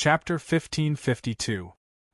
Chapter 1552.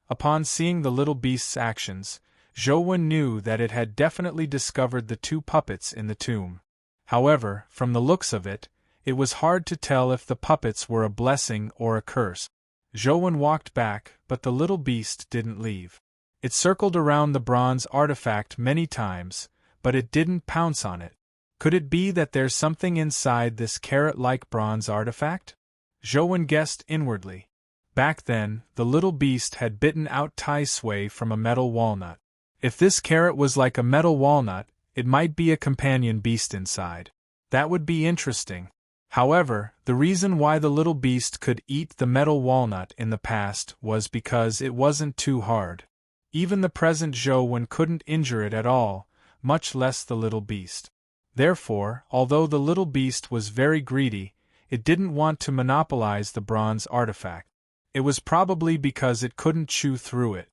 Upon seeing the little beast's actions, Zhou knew that it had definitely discovered the two puppets in the tomb. However, from the looks of it, it was hard to tell if the puppets were a blessing or a curse. Zhou walked back, but the little beast didn't leave. It circled around the bronze artifact many times, but it didn't pounce on it. Could it be that there's something inside this carrot-like bronze artifact? Zhou guessed inwardly. Back then, the little beast had bitten out Tai Sui from a metal walnut. If this carrot was like a metal walnut, it might be a companion beast inside. That would be interesting. However, the reason why the little beast could eat the metal walnut in the past was because it wasn't too hard. Even the present Zhou couldn't injure it at all, much less the little beast. Therefore, although the little beast was very greedy, it didn't want to monopolize the bronze artifact. It was probably because it couldn't chew through it.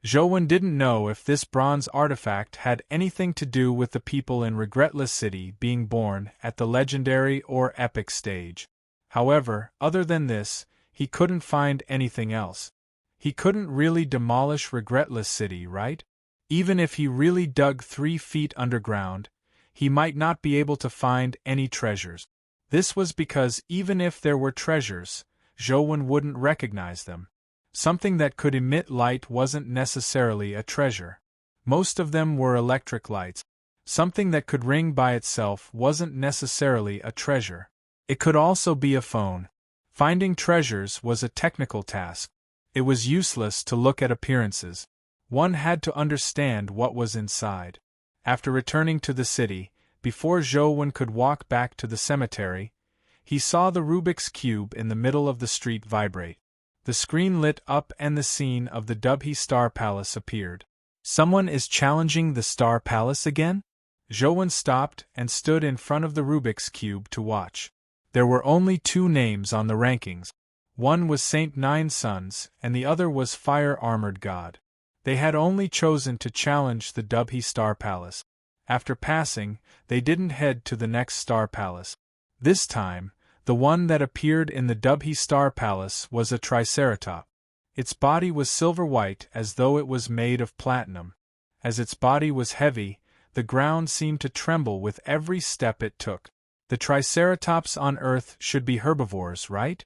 Zhou didn't know if this bronze artifact had anything to do with the people in Regretless City being born at the legendary or epic stage. However, other than this, he couldn't find anything else. He couldn't really demolish Regretless City, right? Even if he really dug 3 feet underground, he might not be able to find any treasures. This was because even if there were treasures, Zhou wouldn't recognize them. Something that could emit light wasn't necessarily a treasure. Most of them were electric lights. Something that could ring by itself wasn't necessarily a treasure. It could also be a phone. Finding treasures was a technical task. It was useless to look at appearances. One had to understand what was inside. After returning to the city, before Zhou could walk back to the cemetery, he saw the Rubik's Cube in the middle of the street vibrate. The screen lit up and the scene of the Dubhe Star Palace appeared. Someone is challenging the Star Palace again? Zhou stopped and stood in front of the Rubik's Cube to watch. There were only 2 names on the rankings. One was Saint Nine Sons and the other was Fire Armored God. They had only chosen to challenge the Dubhe Star Palace. After passing, they didn't head to the next Star Palace. This time, the one that appeared in the Dubhe Star Palace was a triceratop. Its body was silver-white as though it was made of platinum. As its body was heavy, the ground seemed to tremble with every step it took. The triceratops on Earth should be herbivores, right?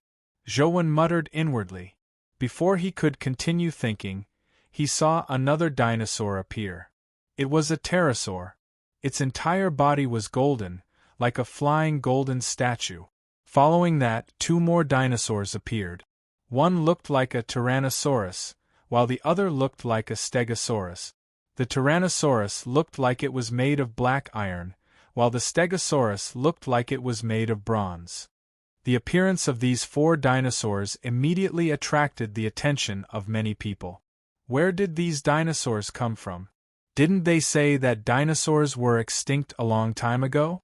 Zhou muttered inwardly. Before he could continue thinking, he saw another dinosaur appear. It was a pterosaur. Its entire body was golden, like a flying golden statue. Following that, 2 more dinosaurs appeared. One looked like a Tyrannosaurus, while the other looked like a Stegosaurus. The Tyrannosaurus looked like it was made of black iron, while the Stegosaurus looked like it was made of bronze. The appearance of these 4 dinosaurs immediately attracted the attention of many people. Where did these dinosaurs come from? Didn't they say that dinosaurs were extinct a long time ago?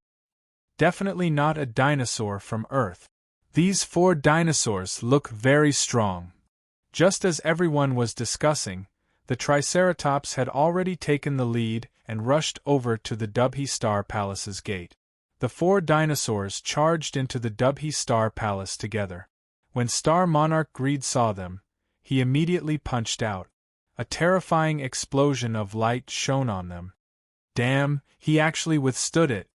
Definitely not a dinosaur from Earth. These 4 dinosaurs look very strong. Just as everyone was discussing, the Triceratops had already taken the lead and rushed over to the Dubhe Star Palace's gate. The 4 dinosaurs charged into the Dubhe Star Palace together. When Star Monarch Greed saw them, he immediately punched out. A terrifying explosion of light shone on them. Damn, he actually withstood it.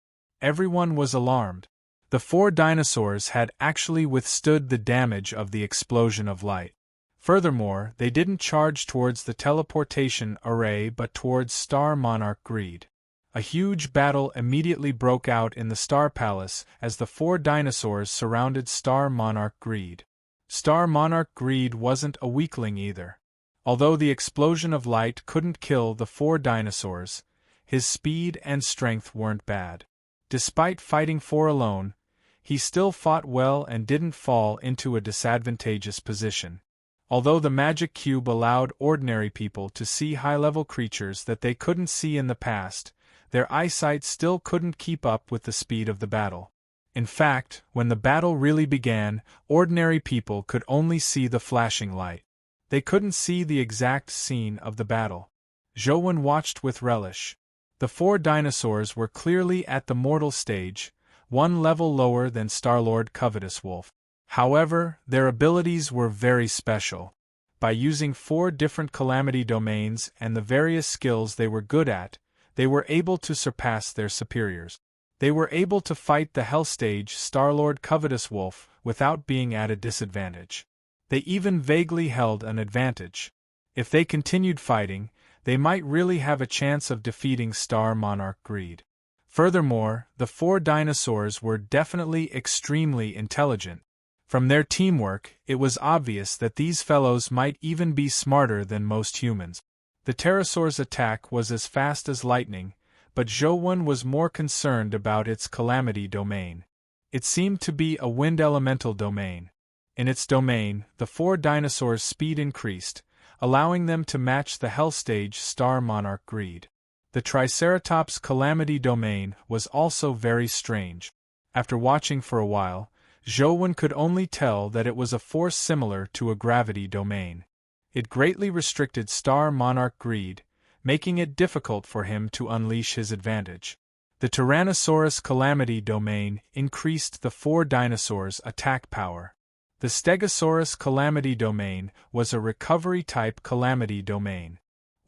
Everyone was alarmed. The 4 dinosaurs had actually withstood the damage of the explosion of light. Furthermore, they didn't charge towards the teleportation array but towards Star Monarch Greed. A huge battle immediately broke out in the Star Palace as the 4 dinosaurs surrounded Star Monarch Greed. Star Monarch Greed wasn't a weakling either. Although the explosion of light couldn't kill the 4 dinosaurs, his speed and strength weren't bad. Despite fighting 4 alone, he still fought well and didn't fall into a disadvantageous position. Although the magic cube allowed ordinary people to see high-level creatures that they couldn't see in the past, their eyesight still couldn't keep up with the speed of the battle. In fact, when the battle really began, ordinary people could only see the flashing light. They couldn't see the exact scene of the battle. Zhou watched with relish. The 4 dinosaurs were clearly at the mortal stage, 1 level lower than Star-Lord Covetous Wolf. However, their abilities were very special. By using 4 different calamity domains and the various skills they were good at, they were able to surpass their superiors. They were able to fight the Hellstage Starlord Covetous Wolf without being at a disadvantage. They even vaguely held an advantage. If they continued fighting, they might really have a chance of defeating Star Monarch Greed. Furthermore, the 4 dinosaurs were definitely extremely intelligent. From their teamwork, it was obvious that these fellows might even be smarter than most humans. The pterosaur's attack was as fast as lightning, but Zhou was more concerned about its calamity domain. It seemed to be a wind elemental domain. In its domain, the 4 dinosaurs' speed increased, allowing them to match the Hellstage Star Monarch Greed. The Triceratops' calamity domain was also very strange. After watching for a while, Zhou could only tell that it was a force similar to a gravity domain. It greatly restricted Star Monarch Greed, making it difficult for him to unleash his advantage. The Tyrannosaurus calamity domain increased the 4 dinosaurs' attack power. The Stegosaurus calamity domain was a recovery-type calamity domain.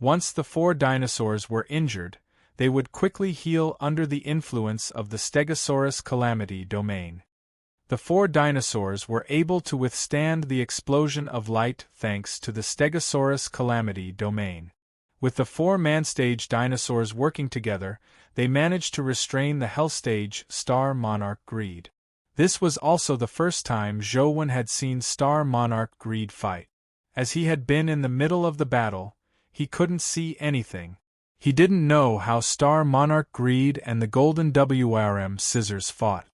Once the 4 dinosaurs were injured, they would quickly heal under the influence of the Stegosaurus calamity domain. The 4 dinosaurs were able to withstand the explosion of light thanks to the Stegosaurus calamity domain. With the 4 manstage dinosaurs working together, they managed to restrain the Hellstage Star Monarch Greed. This was also the first time Zhou had seen Star Monarch Greed fight. As he had been in the middle of the battle, he couldn't see anything. He didn't know how Star Monarch Greed and the Golden WRM Scissors fought.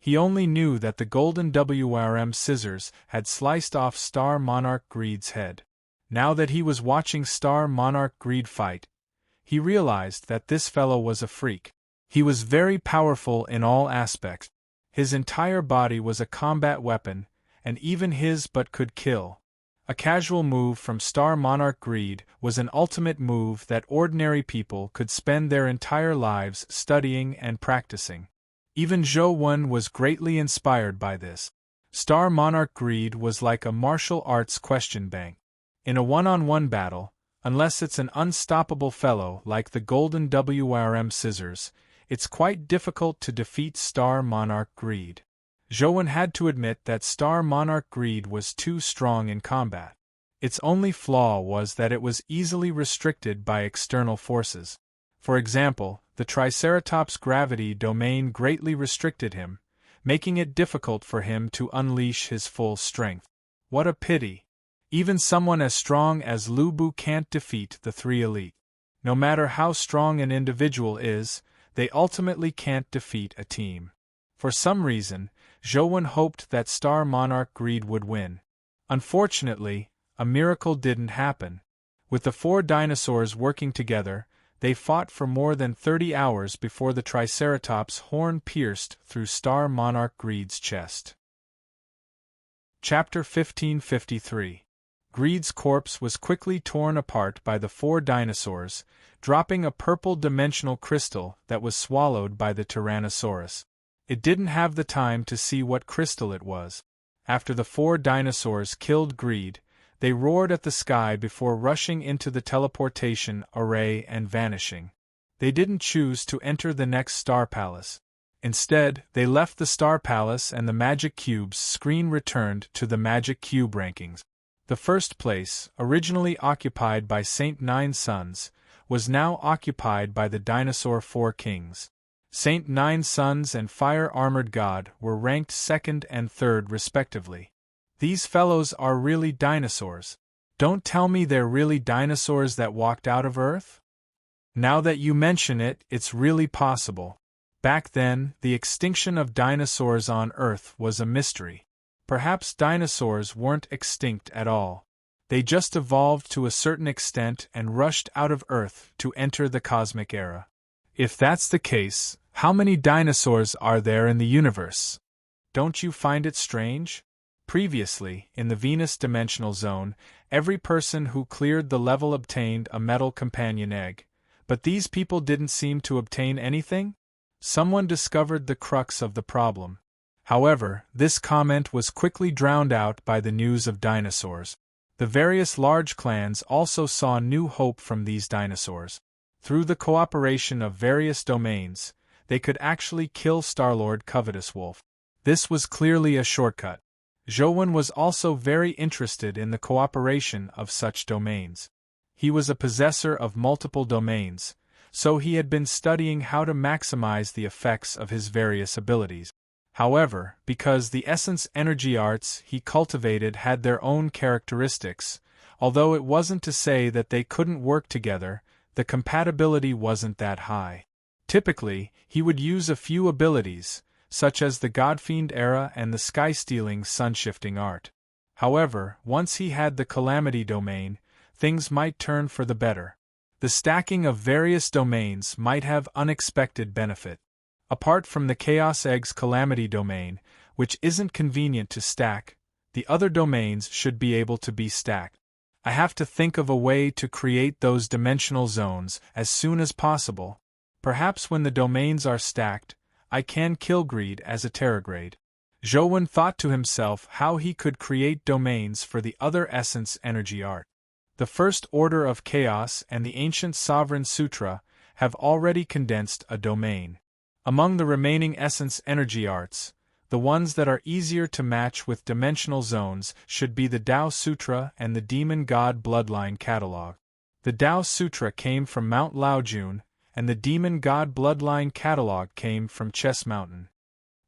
He only knew that the Golden WRM Scissors had sliced off Star Monarch Greed's head. Now that he was watching Star Monarch Greed fight, he realized that this fellow was a freak. He was very powerful in all aspects. His entire body was a combat weapon, and even his butt could kill. A casual move from Star Monarch Greed was an ultimate move that ordinary people could spend their entire lives studying and practicing. Even Zhou was greatly inspired by this. Star Monarch Greed was like a martial arts question bank. In a one-on-one battle, unless it's an unstoppable fellow like the Golden WRM Scissors, it's quite difficult to defeat Star Monarch Greed. Zhou had to admit that Star Monarch Greed was too strong in combat. Its only flaw was that it was easily restricted by external forces. For example, the Triceratops' gravity domain greatly restricted him, making it difficult for him to unleash his full strength. What a pity! Even someone as strong as Lu Bu can't defeat the 3 elite. No matter how strong an individual is, they ultimately can't defeat a team. For some reason, Zhou hoped that Star Monarch Greed would win. Unfortunately, a miracle didn't happen. With the 4 dinosaurs working together, they fought for more than 30 hours before the Triceratops' horn pierced through Star Monarch Greed's chest. Chapter 1553. Greed's corpse was quickly torn apart by the 4 dinosaurs, dropping a purple dimensional crystal that was swallowed by the Tyrannosaurus. It didn't have the time to see what crystal it was. After the 4 dinosaurs killed Greed, they roared at the sky before rushing into the teleportation array and vanishing. They didn't choose to enter the next Star Palace. Instead, they left the Star Palace and the Magic Cube's screen returned to the Magic Cube rankings. The first place, originally occupied by Saint Nine Sons, was now occupied by the Dinosaur 4 Kings. Saint Nine Sons and Fire Armored God were ranked 2nd and 3rd respectively. These fellows are really dinosaurs. Don't tell me they're really dinosaurs that walked out of Earth? Now that you mention it, it's really possible. Back then, the extinction of dinosaurs on Earth was a mystery. Perhaps dinosaurs weren't extinct at all. They just evolved to a certain extent and rushed out of Earth to enter the cosmic era. If that's the case, how many dinosaurs are there in the universe? Don't you find it strange? Previously, in the Venus Dimensional Zone, every person who cleared the level obtained a metal companion egg, but these people didn't seem to obtain anything? Someone discovered the crux of the problem. However, this comment was quickly drowned out by the news of dinosaurs. The various large clans also saw new hope from these dinosaurs. Through the cooperation of various domains, they could actually kill Starlord Covetous Wolf. This was clearly a shortcut. Zhou was also very interested in the cooperation of such domains. He was a possessor of multiple domains, so he had been studying how to maximize the effects of his various abilities. However, because the essence energy arts he cultivated had their own characteristics, although it wasn't to say that they couldn't work together, the compatibility wasn't that high. Typically, he would use a few abilities, such as the Godfiend era and the Sky-Stealing Sun-Shifting art. However, once he had the Calamity domain, things might turn for the better. The stacking of various domains might have unexpected benefit. Apart from the Chaos Egg's Calamity domain, which isn't convenient to stack, the other domains should be able to be stacked. I have to think of a way to create those dimensional zones as soon as possible. Perhaps when the domains are stacked, I can kill greed as a Terragrade. Zhou thought to himself how he could create domains for the other essence energy art. The First Order of Chaos and the Ancient Sovereign Sutra have already condensed a domain. Among the remaining essence energy arts, the ones that are easier to match with dimensional zones should be the Tao Sutra and the Demon God Bloodline Catalog. The Tao Sutra came from Mount Laojun, and the Demon God Bloodline Catalog came from Chess Mountain.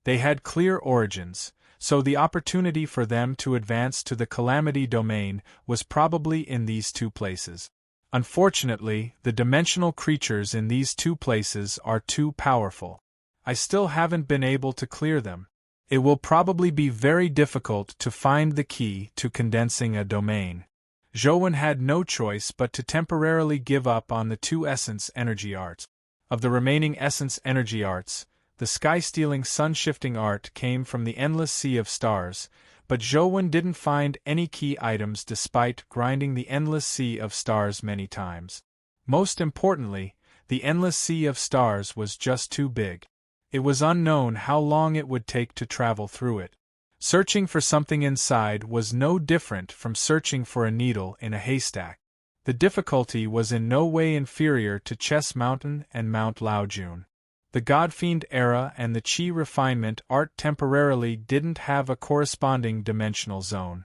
They had clear origins, so the opportunity for them to advance to the Calamity domain was probably in these two places. Unfortunately, the dimensional creatures in these two places are too powerful. I still haven't been able to clear them. It will probably be very difficult to find the key to condensing a domain. Zhou had no choice but to temporarily give up on the two essence energy arts. Of the remaining essence energy arts, the Sky-Stealing Sun-Shifting art came from the Endless Sea of Stars, but Zhou didn't find any key items despite grinding the Endless Sea of Stars many times. Most importantly, the Endless Sea of Stars was just too big. It was unknown how long it would take to travel through it. Searching for something inside was no different from searching for a needle in a haystack. The difficulty was in no way inferior to Chess Mountain and Mount Laojun. The Godfiend era and the Qi refinement art temporarily didn't have a corresponding dimensional zone.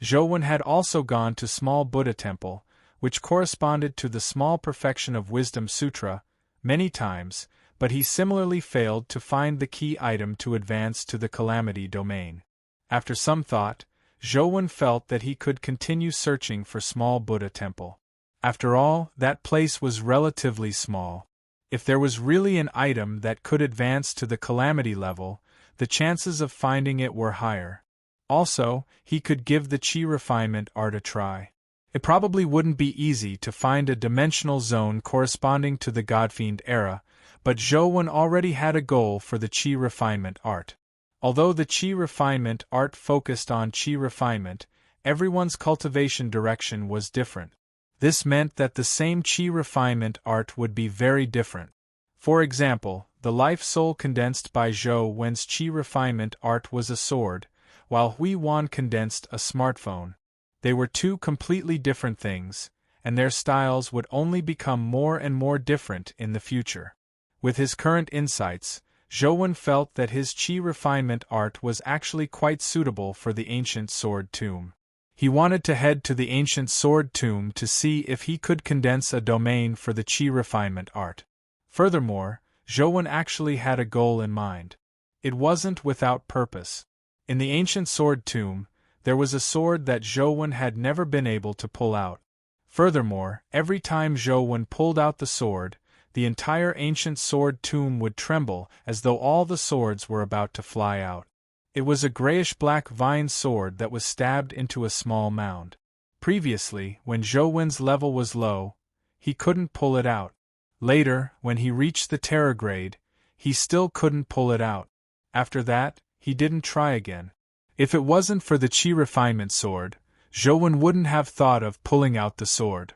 Zhou had also gone to Small Buddha Temple, which corresponded to the Small Perfection of Wisdom Sutra, many times, but he similarly failed to find the key item to advance to the Calamity domain. After some thought, Zhou felt that he could continue searching for Small Buddha Temple. After all, that place was relatively small. If there was really an item that could advance to the Calamity level, the chances of finding it were higher. Also, he could give the Qi refinement art a try. It probably wouldn't be easy to find a dimensional zone corresponding to the Godfiend era, but Zhou already had a goal for the Qi refinement art. Although the Qi refinement art focused on Qi refinement, everyone's cultivation direction was different. This meant that the same Qi refinement art would be very different. For example, the life soul condensed by Zhou Wen's Qi refinement art was a sword, while Hui Wan condensed a smartphone. They were two completely different things, and their styles would only become more and more different in the future. With his current insights, Zhou felt that his Qi refinement art was actually quite suitable for the Ancient Sword Tomb. He wanted to head to the Ancient Sword Tomb to see if he could condense a domain for the Qi refinement art. Furthermore, Zhou actually had a goal in mind. It wasn't without purpose. In the Ancient Sword Tomb, there was a sword that Zhou had never been able to pull out. Furthermore, every time Zhou pulled out the sword, the entire Ancient Sword Tomb would tremble as though all the swords were about to fly out. It was a grayish-black vine sword that was stabbed into a small mound. Previously, when Zhou level was low, he couldn't pull it out. Later, when he reached the Terragrade, he still couldn't pull it out. After that, he didn't try again. If it wasn't for the Qi refinement sword, Zhou wouldn't have thought of pulling out the sword.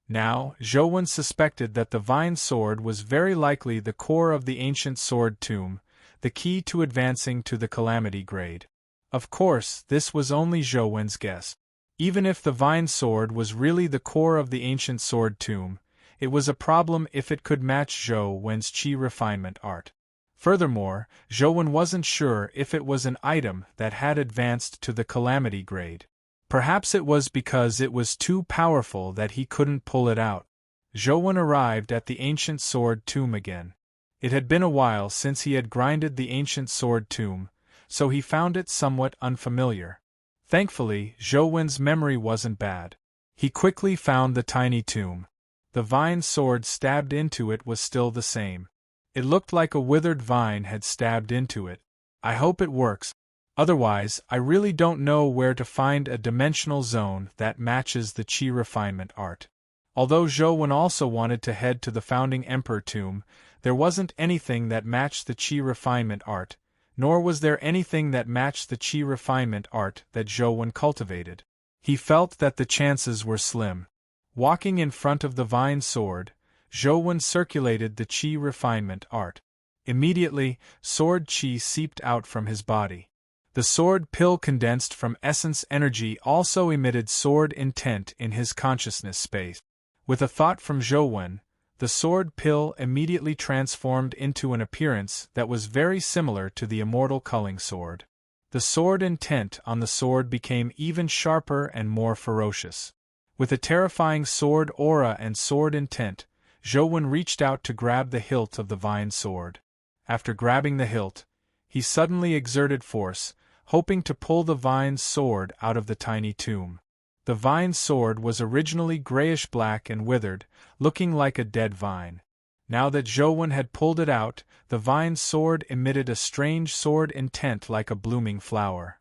Now, Zhou suspected that the vine sword was very likely the core of the Ancient Sword Tomb, the key to advancing to the calamity grade. Of course, this was only Zhou Wen's guess. Even if the vine sword was really the core of the ancient sword tomb, it was a problem if it could match Zhou Wen's qi refinement art. Furthermore, Zhou Wen wasn't sure if it was an item that had advanced to the calamity grade. Perhaps it was because it was too powerful that he couldn't pull it out. Zhou Wen arrived at the ancient sword tomb again. It had been a while since he had grinded the ancient sword tomb, so he found it somewhat unfamiliar. Thankfully, Zhou Wen's memory wasn't bad. He quickly found the tiny tomb. The vine sword stabbed into it was still the same. It looked like a withered vine had stabbed into it. I hope it works. Otherwise, I really don't know where to find a dimensional zone that matches the qi refinement art. Although Zhou Wen also wanted to head to the founding emperor tomb, there wasn't anything that matched the qi refinement art, nor was there anything that matched the qi refinement art that Zhou Wen cultivated. He felt that the chances were slim. Walking in front of the vine sword, Zhou Wen circulated the qi refinement art. Immediately, sword qi seeped out from his body. The sword pill condensed from essence energy also emitted sword intent in his consciousness space. With a thought from Zhou Wen, the sword pill immediately transformed into an appearance that was very similar to the immortal culling sword. The sword intent on the sword became even sharper and more ferocious. With a terrifying sword aura and sword intent, Zhou Wen reached out to grab the hilt of the vine sword. After grabbing the hilt, he suddenly exerted force, hoping to pull the vine sword out of the tiny tomb. The vine sword was originally grayish-black and withered, looking like a dead vine. Now that Zhou Wen had pulled it out, the vine sword emitted a strange sword intent like a blooming flower.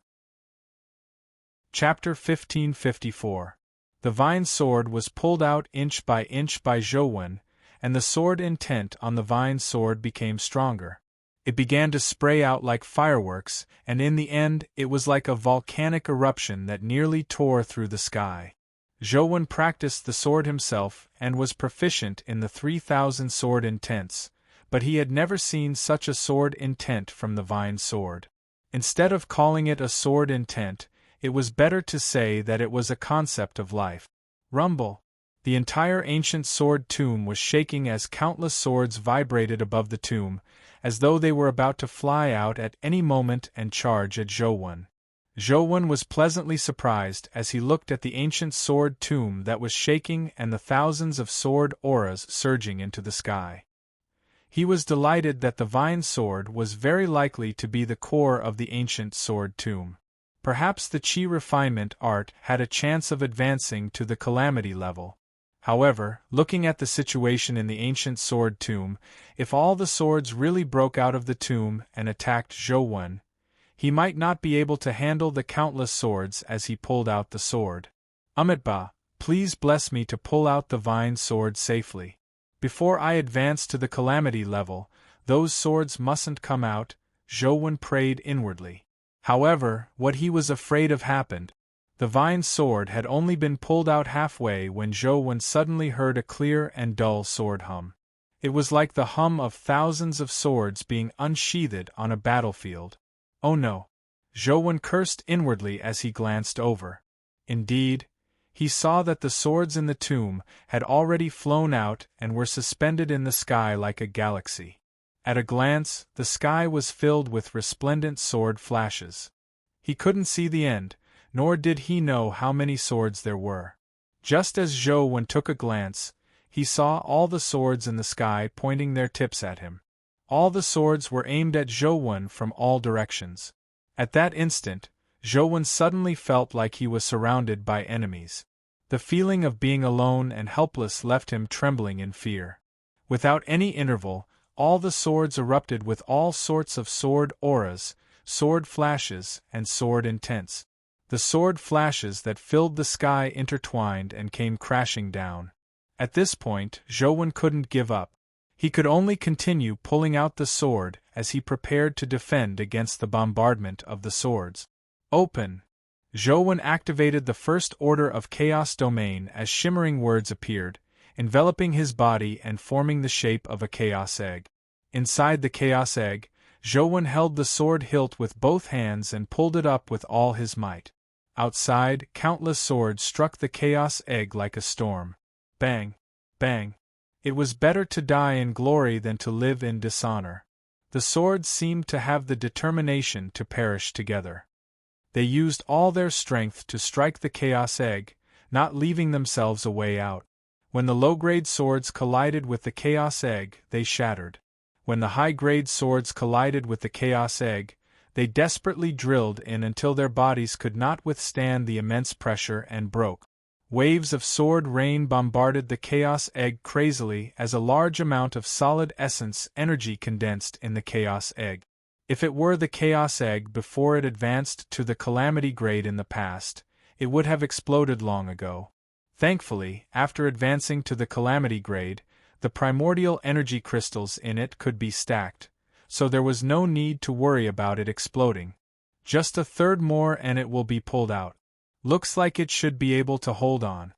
Chapter 1554. The vine sword was pulled out inch by Zhou Wen, and the sword intent on the vine sword became stronger. It began to spray out like fireworks, and in the end it was like a volcanic eruption that nearly tore through the sky. Zhou Wen practiced the sword himself and was proficient in the 3,000 sword intents, but he had never seen such a sword intent from the vine sword. Instead of calling it a sword intent, it was better to say that it was a concept of life. Rumble! The entire ancient sword tomb was shaking as countless swords vibrated above the tomb, as though they were about to fly out at any moment and charge at Zhou Wen. Zhou Wen was pleasantly surprised as he looked at the ancient sword tomb that was shaking and the thousands of sword auras surging into the sky. He was delighted that the vine sword was very likely to be the core of the ancient sword tomb. Perhaps the qi refinement art had a chance of advancing to the calamity level. However, looking at the situation in the ancient sword tomb, if all the swords really broke out of the tomb and attacked Zhou Wen, he might not be able to handle the countless swords as he pulled out the sword. Amitabha, please bless me to pull out the vine sword safely. Before I advance to the calamity level, those swords mustn't come out, Zhou Wen prayed inwardly. However, what he was afraid of happened. The vine sword had only been pulled out halfway when Zhou Wen suddenly heard a clear and dull sword hum. It was like the hum of thousands of swords being unsheathed on a battlefield. Oh no! Zhou Wen cursed inwardly as he glanced over. Indeed, he saw that the swords in the tomb had already flown out and were suspended in the sky like a galaxy. At a glance, the sky was filled with resplendent sword flashes. He couldn't see the end, nor did he know how many swords there were. Just as Zhou Wen took a glance, he saw all the swords in the sky pointing their tips at him. All the swords were aimed at Zhou Wen from all directions. At that instant, Zhou Wen suddenly felt like he was surrounded by enemies. The feeling of being alone and helpless left him trembling in fear. Without any interval, all the swords erupted with all sorts of sword auras, sword flashes, and sword intents. The sword flashes that filled the sky intertwined and came crashing down. At this point, Zhou Wen couldn't give up. He could only continue pulling out the sword as he prepared to defend against the bombardment of the swords. Open! Zhou Wen activated the first order of Chaos Domain as shimmering words appeared, enveloping his body and forming the shape of a chaos egg. Inside the chaos egg, Zhou Wen held the sword hilt with both hands and pulled it up with all his might. Outside, countless swords struck the chaos egg like a storm. Bang! Bang! It was better to die in glory than to live in dishonor. The swords seemed to have the determination to perish together. They used all their strength to strike the chaos egg, not leaving themselves a way out. When the low-grade swords collided with the chaos egg, they shattered. When the high-grade swords collided with the chaos egg, they desperately drilled in until their bodies could not withstand the immense pressure and broke. Waves of sword rain bombarded the chaos egg crazily as a large amount of solid essence energy condensed in the chaos egg. If it were the chaos egg before it advanced to the calamity grade in the past, it would have exploded long ago. Thankfully, after advancing to the calamity grade, the primordial energy crystals in it could be stacked, so there was no need to worry about it exploding. Just a third more and it will be pulled out. Looks like it should be able to hold on.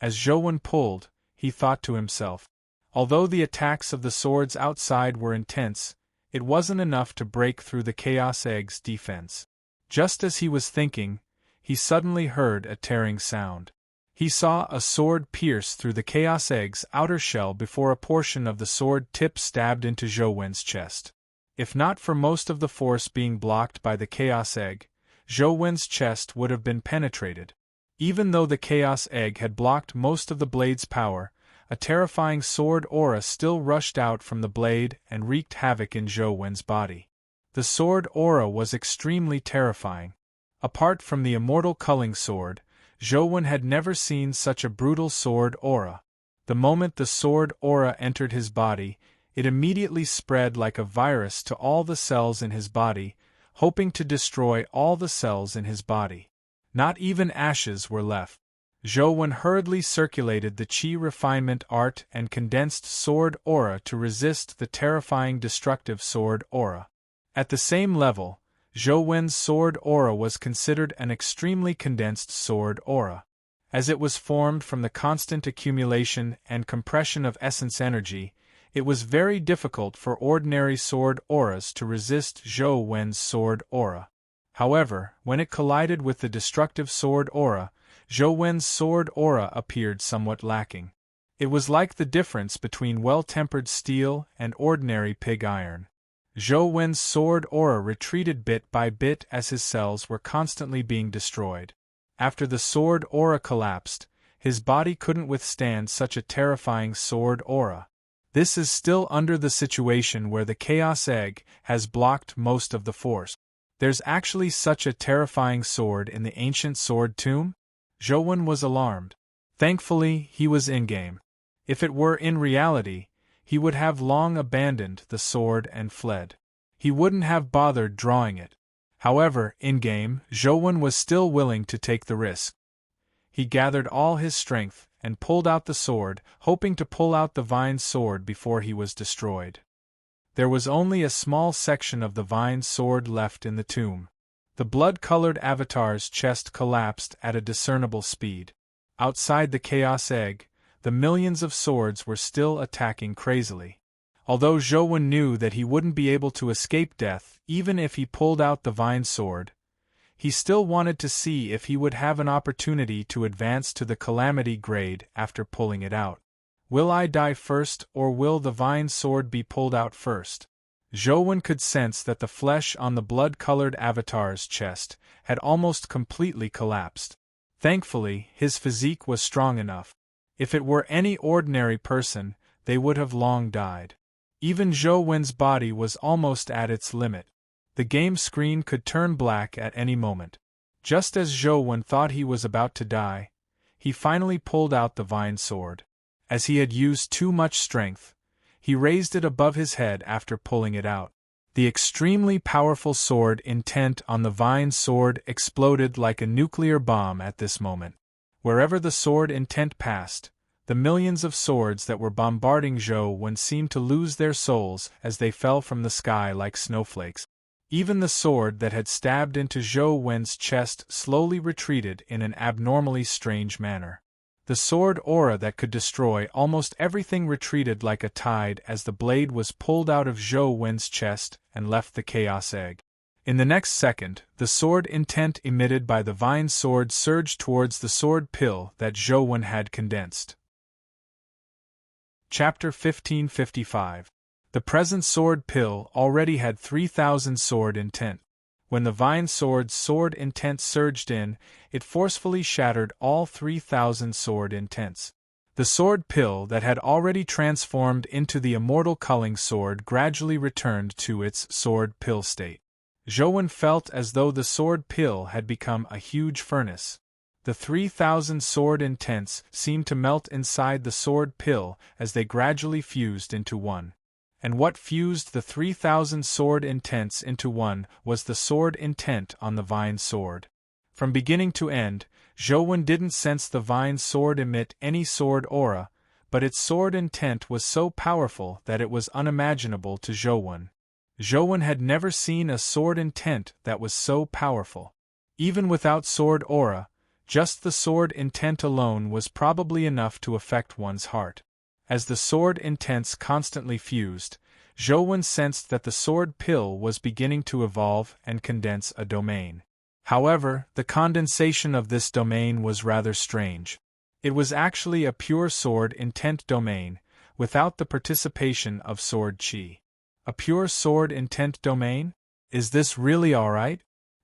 As Zhou Wen pulled, he thought to himself. Although the attacks of the swords outside were intense, it wasn't enough to break through the chaos egg's defense. Just as he was thinking, he suddenly heard a tearing sound. He saw a sword pierce through the chaos egg's outer shell before a portion of the sword tip stabbed into Zhou Wen's chest. If not for most of the force being blocked by the chaos egg, Zhou Wen's chest would have been penetrated. Even though the chaos egg had blocked most of the blade's power, a terrifying sword aura still rushed out from the blade and wreaked havoc in Zhou Wen's body. The sword aura was extremely terrifying. Apart from the immortal culling sword, Zhou Wen had never seen such a brutal sword aura. The moment the sword aura entered his body, it immediately spread like a virus to all the cells in his body, hoping to destroy all the cells in his body. Not even ashes were left. Zhou Wen hurriedly circulated the Qi refinement art and condensed sword aura to resist the terrifying destructive sword aura. At the same level, Zhou Wen's sword aura was considered an extremely condensed sword aura. As it was formed from the constant accumulation and compression of essence energy, it was very difficult for ordinary sword auras to resist Zhou Wen's sword aura. However, when it collided with the destructive sword aura, Zhou Wen's sword aura appeared somewhat lacking. It was like the difference between well-tempered steel and ordinary pig iron. Zhou Wen's sword aura retreated bit by bit as his cells were constantly being destroyed. After the sword aura collapsed, his body couldn't withstand such a terrifying sword aura. This is still under the situation where the chaos egg has blocked most of the force. There's actually such a terrifying sword in the ancient sword tomb? Zhou Wen was alarmed. Thankfully, he was in-game. If it were in reality, he would have long abandoned the sword and fled. He wouldn't have bothered drawing it. However, in-game, Zhou Wen was still willing to take the risk. He gathered all his strength and pulled out the sword, hoping to pull out the vine sword before he was destroyed. There was only a small section of the vine sword left in the tomb. The blood-colored avatar's chest collapsed at a discernible speed. Outside the chaos egg, the millions of swords were still attacking crazily. Although Zhou Wen knew that he wouldn't be able to escape death even if he pulled out the vine sword, he still wanted to see if he would have an opportunity to advance to the calamity grade after pulling it out. Will I die first or will the vine sword be pulled out first? Zhou Wen could sense that the flesh on the blood-colored avatar's chest had almost completely collapsed. Thankfully, his physique was strong enough. If it were any ordinary person, they would have long died. Even Zhou Wen's body was almost at its limit. The game screen could turn black at any moment. Just as Zhou Wen thought he was about to die, he finally pulled out the vine sword. As he had used too much strength, he raised it above his head after pulling it out. The extremely powerful sword intent on the vine sword exploded like a nuclear bomb at this moment. Wherever the sword intent passed, the millions of swords that were bombarding Zhou Wen seemed to lose their souls as they fell from the sky like snowflakes. Even the sword that had stabbed into Zhou Wen's chest slowly retreated in an abnormally strange manner. The sword aura that could destroy almost everything retreated like a tide as the blade was pulled out of Zhou Wen's chest and left the chaos egg. In the next second, the sword intent emitted by the vine sword surged towards the sword pill that Zhou Wen had condensed. Chapter 1555. The present sword pill already had 3,000 sword intent. When the vine sword's sword intent surged in, it forcefully shattered all 3,000 sword intents. The sword pill that had already transformed into the immortal culling sword gradually returned to its sword pill state. Zhou Wen felt as though the sword pill had become a huge furnace. The 3,000 sword intents seemed to melt inside the sword pill as they gradually fused into one. And what fused the 3,000 sword intents into one was the sword intent on the vine sword. From beginning to end, Zhou Wen didn't sense the vine sword emit any sword aura, but its sword intent was so powerful that it was unimaginable to Zhou Wen. Zhou Wen had never seen a sword intent that was so powerful. Even without sword aura, just the sword intent alone was probably enough to affect one's heart. As the sword intents constantly fused, Zhou Wen sensed that the sword pill was beginning to evolve and condense a domain. However, the condensation of this domain was rather strange. It was actually a pure sword intent domain, without the participation of sword qi. A pure sword intent domain? Is this really alright?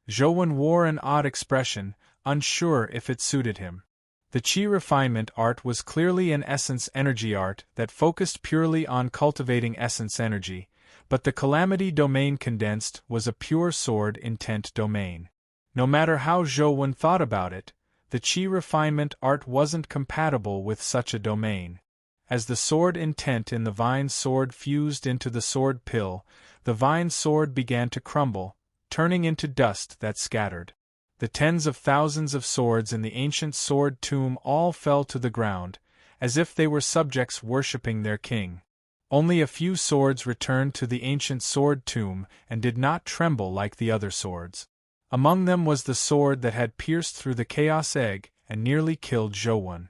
Zhou Wen wore an odd expression, unsure if it suited him. The Qi refinement art was clearly an essence energy art that focused purely on cultivating essence energy, but the calamity domain condensed was a pure sword intent domain. No matter how Zhou Wen thought about it, the Qi refinement art wasn't compatible with such a domain. As the sword intent in the vine sword fused into the sword pill, the vine sword began to crumble, turning into dust that scattered. The tens of thousands of swords in the ancient sword tomb all fell to the ground, as if they were subjects worshipping their king. Only a few swords returned to the ancient sword tomb and did not tremble like the other swords. Among them was the sword that had pierced through the chaos egg and nearly killed Zhou Wen.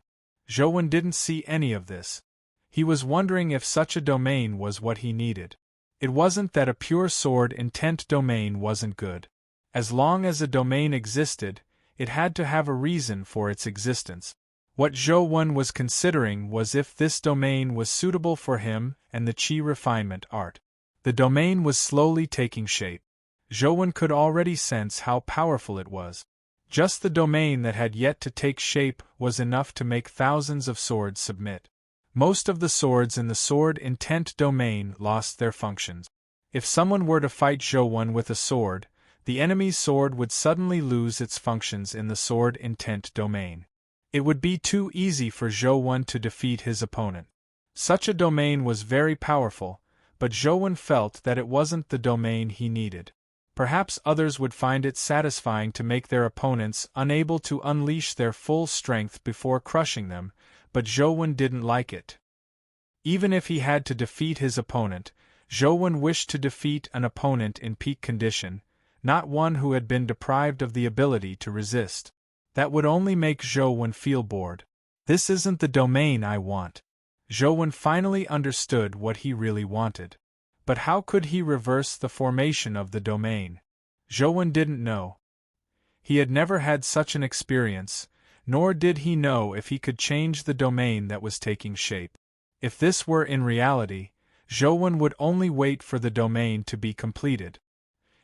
Zhou Wen didn't see any of this. He was wondering if such a domain was what he needed. It wasn't that a pure sword intent domain wasn't good. As long as a domain existed, it had to have a reason for its existence. What Zhou Wen was considering was if this domain was suitable for him and the Qi refinement art. The domain was slowly taking shape. Zhou Wen could already sense how powerful it was. Just the domain that had yet to take shape was enough to make thousands of swords submit. Most of the swords in the sword intent domain lost their functions. If someone were to fight Zhou Wen with a sword, the enemy's sword would suddenly lose its functions in the sword intent domain. It would be too easy for Zhou Wen to defeat his opponent. Such a domain was very powerful, but Zhou Wen felt that it wasn't the domain he needed. Perhaps others would find it satisfying to make their opponents unable to unleash their full strength before crushing them, but Zhou Wen didn't like it. Even if he had to defeat his opponent, Zhou Wen wished to defeat an opponent in peak condition, not one who had been deprived of the ability to resist. That would only make Zhou Wen feel bored. This isn't the domain I want. Zhou Wen finally understood what he really wanted. But how could he reverse the formation of the domain? Zhou Wen didn't know. He had never had such an experience, nor did he know if he could change the domain that was taking shape. If this were in reality, Zhou Wen would only wait for the domain to be completed.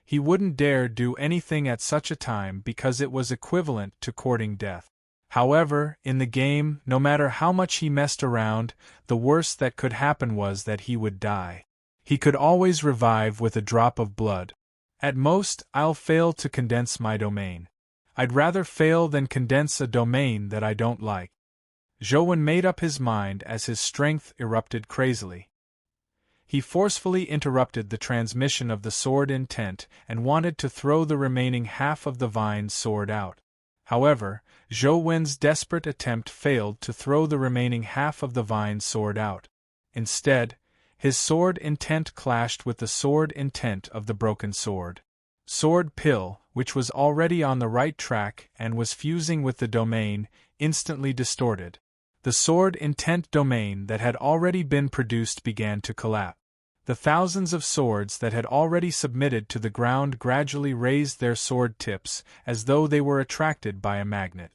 He wouldn't dare do anything at such a time because it was equivalent to courting death. However, in the game, no matter how much he messed around, the worst that could happen was that he would die. He could always revive with a drop of blood. At most, I'll fail to condense my domain. I'd rather fail than condense a domain that I don't like. Zhou Wen made up his mind as his strength erupted crazily. He forcefully interrupted the transmission of the sword intent and wanted to throw the remaining half of the vine sword out. However, Zhou Wen's desperate attempt failed to throw the remaining half of the vine sword out. Instead, his sword intent clashed with the sword intent of the broken sword. Sword pill, which was already on the right track and was fusing with the domain, instantly distorted. The sword intent domain that had already been produced began to collapse. The thousands of swords that had already submitted to the ground gradually raised their sword tips, as though they were attracted by a magnet.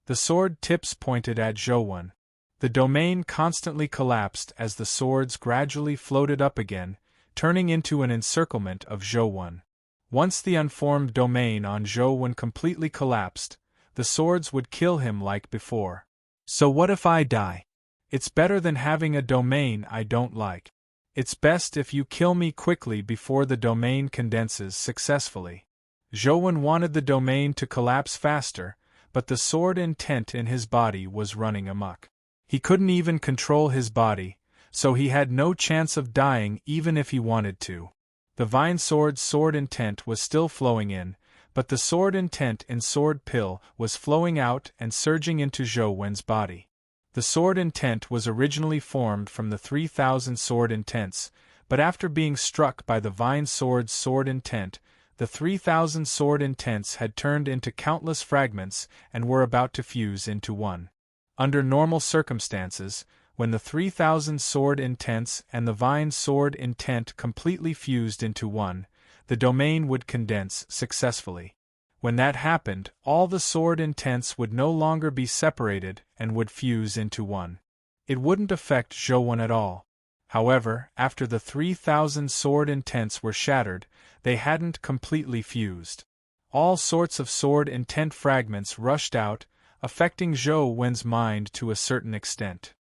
The sword tips pointed at Zhou. The domain constantly collapsed as the swords gradually floated up again, turning into an encirclement of Zhou. Once the unformed domain on Zhou completely collapsed, the swords would kill him like before. So what if I die? It's better than having a domain I don't like. It's best if you kill me quickly before the domain condenses successfully. Zhou wanted the domain to collapse faster, but the sword intent in his body was running amok. He couldn't even control his body, so he had no chance of dying even if he wanted to. The vine sword's sword intent was still flowing in, but the sword intent in sword pill was flowing out and surging into Zhou body. The sword intent was originally formed from the 3,000 sword intents, but after being struck by the vine sword's sword intent, the 3,000 sword intents had turned into countless fragments and were about to fuse into one. Under normal circumstances, when the 3,000 sword intents and the vine sword intent completely fused into one, the domain would condense successfully. When that happened, all the sword intents would no longer be separated and would fuse into one. It wouldn't affect Zhou at all. However, after the 3,000 sword intents were shattered, they hadn't completely fused. All sorts of sword intent fragments rushed out, affecting Zhou's mind to a certain extent.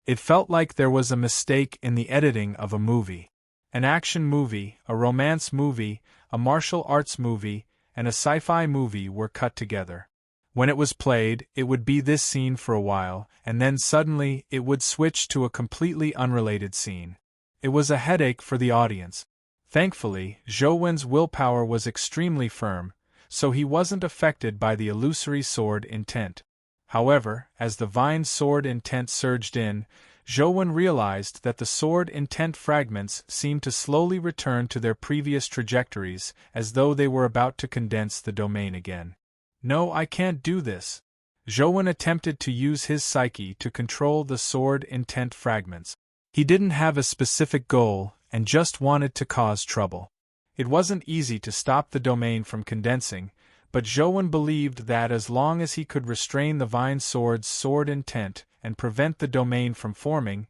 It felt like there was a mistake in the editing of a movie. An action movie, a romance movie, a martial arts movie, and a sci-fi movie were cut together. When it was played, it would be this scene for a while, and then suddenly it would switch to a completely unrelated scene. It was a headache for the audience. Thankfully, Zhou's willpower was extremely firm, so he wasn't affected by the illusory sword intent. However, as the vine sword intent surged in, Zhou realized that the sword intent fragments seemed to slowly return to their previous trajectories, as though they were about to condense the domain again. No, I can't do this. Zhou attempted to use his psyche to control the sword intent fragments. He didn't have a specific goal, and just wanted to cause trouble. It wasn't easy to stop the domain from condensing, but Zhou believed that as long as he could restrain the vine sword's sword intent and prevent the domain from forming,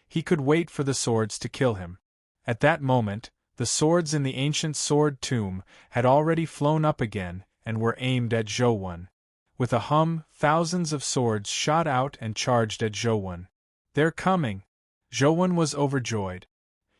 he could wait for the swords to kill him. At that moment, the swords in the ancient sword tomb had already flown up again and were aimed at Zhou. With a hum, thousands of swords shot out and charged at Zhou. They're coming! Zhou was overjoyed.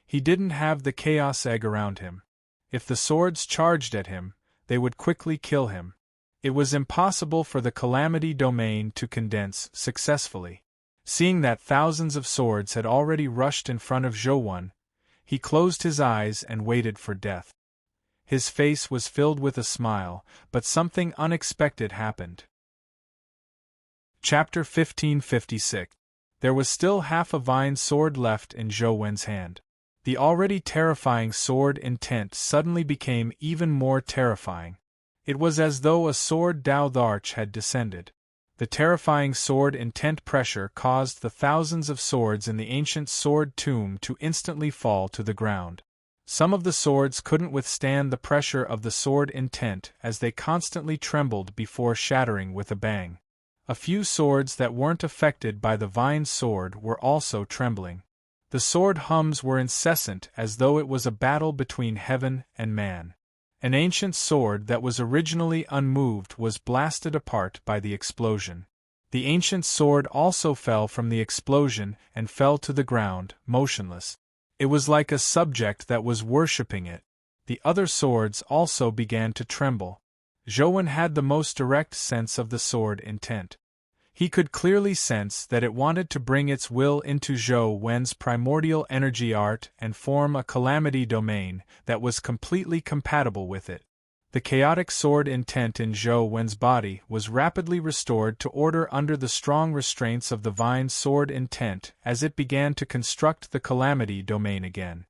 He didn't have the chaos egg around him. If the swords charged at him, they would quickly kill him. It was impossible for the calamity domain to condense successfully. Seeing that thousands of swords had already rushed in front of Zhou, he closed his eyes and waited for death. His face was filled with a smile, but something unexpected happened. Chapter 1556. There was still half a vine sword left in Zhou's hand. The already terrifying sword intent suddenly became even more terrifying. It was as though a sword d'arch had descended. The terrifying sword intent pressure caused the thousands of swords in the ancient sword tomb to instantly fall to the ground. Some of the swords couldn't withstand the pressure of the sword intent as they constantly trembled before shattering with a bang. A few swords that weren't affected by the vine sword were also trembling. The sword hums were incessant as though it was a battle between heaven and man. An ancient sword that was originally unmoved was blasted apart by the explosion. The ancient sword also fell from the explosion and fell to the ground, motionless. It was like a subject that was worshipping it. The other swords also began to tremble. Zhou had the most direct sense of the sword intent. He could clearly sense that it wanted to bring its will into Zhou's primordial energy art and form a calamity domain that was completely compatible with it. The chaotic sword intent in Zhou's body was rapidly restored to order under the strong restraints of the vine sword intent as it began to construct the calamity domain again.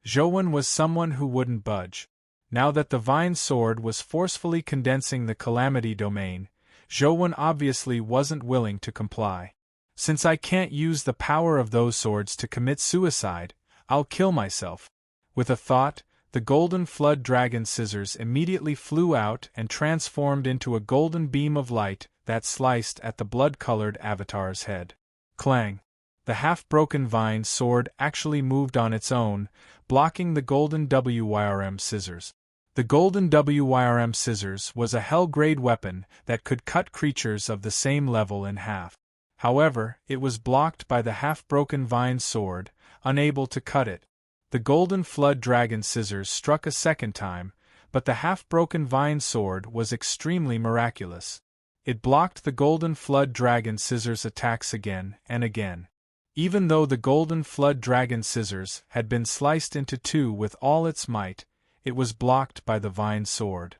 Zhou was someone who wouldn't budge. Now that the vine sword was forcefully condensing the calamity domain, Zhou obviously wasn't willing to comply. Since I can't use the power of those swords to commit suicide, I'll kill myself. With a thought, the golden flood dragon scissors immediately flew out and transformed into a golden beam of light that sliced at the blood-colored avatar's head. Clang! The half-broken vine sword actually moved on its own, blocking the golden WYRM scissors. The golden WYRM scissors was a hell-grade weapon that could cut creatures of the same level in half. However, it was blocked by the half-broken vine sword, unable to cut it. The golden flood dragon scissors struck a second time, but the half-broken vine sword was extremely miraculous. It blocked the golden flood dragon scissors' attacks again and again. Even though the golden flood dragon scissors had been sliced into two with all its might, it was blocked by the vine sword.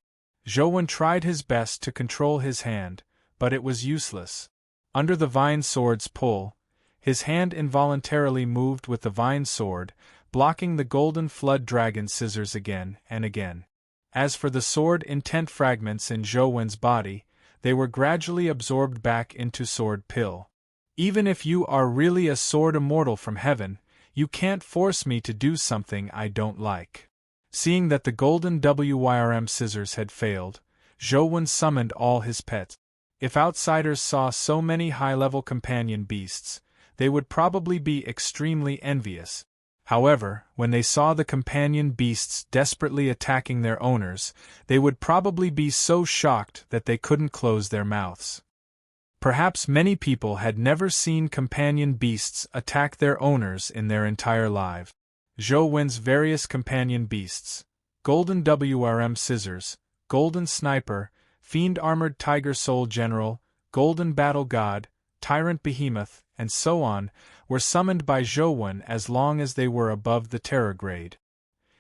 Zhou tried his best to control his hand, but it was useless. Under the vine sword's pull, his hand involuntarily moved with the vine sword, blocking the golden flood dragon scissors again and again. As for the sword intent fragments in Zhou body, they were gradually absorbed back into sword pill. Even if you are really a sword immortal from heaven, you can't force me to do something I don't like. Seeing that the golden WYRM scissors had failed, Zhou summoned all his pets. If outsiders saw so many high-level companion beasts, they would probably be extremely envious. However, when they saw the companion beasts desperately attacking their owners, they would probably be so shocked that they couldn't close their mouths. Perhaps many people had never seen companion beasts attack their owners in their entire life. Zhou various companion beasts: Golden WRM Scissors, Golden Sniper, Fiend Armored Tiger Soul General, Golden Battle God, Tyrant Behemoth, and so on, were summoned by Zhou as long as they were above the terror grade.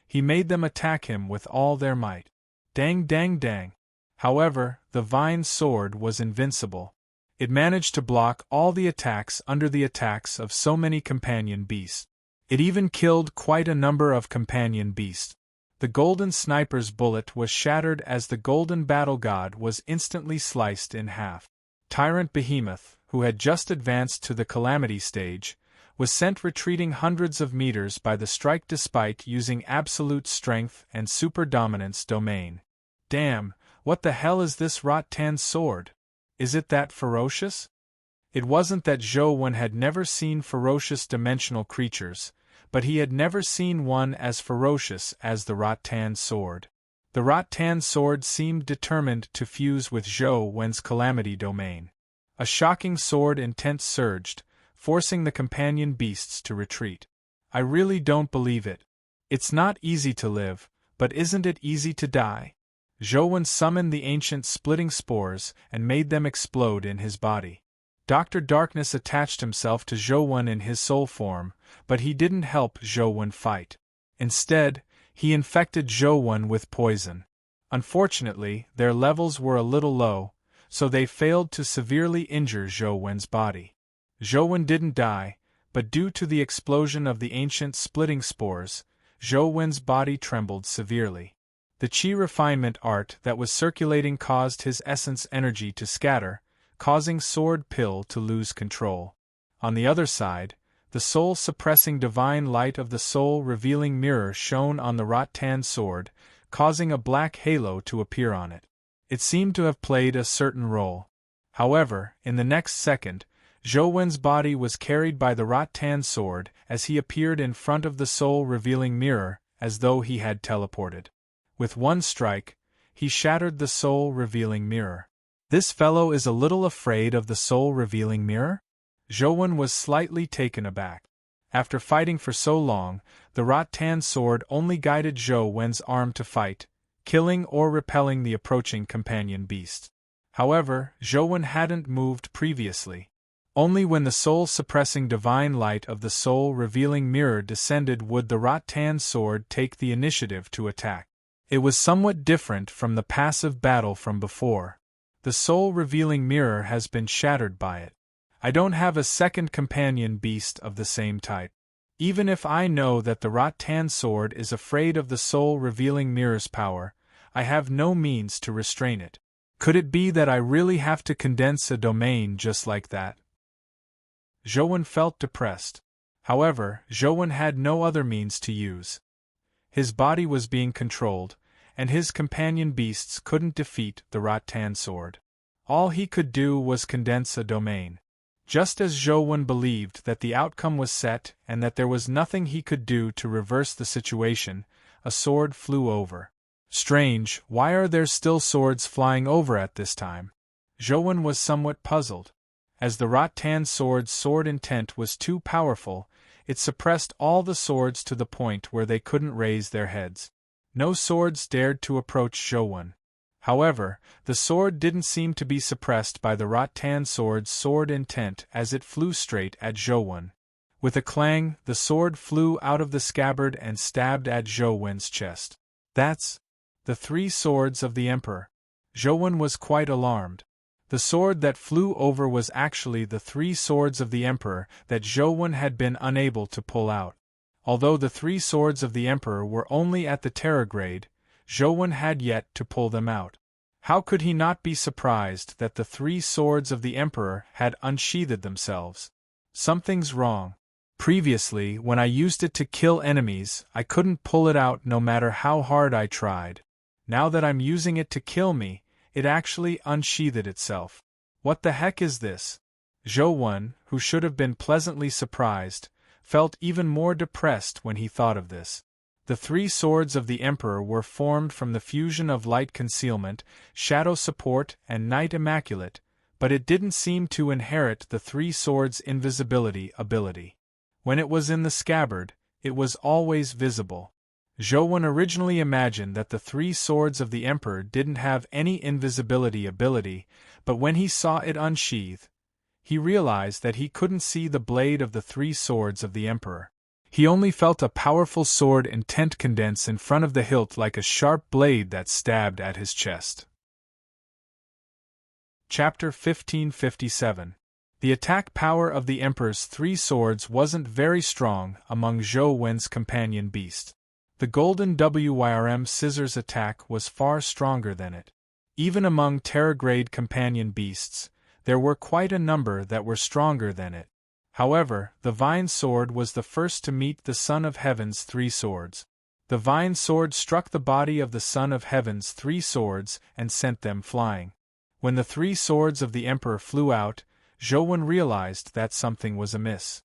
He made them attack him with all their might. Dang dang dang. However, the vine sword was invincible. It managed to block all the attacks under the attacks of so many companion beasts. It even killed quite a number of companion beasts. The golden sniper's bullet was shattered as the golden battle god was instantly sliced in half. Tyrant Behemoth, who had just advanced to the calamity stage, was sent retreating hundreds of meters by the strike despite using absolute strength and super dominance domain. Damn, what the hell is this Rattan sword? Is it that ferocious? It wasn't that Zhou had never seen ferocious dimensional creatures, but he had never seen one as ferocious as the Rattan sword. The Rattan sword seemed determined to fuse with Zhou's calamity domain. A shocking sword intent surged, forcing the companion beasts to retreat. I really don't believe it. It's not easy to live, but isn't it easy to die? Zhou summoned the ancient splitting spores and made them explode in his body. Dr. Darkness attached himself to Zhou in his soul form, but he didn't help Zhou fight. Instead, he infected Zhou with poison. Unfortunately, their levels were a little low, so they failed to severely injure Zhou's body. Zhou didn't die, but due to the explosion of the ancient splitting spores, Zhou's body trembled severely. The chi refinement art that was circulating caused his essence energy to scatter, causing Sword Pill to lose control. On the other side, the soul-suppressing divine light of the soul-revealing mirror shone on the Rattan sword, causing a black halo to appear on it. It seemed to have played a certain role. However, in the next second, Zhou's body was carried by the Rattan sword as he appeared in front of the soul-revealing mirror, as though he had teleported. With one strike, he shattered the soul-revealing mirror. This fellow is a little afraid of the soul-revealing mirror? Zhou was slightly taken aback. After fighting for so long, the Rattan sword only guided Zhou's arm to fight, killing or repelling the approaching companion beast. However, Zhou hadn't moved previously. Only when the soul-suppressing divine light of the soul-revealing mirror descended would the Rattan sword take the initiative to attack. It was somewhat different from the passive battle from before. The soul-revealing mirror has been shattered by it. I don't have a second companion beast of the same type. Even if I know that the Rattan sword is afraid of the soul-revealing mirror's power, I have no means to restrain it. Could it be that I really have to condense a domain just like that? Zhouwen felt depressed. However, Zhouwen had no other means to use. His body was being controlled, and his companion beasts couldn't defeat the rattan sword. All he could do was condense a domain. Just as Zhouwen believed that the outcome was set and that there was nothing he could do to reverse the situation, a sword flew over. Strange, why are there still swords flying over at this time? Zhouwen was somewhat puzzled. As the rattan sword's sword intent was too powerful, it suppressed all the swords to the point where they couldn't raise their heads. No swords dared to approach Zhouwen. However, the sword didn't seem to be suppressed by the rattan sword's sword intent as it flew straight at Zhouwen. With a clang, the sword flew out of the scabbard and stabbed at Zhouwen's chest. That's the 3 swords of the Emperor. Zhouwen was quite alarmed. The sword that flew over was actually the 3 swords of the Emperor that Zhouwen had been unable to pull out. Although the 3 swords of the Emperor were only at the Terror grade, Zhouwen had yet to pull them out. How could he not be surprised that the 3 swords of the Emperor had unsheathed themselves? Something's wrong. Previously, when I used it to kill enemies, I couldn't pull it out no matter how hard I tried. Now that I'm using it to kill me, it actually unsheathed itself. What the heck is this? Zhouwen, who should have been pleasantly surprised, felt even more depressed when he thought of this. The 3 swords of the Emperor were formed from the fusion of Light Concealment, Shadow Support, and Night Immaculate, but it didn't seem to inherit the 3 swords' invisibility ability. When it was in the scabbard, it was always visible. Zhouwen originally imagined that the 3 swords of the Emperor didn't have any invisibility ability, but when he saw it unsheathe, he realized that he couldn't see the blade of the 3 swords of the Emperor. He only felt a powerful sword intent condense in front of the hilt like a sharp blade that stabbed at his chest. Chapter 1557. The attack power of the Emperor's 3 swords wasn't very strong among Zhouwen's companion beasts. The golden Wyrm scissors attack was far stronger than it. Even among Terror-grade companion beasts, there were quite a number that were stronger than it. However, the Vine Sword was the first to meet the Son of Heaven's 3 swords. The Vine Sword struck the body of the Son of Heaven's 3 swords and sent them flying. When the 3 swords of the Emperor flew out, Zhouwen realized that something was amiss.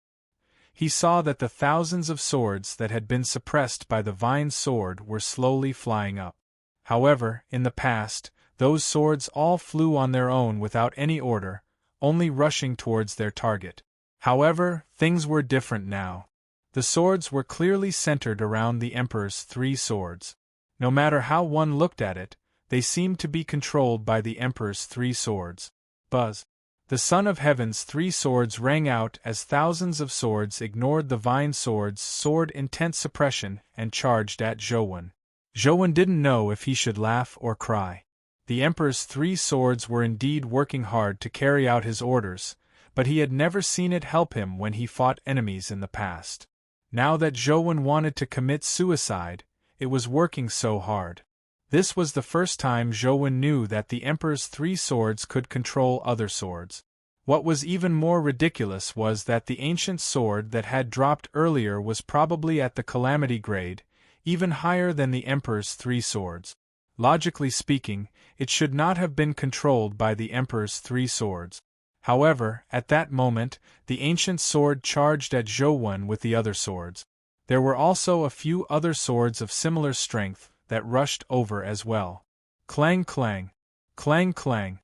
He saw that the thousands of swords that had been suppressed by the Vine Sword were slowly flying up. However, in the past, those swords all flew on their own without any order, only rushing towards their target. However, things were different now. The swords were clearly centered around the Emperor's 3 swords. No matter how one looked at it, they seemed to be controlled by the Emperor's 3 swords. Buzz! The Son of Heaven's 3 swords rang out as thousands of swords ignored the Vine Sword's sword intent suppression and charged at Zhouwen. Zhouwen didn't know if he should laugh or cry. The Emperor's 3 swords were indeed working hard to carry out his orders, but he had never seen it help him when he fought enemies in the past. Now that Zhouwen wanted to commit suicide, it was working so hard. This was the first time Zhouwen knew that the Emperor's 3 swords could control other swords. What was even more ridiculous was that the ancient sword that had dropped earlier was probably at the Calamity grade, even higher than the Emperor's 3 swords. Logically speaking, it should not have been controlled by the Emperor's 3 swords. However, at that moment, the ancient sword charged at Zhouwen with the other swords. There were also a few other swords of similar strength that rushed over as well. Clang clang! Clang clang!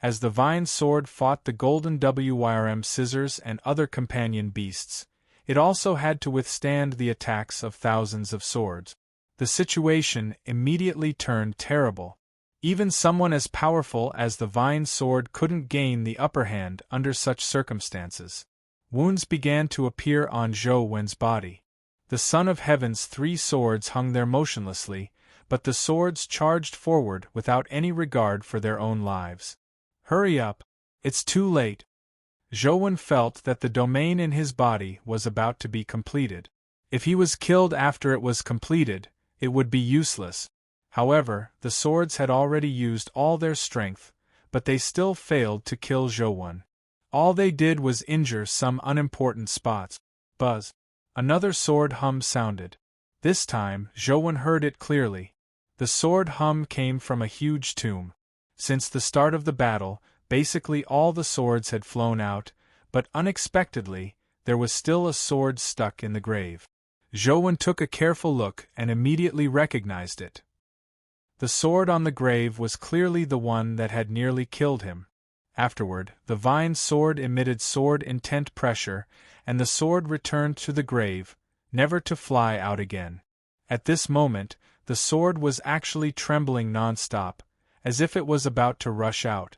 As the Vine Sword fought the golden Wyrm scissors and other companion beasts, it also had to withstand the attacks of thousands of swords. The situation immediately turned terrible. Even someone as powerful as the Vine Sword couldn't gain the upper hand under such circumstances. Wounds began to appear on Zhouwen's body. The Son of Heaven's 3 swords hung there motionlessly, but the swords charged forward without any regard for their own lives. Hurry up! It's too late! Zhouwen felt that the domain in his body was about to be completed. If he was killed after it was completed, it would be useless. However, the swords had already used all their strength, but they still failed to kill Zhouwen. All they did was injure some unimportant spots. Buzz. Another sword hum sounded. This time, Zhou heard it clearly. The sword hum came from a huge tomb. Since the start of the battle, basically all the swords had flown out, but unexpectedly, there was still a sword stuck in the grave. Zhou took a careful look and immediately recognized it. The sword on the grave was clearly the one that had nearly killed him. Afterward, the vine sword emitted sword-intent pressure, and the sword returned to the grave, never to fly out again. At this moment, the sword was actually trembling non-stop, as if it was about to rush out.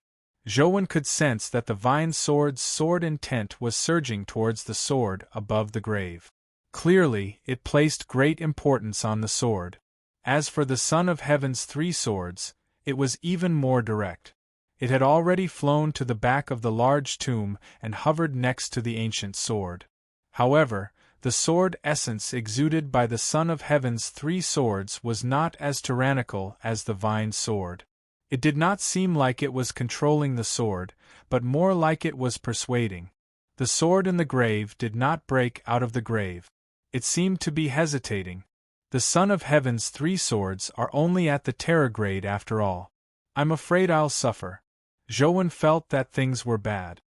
Zhou could sense that the vine sword's sword intent was surging towards the sword above the grave. Clearly, it placed great importance on the sword. As for the Son of Heaven's 3 swords, it was even more direct. It had already flown to the back of the large tomb and hovered next to the ancient sword. However, the sword essence exuded by the Son of Heaven's 3 swords was not as tyrannical as the vine sword. It did not seem like it was controlling the sword, but more like it was persuading. The sword in the grave did not break out of the grave. It seemed to be hesitating. The Son of Heaven's 3 swords are only at the terror grade after all. I'm afraid I'll suffer. Zhou felt that things were bad.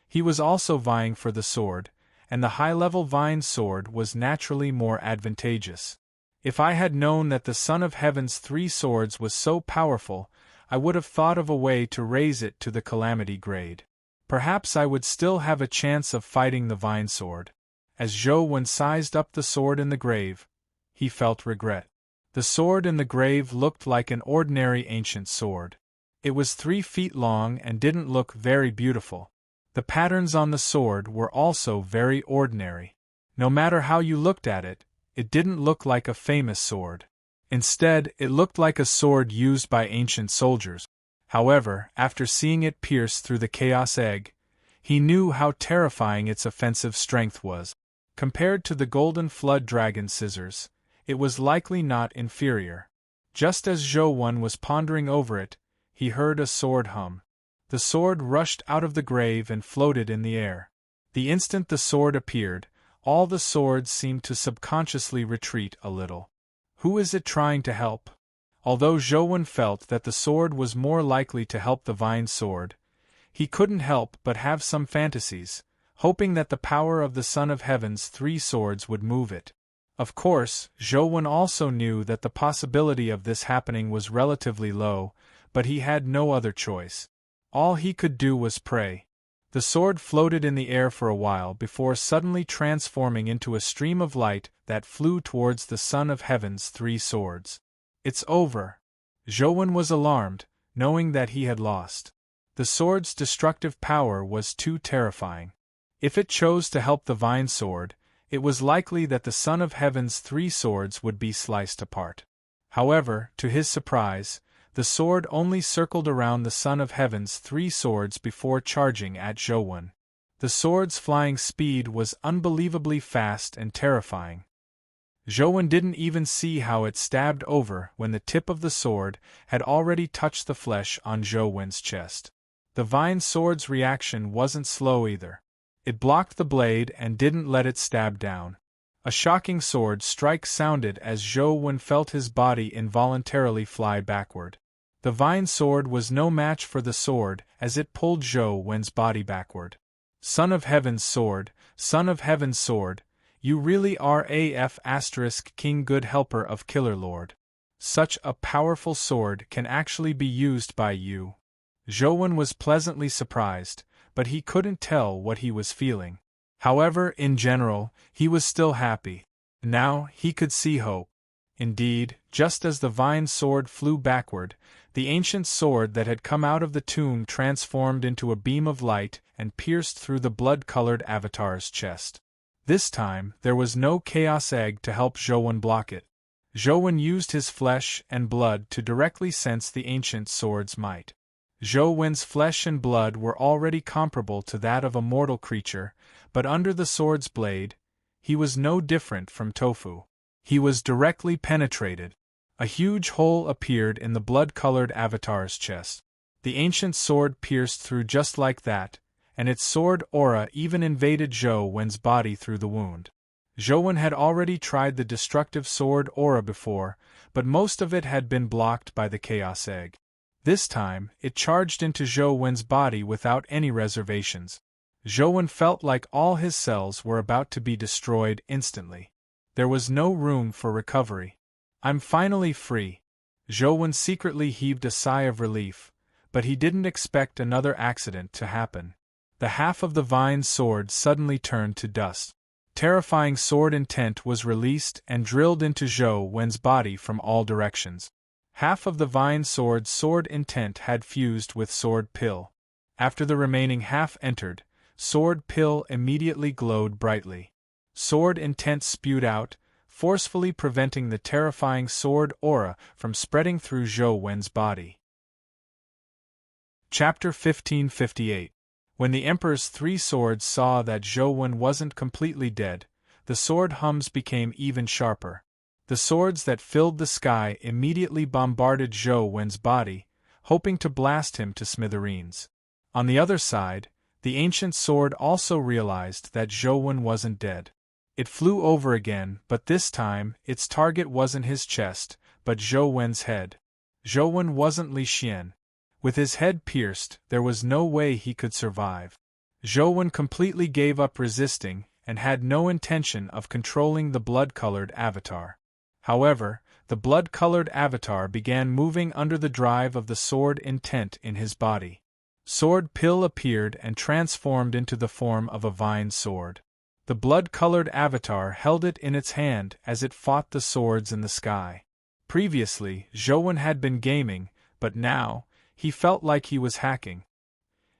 He was also vying for the sword, and the high-level vine sword was naturally more advantageous. If I had known that the Son of Heaven's 3 swords was so powerful, I would have thought of a way to raise it to the calamity grade. Perhaps I would still have a chance of fighting the vine sword. As Zhou sized up the sword in the grave, he felt regret. The sword in the grave looked like an ordinary ancient sword. It was 3 feet long and didn't look very beautiful. The patterns on the sword were also very ordinary. No matter how you looked at it, it didn't look like a famous sword. Instead, it looked like a sword used by ancient soldiers. However, after seeing it pierce through the Chaos Egg, he knew how terrifying its offensive strength was. Compared to the Golden Flood Dragon scissors, it was likely not inferior. Just as Zhou was pondering over it, he heard a sword hum. The sword rushed out of the grave and floated in the air. The instant the sword appeared, all the swords seemed to subconsciously retreat a little. Who is it trying to help? Although Zhou felt that the sword was more likely to help the vine sword, he couldn't help but have some fantasies, hoping that the power of the Son of Heaven's 3 swords would move it. Of course, Zhou also knew that the possibility of this happening was relatively low, but he had no other choice. All he could do was pray. The sword floated in the air for a while before suddenly transforming into a stream of light that flew towards the Son of Heaven's 3 swords. It's over. Zhou was alarmed, knowing that he had lost. The sword's destructive power was too terrifying. If it chose to help the vine sword, it was likely that the Son of Heaven's 3 swords would be sliced apart. However, to his surprise, the sword only circled around the Son of Heaven's 3 swords before charging at Zhou. The sword's flying speed was unbelievably fast and terrifying. Zhou didn't even see how it stabbed over when the tip of the sword had already touched the flesh on Zhou's chest. The vine sword's reaction wasn't slow either. It blocked the blade and didn't let it stab down. A shocking sword strike sounded as Zhou felt his body involuntarily fly backward. The vine sword was no match for the sword as it pulled Zhou's body backward. Son of Heaven's sword, Son of Heaven's sword, you really are King good helper of Killer Lord. Such a powerful sword can actually be used by you. Zhou was pleasantly surprised, but he couldn't tell what he was feeling. However, in general, he was still happy. Now, he could see hope. Indeed, just as the vine sword flew backward, the ancient sword that had come out of the tomb transformed into a beam of light and pierced through the blood-colored avatar's chest. This time, there was no Chaos Egg to help Zhou block it. Zhou used his flesh and blood to directly sense the ancient sword's might. Zhou's flesh and blood were already comparable to that of a mortal creature, but under the sword's blade, he was no different from tofu. He was directly penetrated. A huge hole appeared in the blood-colored avatar's chest. The ancient sword pierced through just like that, and its sword aura even invaded Zhou Wen's body through the wound. Zhou Wen had already tried the destructive sword aura before, but most of it had been blocked by the Chaos Egg. This time, it charged into Zhou Wen's body without any reservations. Zhou Wen felt like all his cells were about to be destroyed instantly. There was no room for recovery. "I'm finally free." Zhou Wen secretly heaved a sigh of relief, but he didn't expect another accident to happen. The half of the vine sword suddenly turned to dust. Terrifying sword intent was released and drilled into Zhou Wen's body from all directions. Half of the vine sword's sword intent had fused with sword pill. After the remaining half entered, sword pill immediately glowed brightly. Sword intent spewed out, forcefully preventing the terrifying sword aura from spreading through Zhou Wen's body. Chapter 1558. When the Emperor's three swords saw that Zhou Wen wasn't completely dead, the sword hums became even sharper. The swords that filled the sky immediately bombarded Zhou Wen's body, hoping to blast him to smithereens. On the other side, the ancient sword also realized that Zhou Wen wasn't dead. It flew over again, but this time, its target wasn't his chest, but Zhou Wen's head. Zhou Wen wasn't Li Xian. With his head pierced, there was no way he could survive. Zhou Wen completely gave up resisting, and had no intention of controlling the blood-colored avatar. However, the blood-colored avatar began moving under the drive of the sword intent in his body. Sword pill appeared and transformed into the form of a vine sword. The blood-colored avatar held it in its hand as it fought the swords in the sky. Previously, Zhou Wen had been gaming, but now, he felt like he was hacking.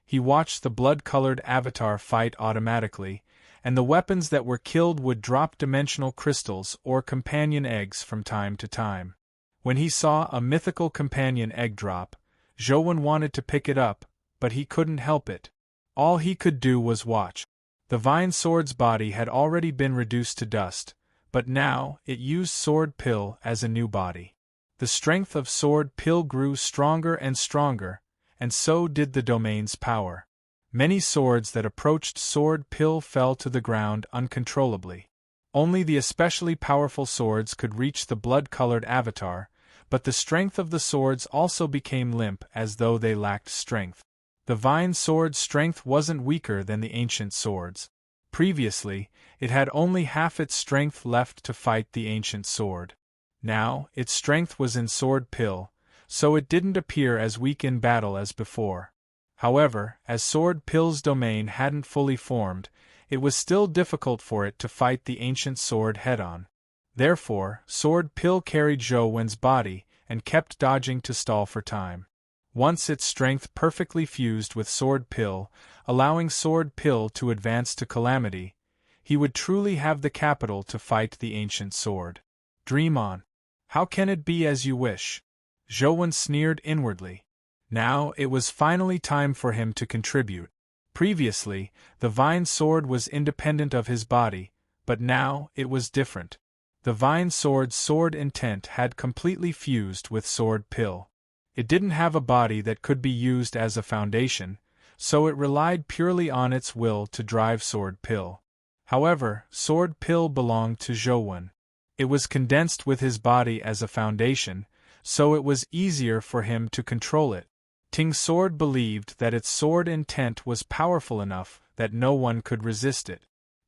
He watched the blood-colored avatar fight automatically, and the weapons that were killed would drop dimensional crystals or companion eggs from time to time. When he saw a mythical companion egg drop, Zhou Wen wanted to pick it up, but he couldn't help it. All he could do was watch. The vine sword's body had already been reduced to dust, but now it used sword pill as a new body. The strength of sword pill grew stronger and stronger, and so did the domain's power. Many swords that approached sword pill fell to the ground uncontrollably. Only the especially powerful swords could reach the blood-colored avatar, but the strength of the swords also became limp as though they lacked strength. The vine sword's strength wasn't weaker than the ancient swords. Previously, it had only half its strength left to fight the ancient sword. Now, its strength was in sword pill, so it didn't appear as weak in battle as before. However, as sword pill's domain hadn't fully formed, it was still difficult for it to fight the ancient sword head-on. Therefore, sword pill carried Zhou Wen's body and kept dodging to stall for time. Once its strength perfectly fused with sword pill, allowing sword pill to advance to calamity, he would truly have the capital to fight the ancient sword. Dream on. How can it be as you wish? Zhou Wen sneered inwardly. Now it was finally time for him to contribute. Previously, the vine sword was independent of his body, but now it was different. The vine sword's sword intent had completely fused with sword pill. It didn't have a body that could be used as a foundation, so it relied purely on its will to drive sword pill. However, sword pill belonged to Zhou Wen. It was condensed with his body as a foundation, so it was easier for him to control it. Ting's sword believed that its sword intent was powerful enough that no one could resist it.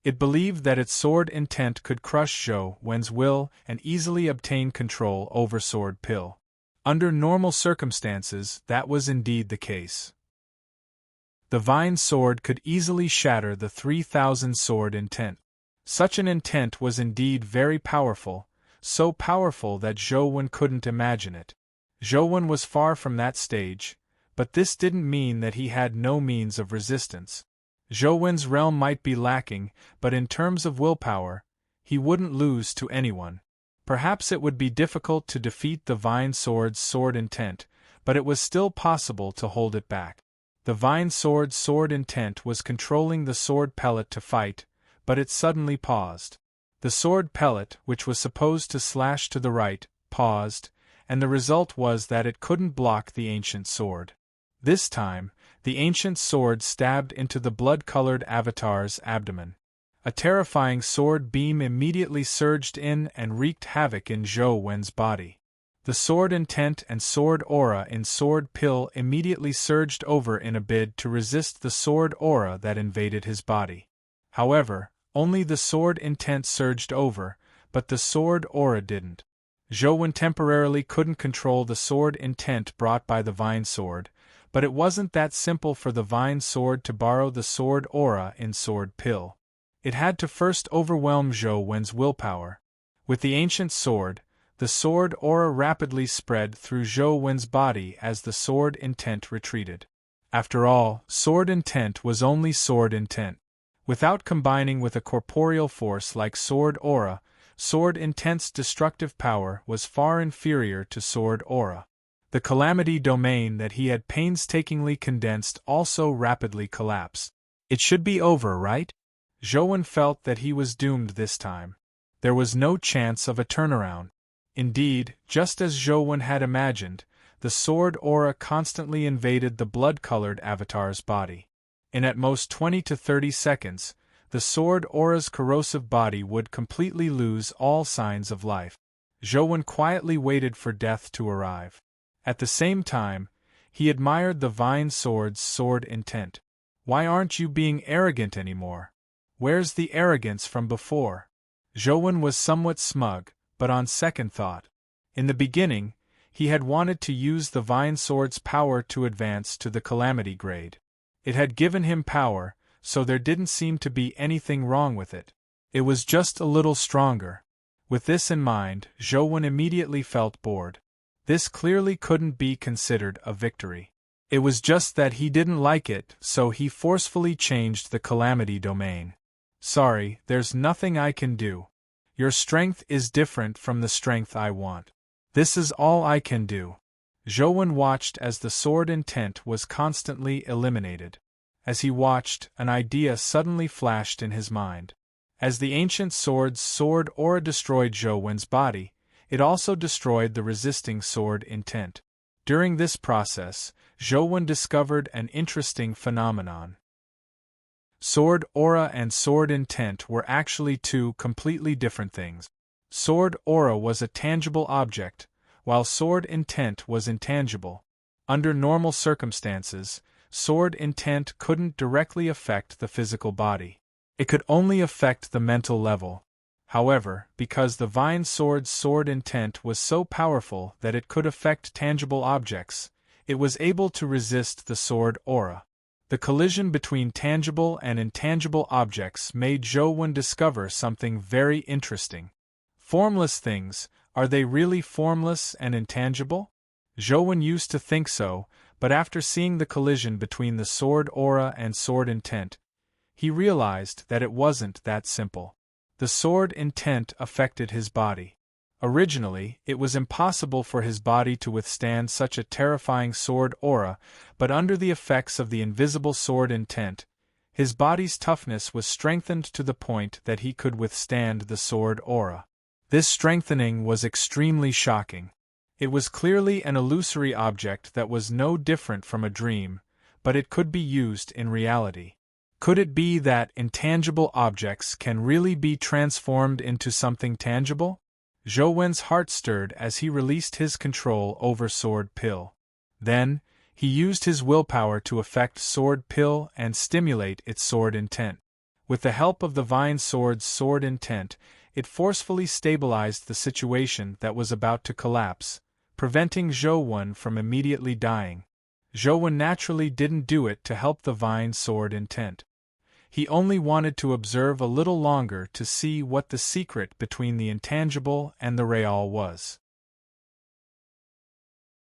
It believed that its sword intent could crush Zhou Wen's will and easily obtain control over sword pill. Under normal circumstances, that was indeed the case. The vine sword could easily shatter the 3,000 sword intent. Such an intent was indeed very powerful, so powerful that Zhou Wen couldn't imagine it. Zhou Wen was far from that stage, but this didn't mean that he had no means of resistance. Zhou Wen's realm might be lacking, but in terms of willpower, he wouldn't lose to anyone. Perhaps it would be difficult to defeat the vine sword's sword intent, but it was still possible to hold it back. The vine sword's sword intent was controlling the sword pellet to fight, but it suddenly paused. The sword pellet, which was supposed to slash to the right, paused, and the result was that it couldn't block the ancient sword. This time, the ancient sword stabbed into the blood-colored avatar's abdomen. A terrifying sword beam immediately surged in and wreaked havoc in Zhou Wen's body. The sword intent and sword aura in sword pill immediately surged over in a bid to resist the sword aura that invaded his body. However, only the sword intent surged over, but the sword aura didn't. Zhou Wen temporarily couldn't control the sword intent brought by the vine sword, but it wasn't that simple for the vine sword to borrow the sword aura in sword pill. It had to first overwhelm Zhou Wen's willpower. With the ancient sword, the sword aura rapidly spread through Zhou Wen's body as the sword intent retreated. After all, sword intent was only sword intent. Without combining with a corporeal force like sword aura, sword intent's destructive power was far inferior to sword aura. The calamity domain that he had painstakingly condensed also rapidly collapsed. It should be over, right? Zhou Wen felt that he was doomed this time. There was no chance of a turnaround. Indeed, just as Zhou Wen had imagined, the sword aura constantly invaded the blood-colored avatar's body. In at most 20 to 30 seconds, the sword aura's corrosive body would completely lose all signs of life. Zhou Wen quietly waited for death to arrive. At the same time, he admired the vine sword's sword intent. Why aren't you being arrogant anymore? Where's the arrogance from before? Zhou Wen was somewhat smug, but on second thought. In the beginning, he had wanted to use the vine sword's power to advance to the calamity grade. It had given him power, so there didn't seem to be anything wrong with it. It was just a little stronger. With this in mind, Zhou Wen immediately felt bored. This clearly couldn't be considered a victory. It was just that he didn't like it, so he forcefully changed the calamity domain. Sorry, there's nothing I can do. Your strength is different from the strength I want. This is all I can do. Zhou Wen watched as the sword intent was constantly eliminated. As he watched, an idea suddenly flashed in his mind. As the ancient sword's sword aura destroyed Zhou Wen's body, it also destroyed the resisting sword intent. During this process, Zhou Wen discovered an interesting phenomenon. Sword aura and sword intent were actually two completely different things. Sword aura was a tangible object, while sword intent was intangible. Under normal circumstances, sword intent couldn't directly affect the physical body. It could only affect the mental level. However, because the vine sword's sword intent was so powerful that it could affect tangible objects, it was able to resist the sword aura. The collision between tangible and intangible objects made Zhou Wen discover something very interesting. Formless things, are they really formless and intangible? Zhou Wen used to think so, but after seeing the collision between the sword aura and sword intent, he realized that it wasn't that simple. The sword intent affected his body. Originally, it was impossible for his body to withstand such a terrifying sword aura, but under the effects of the invisible sword intent, his body's toughness was strengthened to the point that he could withstand the sword aura. This strengthening was extremely shocking. It was clearly an illusory object that was no different from a dream, but it could be used in reality. Could it be that intangible objects can really be transformed into something tangible? Zhou Wen's heart stirred as he released his control over Sword Pill. Then, he used his willpower to affect Sword Pill and stimulate its sword intent. With the help of the Vine Sword's sword intent, it forcefully stabilized the situation that was about to collapse, preventing Zhou Wen from immediately dying. Zhou Wen naturally didn't do it to help the Vine Sword intent. He only wanted to observe a little longer to see what the secret between the intangible and the real was.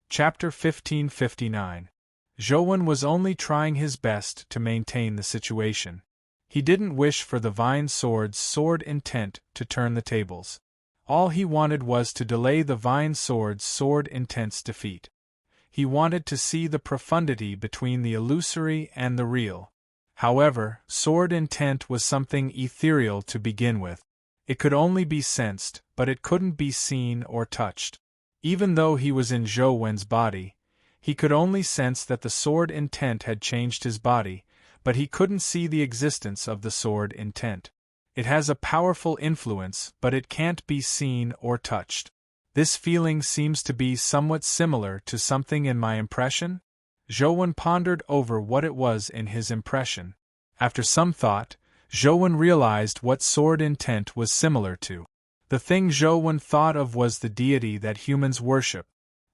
Chapter 1559. Zhou Wen was only trying his best to maintain the situation. He didn't wish for the Vine Sword's sword intent to turn the tables. All he wanted was to delay the Vine Sword's sword intent's defeat. He wanted to see the profundity between the illusory and the real. However, sword intent was something ethereal to begin with. It could only be sensed, but it couldn't be seen or touched. Even though he was in Zhou Wen's body, He could only sense that the sword intent had changed his body, but he couldn't see the existence of the sword intent. It has a powerful influence, but it can't be seen or touched. This feeling seems to be somewhat similar to something in my impression? Zhou pondered over what it was in his impression. After some thought, Zhou realized what sword intent was similar to. The thing Zhou thought of was the deity that humans worship.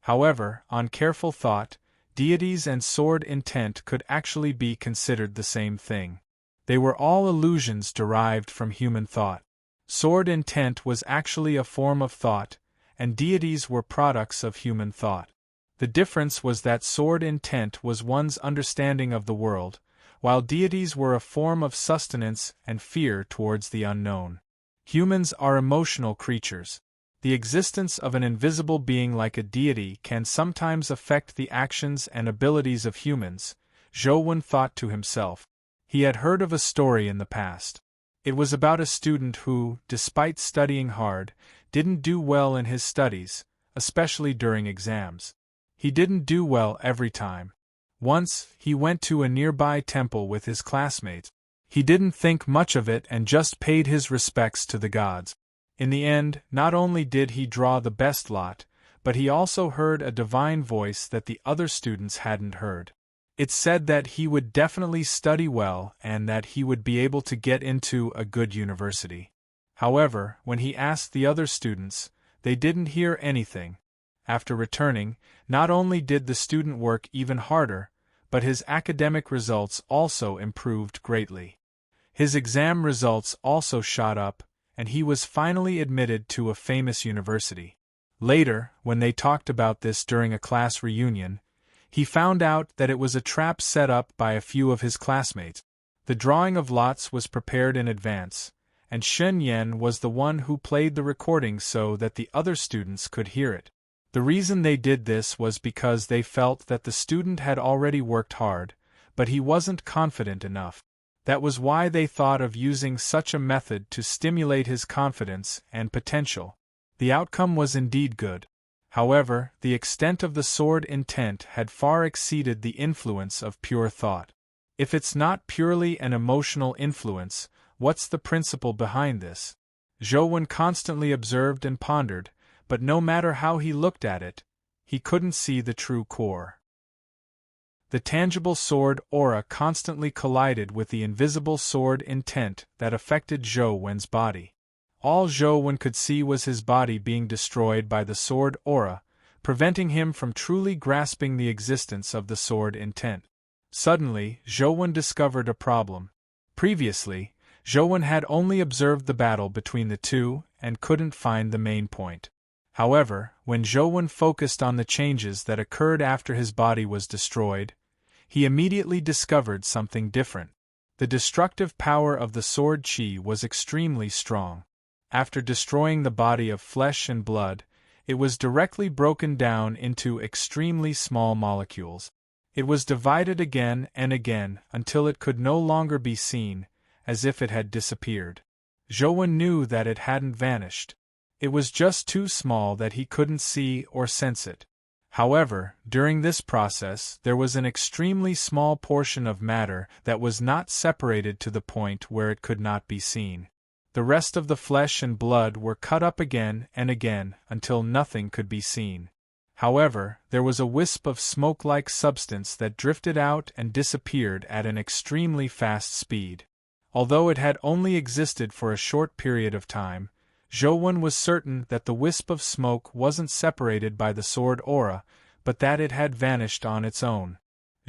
However, on careful thought, deities and sword intent could actually be considered the same thing. They were all illusions derived from human thought. Sword intent was actually a form of thought, and deities were products of human thought. The difference was that sword intent was one's understanding of the world, while deities were a form of sustenance and fear towards the unknown. Humans are emotional creatures. The existence of an invisible being like a deity can sometimes affect the actions and abilities of humans, Zhou thought to himself. He had heard of a story in the past. It was about a student who, despite studying hard, didn't do well in his studies, especially during exams. He didn't do well every time. Once, he went to a nearby temple with his classmates. He didn't think much of it and just paid his respects to the gods. In the end, not only did he draw the best lot, but he also heard a divine voice that the other students hadn't heard. It said that he would definitely study well and that he would be able to get into a good university. However, when he asked the other students, they didn't hear anything. After returning, not only did the student work even harder, but his academic results also improved greatly. His exam results also shot up, and he was finally admitted to a famous university. Later, when they talked about this during a class reunion, he found out that it was a trap set up by a few of his classmates. The drawing of lots was prepared in advance, and Shen Yan was the one who played the recording so that the other students could hear it. The reason they did this was because they felt that the student had already worked hard, but he wasn't confident enough. That was why they thought of using such a method to stimulate his confidence and potential. The outcome was indeed good. However, the extent of the sword intent had far exceeded the influence of pure thought. If it's not purely an emotional influence, what's the principle behind this? Zhou constantly observed and pondered, but no matter how he looked at it, he couldn't see the true core. The tangible sword aura constantly collided with the invisible sword intent that affected Zhou body. All Zhou could see was his body being destroyed by the sword aura, preventing him from truly grasping the existence of the sword intent. Suddenly, Zhou discovered a problem. Previously, Zhou had only observed the battle between the two and couldn't find the main point. However, when Zhou focused on the changes that occurred after his body was destroyed, he immediately discovered something different. The destructive power of the sword qi was extremely strong. After destroying the body of flesh and blood, it was directly broken down into extremely small molecules. It was divided again and again until it could no longer be seen, as if it had disappeared. Zhou knew that it hadn't vanished. It was just too small that he couldn't see or sense it. However, during this process there was an extremely small portion of matter that was not separated to the point where it could not be seen. The rest of the flesh and blood were cut up again and again until nothing could be seen. However, there was a wisp of smoke-like substance that drifted out and disappeared at an extremely fast speed. Although it had only existed for a short period of time, Zhou was certain that the wisp of smoke wasn't separated by the sword aura, but that it had vanished on its own.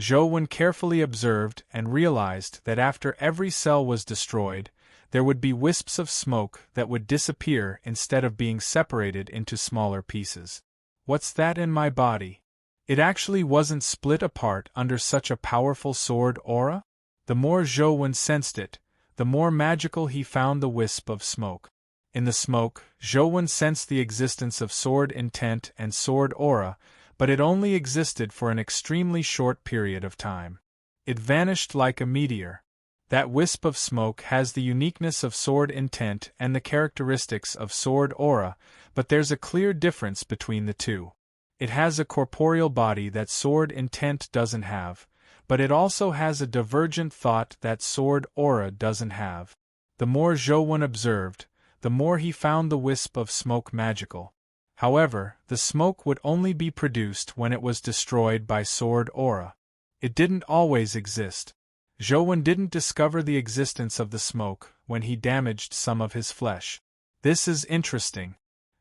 Zhou carefully observed and realized that after every cell was destroyed, there would be wisps of smoke that would disappear instead of being separated into smaller pieces. What's that in my body? It actually wasn't split apart under such a powerful sword aura? The more Zhou sensed it, the more magical he found the wisp of smoke. In the smoke, Zhou sensed the existence of sword intent and sword aura, but it only existed for an extremely short period of time. It vanished like a meteor. That wisp of smoke has the uniqueness of sword intent and the characteristics of sword aura, but there's a clear difference between the two. It has a corporeal body that sword intent doesn't have, but it also has a divergent thought that sword aura doesn't have. The more Zhou observed, the more he found the wisp of smoke magical. However, the smoke would only be produced when it was destroyed by sword aura. It didn't always exist. Zhou didn't discover the existence of the smoke when he damaged some of his flesh. This is interesting.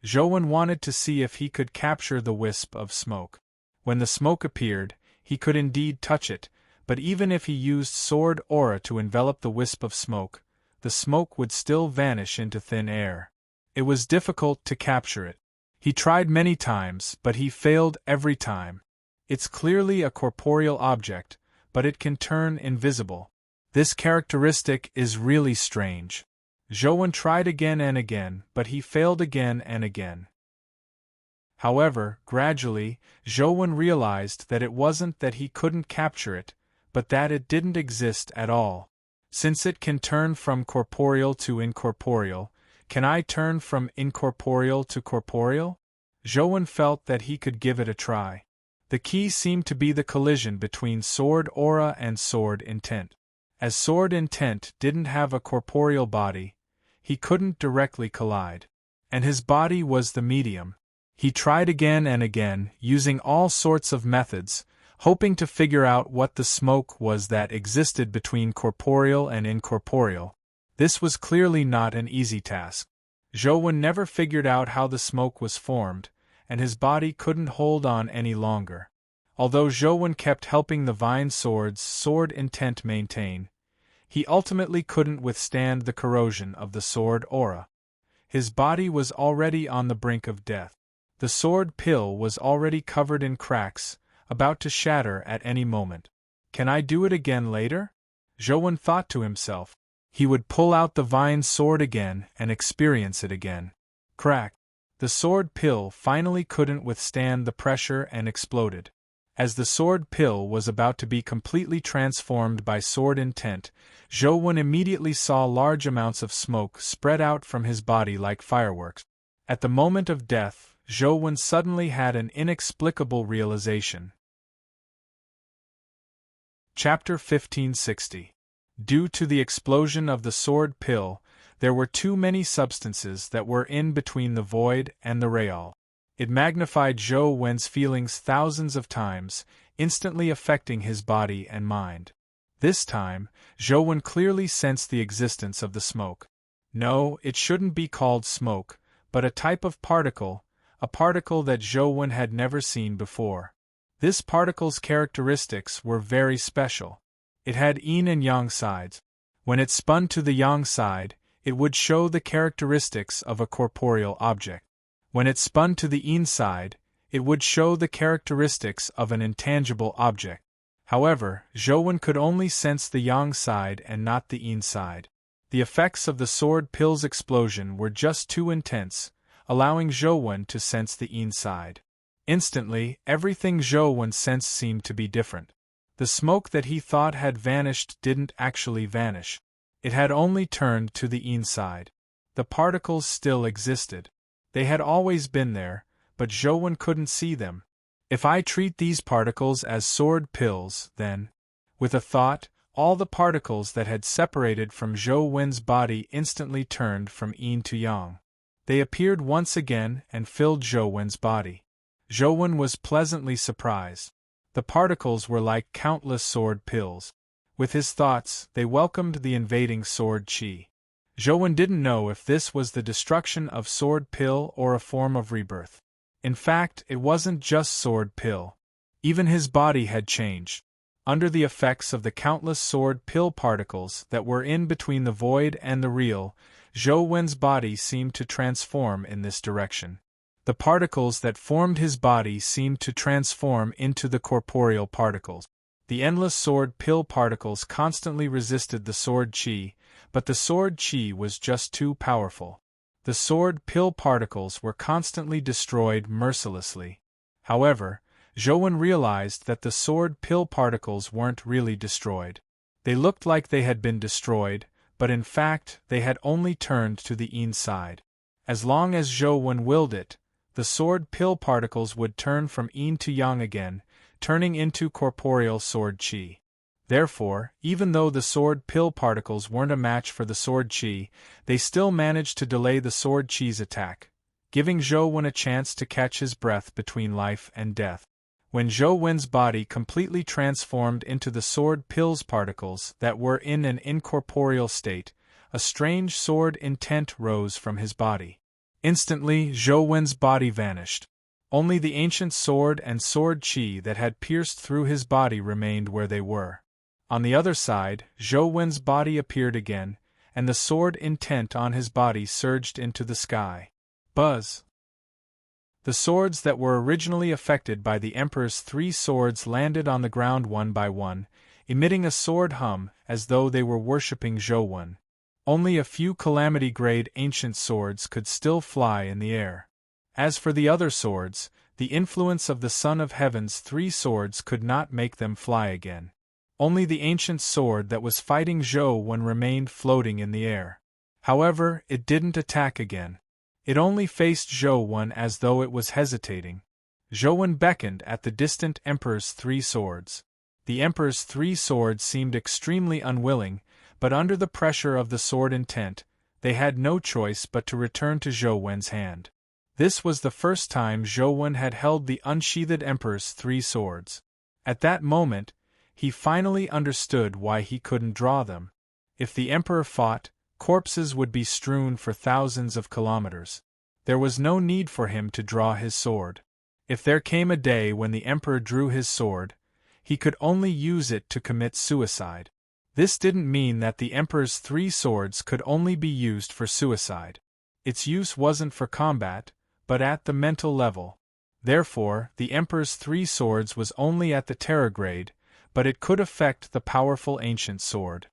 Zhou wanted to see if he could capture the wisp of smoke. When the smoke appeared, he could indeed touch it, but even if he used sword aura to envelop the wisp of smoke, the smoke would still vanish into thin air. It was difficult to capture it. He tried many times, but he failed every time. It's clearly a corporeal object, but it can turn invisible. This characteristic is really strange. Zhou tried again and again, but he failed again and again. However, gradually, Zhou realized that it wasn't that he couldn't capture it, but that it didn't exist at all. Since it can turn from corporeal to incorporeal, can I turn from incorporeal to corporeal? Zhou felt that he could give it a try. The key seemed to be the collision between sword aura and sword intent. As sword intent didn't have a corporeal body, he couldn't directly collide. And his body was the medium. He tried again and again, using all sorts of methods, hoping to figure out what the smoke was that existed between corporeal and incorporeal. This was clearly not an easy task. Zhou never figured out how the smoke was formed, and his body couldn't hold on any longer. Although Zhou kept helping the vine sword's sword intent maintain, he ultimately couldn't withstand the corrosion of the sword aura. His body was already on the brink of death. The sword pill was already covered in cracks, about to shatter at any moment. Can I do it again later? Zhou thought to himself. He would pull out the vine sword again and experience it again. Crack! The sword pill finally couldn't withstand the pressure and exploded. As the sword pill was about to be completely transformed by sword intent, Zhou immediately saw large amounts of smoke spread out from his body like fireworks. At the moment of death, Zhou suddenly had an inexplicable realization. Chapter 1560. Due to the explosion of the sword pill, there were too many substances that were in between the void and the real. It magnified Zhou's feelings thousands of times, instantly affecting his body and mind. This time, Zhou clearly sensed the existence of the smoke. No, it shouldn't be called smoke, but a type of particle, a particle that Zhou had never seen before. This particle's characteristics were very special. It had yin and yang sides. When it spun to the yang side, it would show the characteristics of a corporeal object. When it spun to the yin side, it would show the characteristics of an intangible object. However, Zhou could only sense the yang side and not the yin side. The effects of the sword pill's explosion were just too intense, allowing Zhou to sense the yin side. Instantly, everything Zhou sensed seemed to be different. The smoke that he thought had vanished didn't actually vanish. It had only turned to the yin side. The particles still existed. They had always been there, but Zhou couldn't see them. If I treat these particles as sword pills, then, with a thought, all the particles that had separated from Zhou's body instantly turned from yin to yang. They appeared once again and filled Zhou's body. Zhou was pleasantly surprised. The particles were like countless sword pills. With his thoughts, they welcomed the invading sword chi. Zhou didn't know if this was the destruction of sword pill or a form of rebirth. In fact, it wasn't just sword pill. Even his body had changed. Under the effects of the countless sword pill particles that were in between the void and the real, Zhou's body seemed to transform in this direction. The particles that formed his body seemed to transform into the corporeal particles. The endless sword pill particles constantly resisted the sword chi, but the sword chi was just too powerful. The sword pill particles were constantly destroyed mercilessly. However, Zhou realized that the sword pill particles weren't really destroyed. They looked like they had been destroyed, but in fact they had only turned to the yin side. As long as Zhou willed it, the sword pill particles would turn from yin to yang again, turning into corporeal sword chi. Therefore, even though the sword pill particles weren't a match for the sword chi, they still managed to delay the sword chi's attack, giving Zhou Wen a chance to catch his breath between life and death. When Zhou Wen's body completely transformed into the sword pill's particles that were in an incorporeal state, a strange sword intent rose from his body. Instantly, Zhou Wen's body vanished. Only the ancient sword and sword chi that had pierced through his body remained where they were. On the other side, Zhou Wen's body appeared again, and the sword intent on his body surged into the sky. Buzz! The swords that were originally affected by the Emperor's 3 swords landed on the ground one by one, emitting a sword hum as though they were worshipping Zhou Wen. Only a few calamity-grade ancient swords could still fly in the air. As for the other swords, the influence of the Son of Heaven's 3 swords could not make them fly again. Only the ancient sword that was fighting Zhou Wen remained floating in the air. However, it didn't attack again. It only faced Zhou Wen as though it was hesitating. Zhou Wen beckoned at the distant Emperor's 3 swords. The Emperor's 3 swords seemed extremely unwilling, but under the pressure of the sword intent, they had no choice but to return to Zhou Wen's hand. This was the first time Zhou Wen had held the unsheathed Emperor's 3 swords. At that moment, he finally understood why he couldn't draw them. If the Emperor fought, corpses would be strewn for thousands of kilometers. There was no need for him to draw his sword. If there came a day when the Emperor drew his sword, he could only use it to commit suicide. This didn't mean that the Emperor's 3 swords could only be used for suicide. Its use wasn't for combat, but at the mental level. Therefore, the Emperor's 3 swords was only at the terror grade, but it could affect the powerful ancient sword.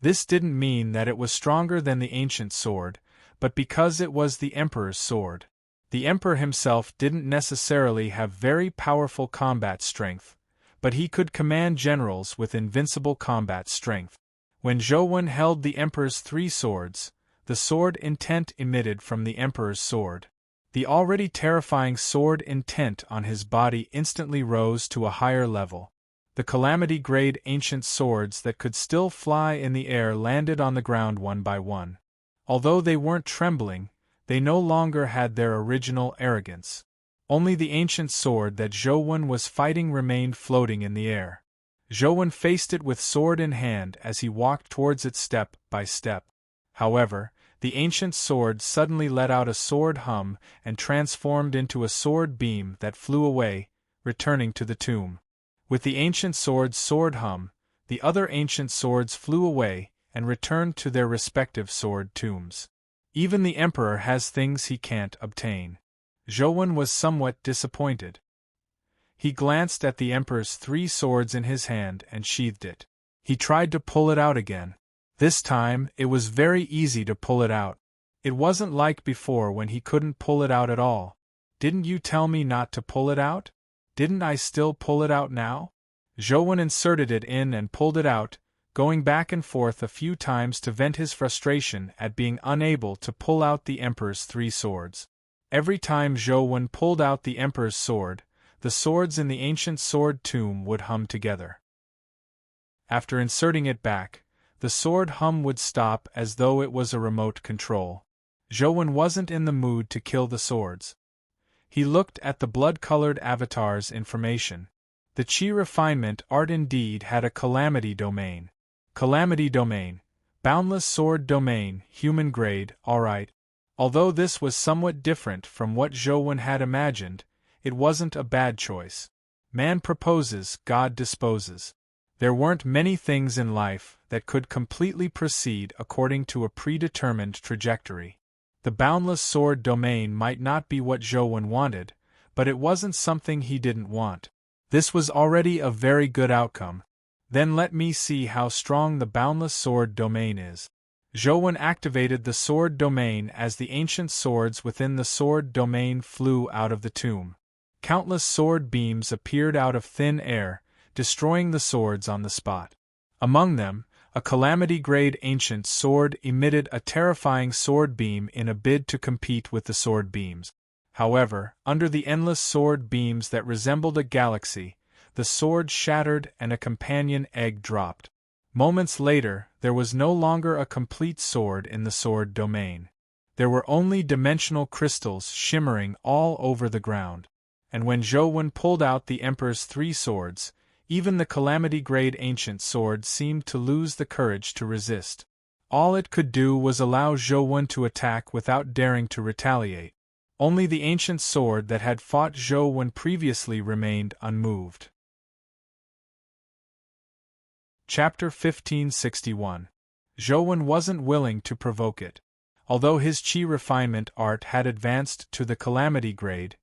This didn't mean that it was stronger than the ancient sword, but because it was the Emperor's sword. The Emperor himself didn't necessarily have very powerful combat strength, but he could command generals with invincible combat strength. When Zhou Wen held the Emperor's 3 swords, the sword intent emitted from the Emperor's sword. The already terrifying sword intent on his body instantly rose to a higher level. The calamity-grade ancient swords that could still fly in the air landed on the ground one by one. Although they weren't trembling, they no longer had their original arrogance. Only the ancient sword that Zhou Wen was fighting remained floating in the air. Zhou Wen faced it with sword in hand as he walked towards it step by step. However, the ancient sword suddenly let out a sword hum and transformed into a sword beam that flew away, returning to the tomb. With the ancient sword's sword hum, the other ancient swords flew away and returned to their respective sword tombs. Even the Emperor has things he can't obtain. Zhou Wen was somewhat disappointed. He glanced at the Emperor's 3 swords in his hand and sheathed it. He tried to pull it out again. This time, it was very easy to pull it out. It wasn't like before when he couldn't pull it out at all. Didn't you tell me not to pull it out? Didn't I still pull it out now? Zhou Wen inserted it in and pulled it out, going back and forth a few times to vent his frustration at being unable to pull out the Emperor's 3 swords. Every time Zhou Wen pulled out the Emperor's sword, the swords in the ancient sword tomb would hum together. After inserting it back, the sword hum would stop as though it was a remote control. Zhou Wen wasn't in the mood to kill the swords. He looked at the blood-colored avatar's information. The Qi refinement art indeed had a calamity domain. Calamity domain. Boundless sword domain, human grade, alright. Although this was somewhat different from what Zhou Wen had imagined, it wasn't a bad choice. Man proposes, God disposes. There weren't many things in life that could completely proceed according to a predetermined trajectory. The boundless sword domain might not be what Zhou Wen wanted, but it wasn't something he didn't want. This was already a very good outcome. Then let me see how strong the boundless sword domain is. Zhou Wen activated the sword domain as the ancient swords within the sword domain flew out of the tomb. Countless sword beams appeared out of thin air, destroying the swords on the spot. Among them, a calamity-grade ancient sword emitted a terrifying sword beam in a bid to compete with the sword beams. However, under the endless sword beams that resembled a galaxy, the sword shattered and a companion egg dropped. Moments later, there was no longer a complete sword in the sword domain. There were only dimensional crystals shimmering all over the ground. And when Zhou Wen pulled out the Emperor's 3 swords, even the Calamity-grade ancient sword seemed to lose the courage to resist. All it could do was allow Zhou Wen to attack without daring to retaliate. Only the ancient sword that had fought Zhou Wen previously remained unmoved. Chapter 1561. Zhou Wen wasn't willing to provoke it. Although his Qi refinement art had advanced to the Calamity grade,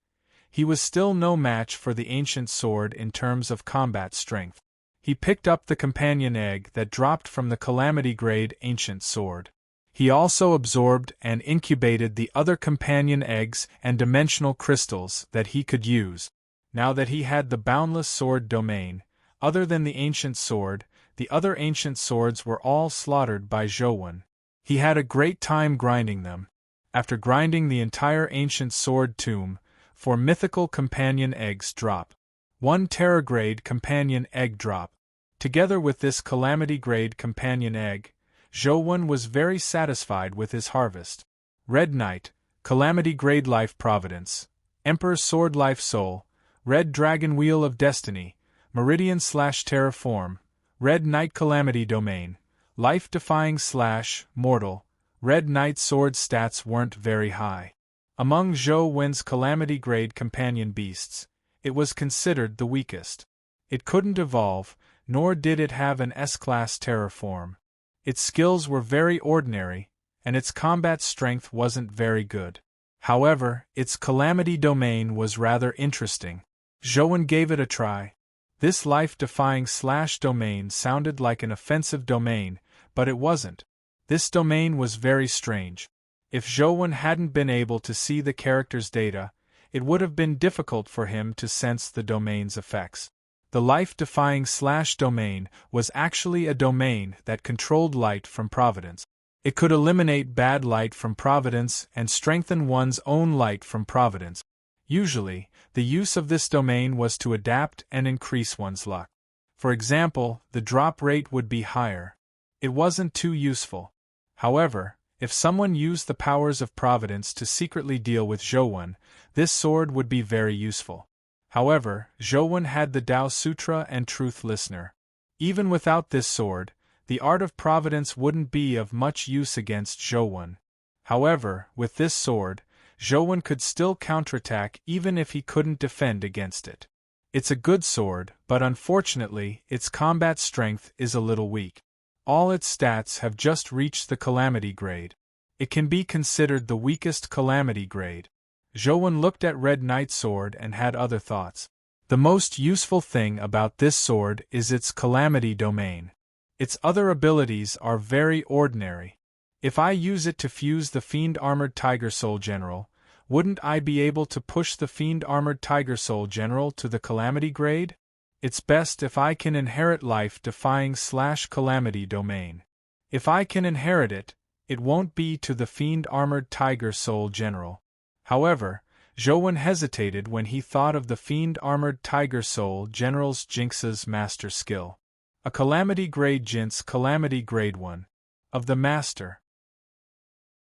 he was still no match for the ancient sword in terms of combat strength. He picked up the companion egg that dropped from the Calamity grade ancient sword. He also absorbed and incubated the other companion eggs and dimensional crystals that he could use. Now that he had the boundless sword domain, other than the ancient sword, the other ancient swords were all slaughtered by Zhou Wen. He had a great time grinding them. After grinding the entire ancient sword tomb, 4 mythical companion eggs drop. 1 Terra-grade companion egg drop. Together with this Calamity-grade companion egg, Zhou Wen was very satisfied with his harvest. Red Knight, Calamity-grade Life Providence, Emperor Sword Life Soul, Red Dragon Wheel of Destiny, Meridian/Terraform, Red Knight Calamity Domain, Life-Defying/Mortal. Red Knight Sword stats weren't very high. Among Zhou Wen's Calamity-grade companion beasts, it was considered the weakest. It couldn't evolve, nor did it have an S-class terraform. Its skills were very ordinary, and its combat strength wasn't very good. However, its Calamity domain was rather interesting. Zhou Wen gave it a try. This life-defying/domain sounded like an offensive domain, but it wasn't. This domain was very strange. If Zhou Wen hadn't been able to see the character's data, it would have been difficult for him to sense the domain's effects. The life-defying/domain was actually a domain that controlled light from Providence. It could eliminate bad light from Providence and strengthen one's own light from Providence. Usually, the use of this domain was to adapt and increase one's luck. For example, the drop rate would be higher. It wasn't too useful. However, if someone used the powers of Providence to secretly deal with Zhou Wen, this sword would be very useful. However, Zhou Wen had the Tao Sutra and Truth Listener. Even without this sword, the art of Providence wouldn't be of much use against Zhou Wen. However, with this sword, Zhou Wen could still counterattack even if he couldn't defend against it. It's a good sword, but unfortunately, its combat strength is a little weak. All its stats have just reached the Calamity grade. It can be considered the weakest Calamity grade. Zhou Wen looked at Red Knight sword and had other thoughts. The most useful thing about this sword is its Calamity domain. Its other abilities are very ordinary. If I use it to fuse the Fiend Armored Tiger Soul General, wouldn't I be able to push the Fiend Armored Tiger Soul General to the Calamity grade? It's best if I can inherit life-defying/Calamity domain. If I can inherit it, it won't be to the Fiend Armored Tiger Soul General. However, Zhou Wen hesitated when he thought of the Fiend Armored Tiger Soul General's Jinx's Master Skill. A Calamity Grade Jinx Calamity Grade 1. Of the Master.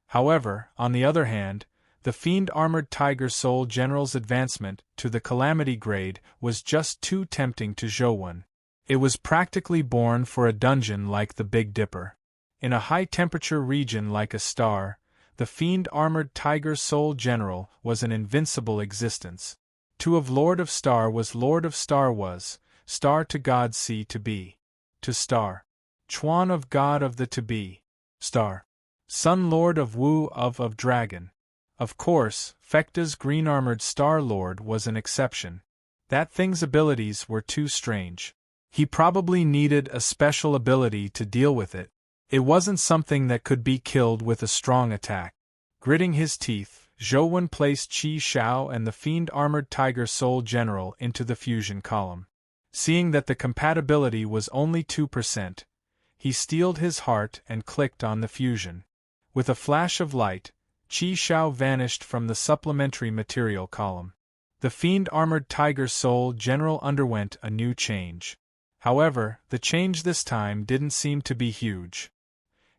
However, on the other hand, the Fiend Armored Tiger Soul General's advancement to the Calamity grade was just too tempting to Zhou Wen. It was practically born for a dungeon like the Big Dipper. In a high-temperature region like a star, the Fiend Armored Tiger Soul General was an invincible existence. To of Lord of Star was Lord of Star was, Star to God C to be. To Star. Chuan of God of the to be. Star. Sun Lord of Wu of Dragon. Of course, Fekta's green-armored Star Lord was an exception. That thing's abilities were too strange. He probably needed a special ability to deal with it. It wasn't something that could be killed with a strong attack. Gritting his teeth, Zhou Wen placed Qi Xiao and the Fiend Armored Tiger Soul General into the fusion column. Seeing that the compatibility was only 2%, he steeled his heart and clicked on the fusion. With a flash of light, Qi Shao vanished from the supplementary material column. The fiend-armored Tiger Soul General underwent a new change. However, the change this time didn't seem to be huge.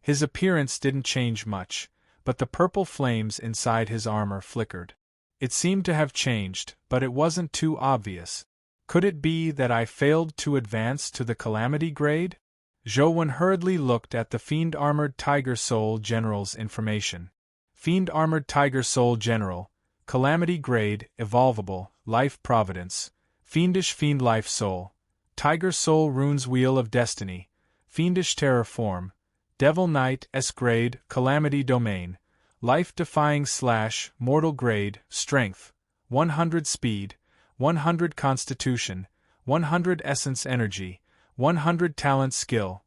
His appearance didn't change much, but the purple flames inside his armor flickered. It seemed to have changed, but it wasn't too obvious. Could it be that I failed to advance to the Calamity grade? Zhou hurriedly looked at the Fiend-Armored Tiger Soul General's information. Fiend-Armored Tiger Soul General, Calamity grade, Evolvable, Life Providence, Fiendish Fiend Life Soul, Tiger Soul Runes Wheel of Destiny, Fiendish Terror Form, Devil Knight S grade, Calamity Domain, Life-Defying / Mortal grade, Strength, 100 Speed, 100 Constitution, 100 Essence Energy, 100 Talent Skill.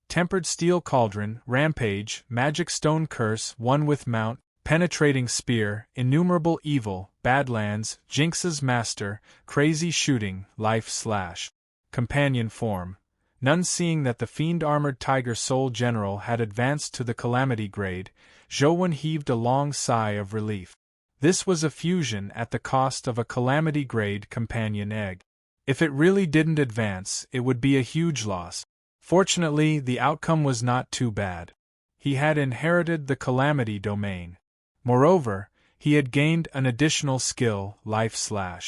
Tempered Steel Cauldron, Rampage, Magic Stone Curse, 1 with Mount, Penetrating Spear, Innumerable Evil, Badlands, Jinx's Master, Crazy Shooting, Life / Companion Form. None. Seeing that the Fiend-Armored Tiger Soul General had advanced to the Calamity grade, Zhou heaved a long sigh of relief. This was a fusion at the cost of a Calamity grade companion egg. If it really didn't advance, it would be a huge loss. Fortunately, the outcome was not too bad. He had inherited the Calamity domain. Moreover, he had gained an additional skill, Life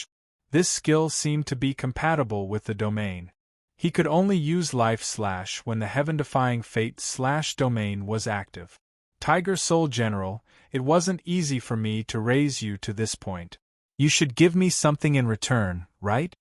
/ This skill seemed to be compatible with the domain. He could only use Life / when the Heaven-Defying Fate / domain was active. Tiger Soul General, it wasn't easy for me to raise you to this point. You should give me something in return, right?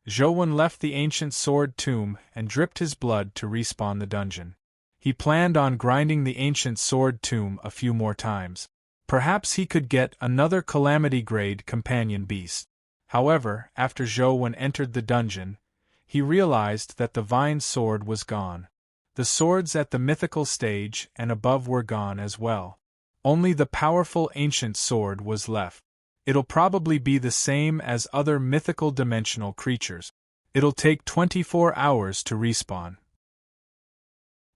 Zhou left the ancient sword tomb and dripped his blood to respawn the dungeon. He planned on grinding the ancient sword tomb a few more times. Perhaps he could get another Calamity grade companion beast. However, after Zhou entered the dungeon, he realized that the vine sword was gone. The swords at the mythical stage and above were gone as well. Only the powerful ancient sword was left. It'll probably be the same as other mythical dimensional creatures. It'll take 24 hours to respawn.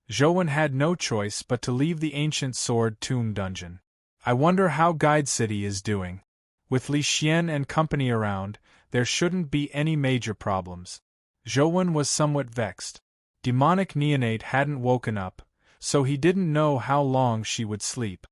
Zhou had no choice but to leave the ancient sword tomb dungeon. I wonder how Guide City is doing. With Li Xian and company around, there shouldn't be any major problems. Zhou was somewhat vexed. Demonic Neonate hadn't woken up, so he didn't know how long she would sleep.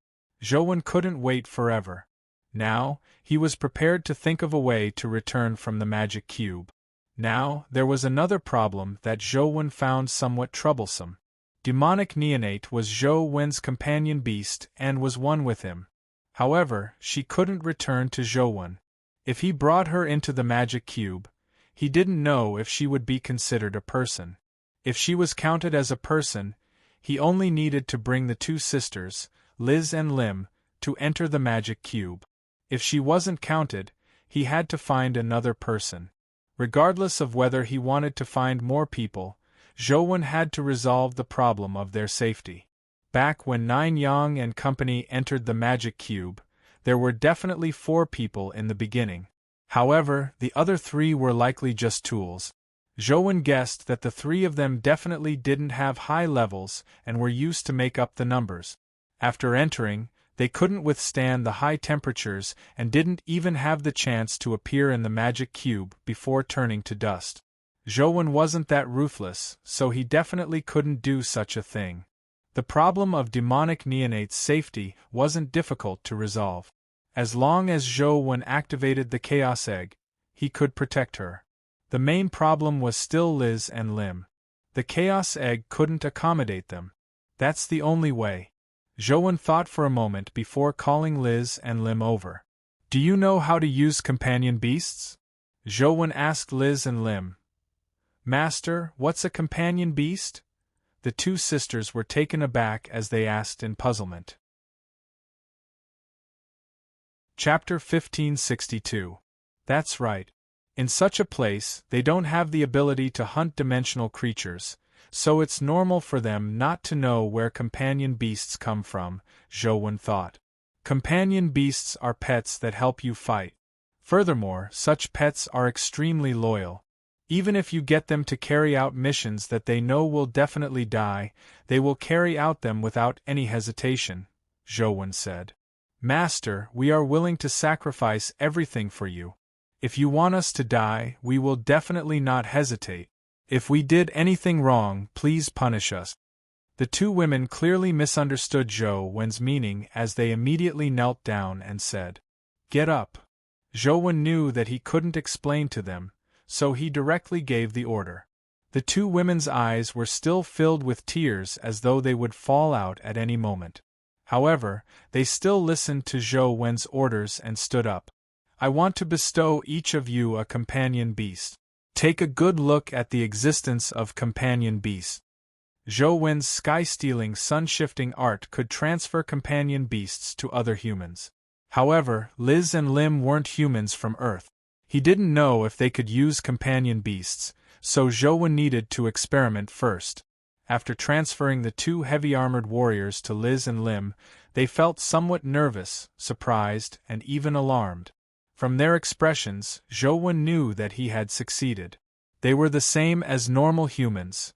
Zhou couldn't wait forever. Now, he was prepared to think of a way to return from the magic cube. Now, there was another problem that Zhou found somewhat troublesome. Demonic Neonate was Zhou companion beast and was one with him. However, she couldn't return to Zhou. If he brought her into the magic cube, he didn't know if she would be considered a person. If she was counted as a person, he only needed to bring the two sisters, Liz and Lim, to enter the magic cube. If she wasn't counted, he had to find another person. Regardless of whether he wanted to find more people, Zhou had to resolve the problem of their safety. Back when Nine Yang and company entered the magic cube, there were definitely 4 people in the beginning. However, the other 3 were likely just tools. Zhou guessed that the 3 of them definitely didn't have high levels and were used to make up the numbers. After entering, they couldn't withstand the high temperatures and didn't even have the chance to appear in the magic cube before turning to dust. Zhou wasn't that ruthless, so he definitely couldn't do such a thing. The problem of demonic Neonate's safety wasn't difficult to resolve. As long as Zhou activated the Chaos Egg, he could protect her. The main problem was still Liz and Lim. The Chaos Egg couldn't accommodate them. That's the only way. Zhou thought for a moment before calling Liz and Lim over. Do you know how to use companion beasts? Zhou asked Liz and Lim. Master, what's a companion beast? The 2 sisters were taken aback as they asked in puzzlement. Chapter 1562. That's right. In such a place, they don't have the ability to hunt dimensional creatures, so it's normal for them not to know where companion beasts come from, Zhou thought. Companion beasts are pets that help you fight. Furthermore, such pets are extremely loyal. Even if you get them to carry out missions that they know will definitely die, they will carry out them without any hesitation, Zhou said. Master, we are willing to sacrifice everything for you. If you want us to die, we will definitely not hesitate. If we did anything wrong, please punish us. The two women clearly misunderstood Zhou Wen's meaning as they immediately knelt down and said, "Get up." Zhou Wen knew that he couldn't explain to them, so he directly gave the order. The two women's eyes were still filled with tears as though they would fall out at any moment. However, they still listened to Zhou Wen's orders and stood up. "I want to bestow each of you a companion beast. Take a good look at the existence of companion beasts." Zhou Wen's sky-stealing sun-shifting art could transfer companion beasts to other humans. However, Liz and Lim weren't humans from Earth. He didn't know if they could use companion beasts, so Zhou Wen needed to experiment first. After transferring the two heavy-armored warriors to Liz and Lim, they felt somewhat nervous, surprised, and even alarmed. From their expressions, Zhou Wen knew that he had succeeded. They were the same as normal humans.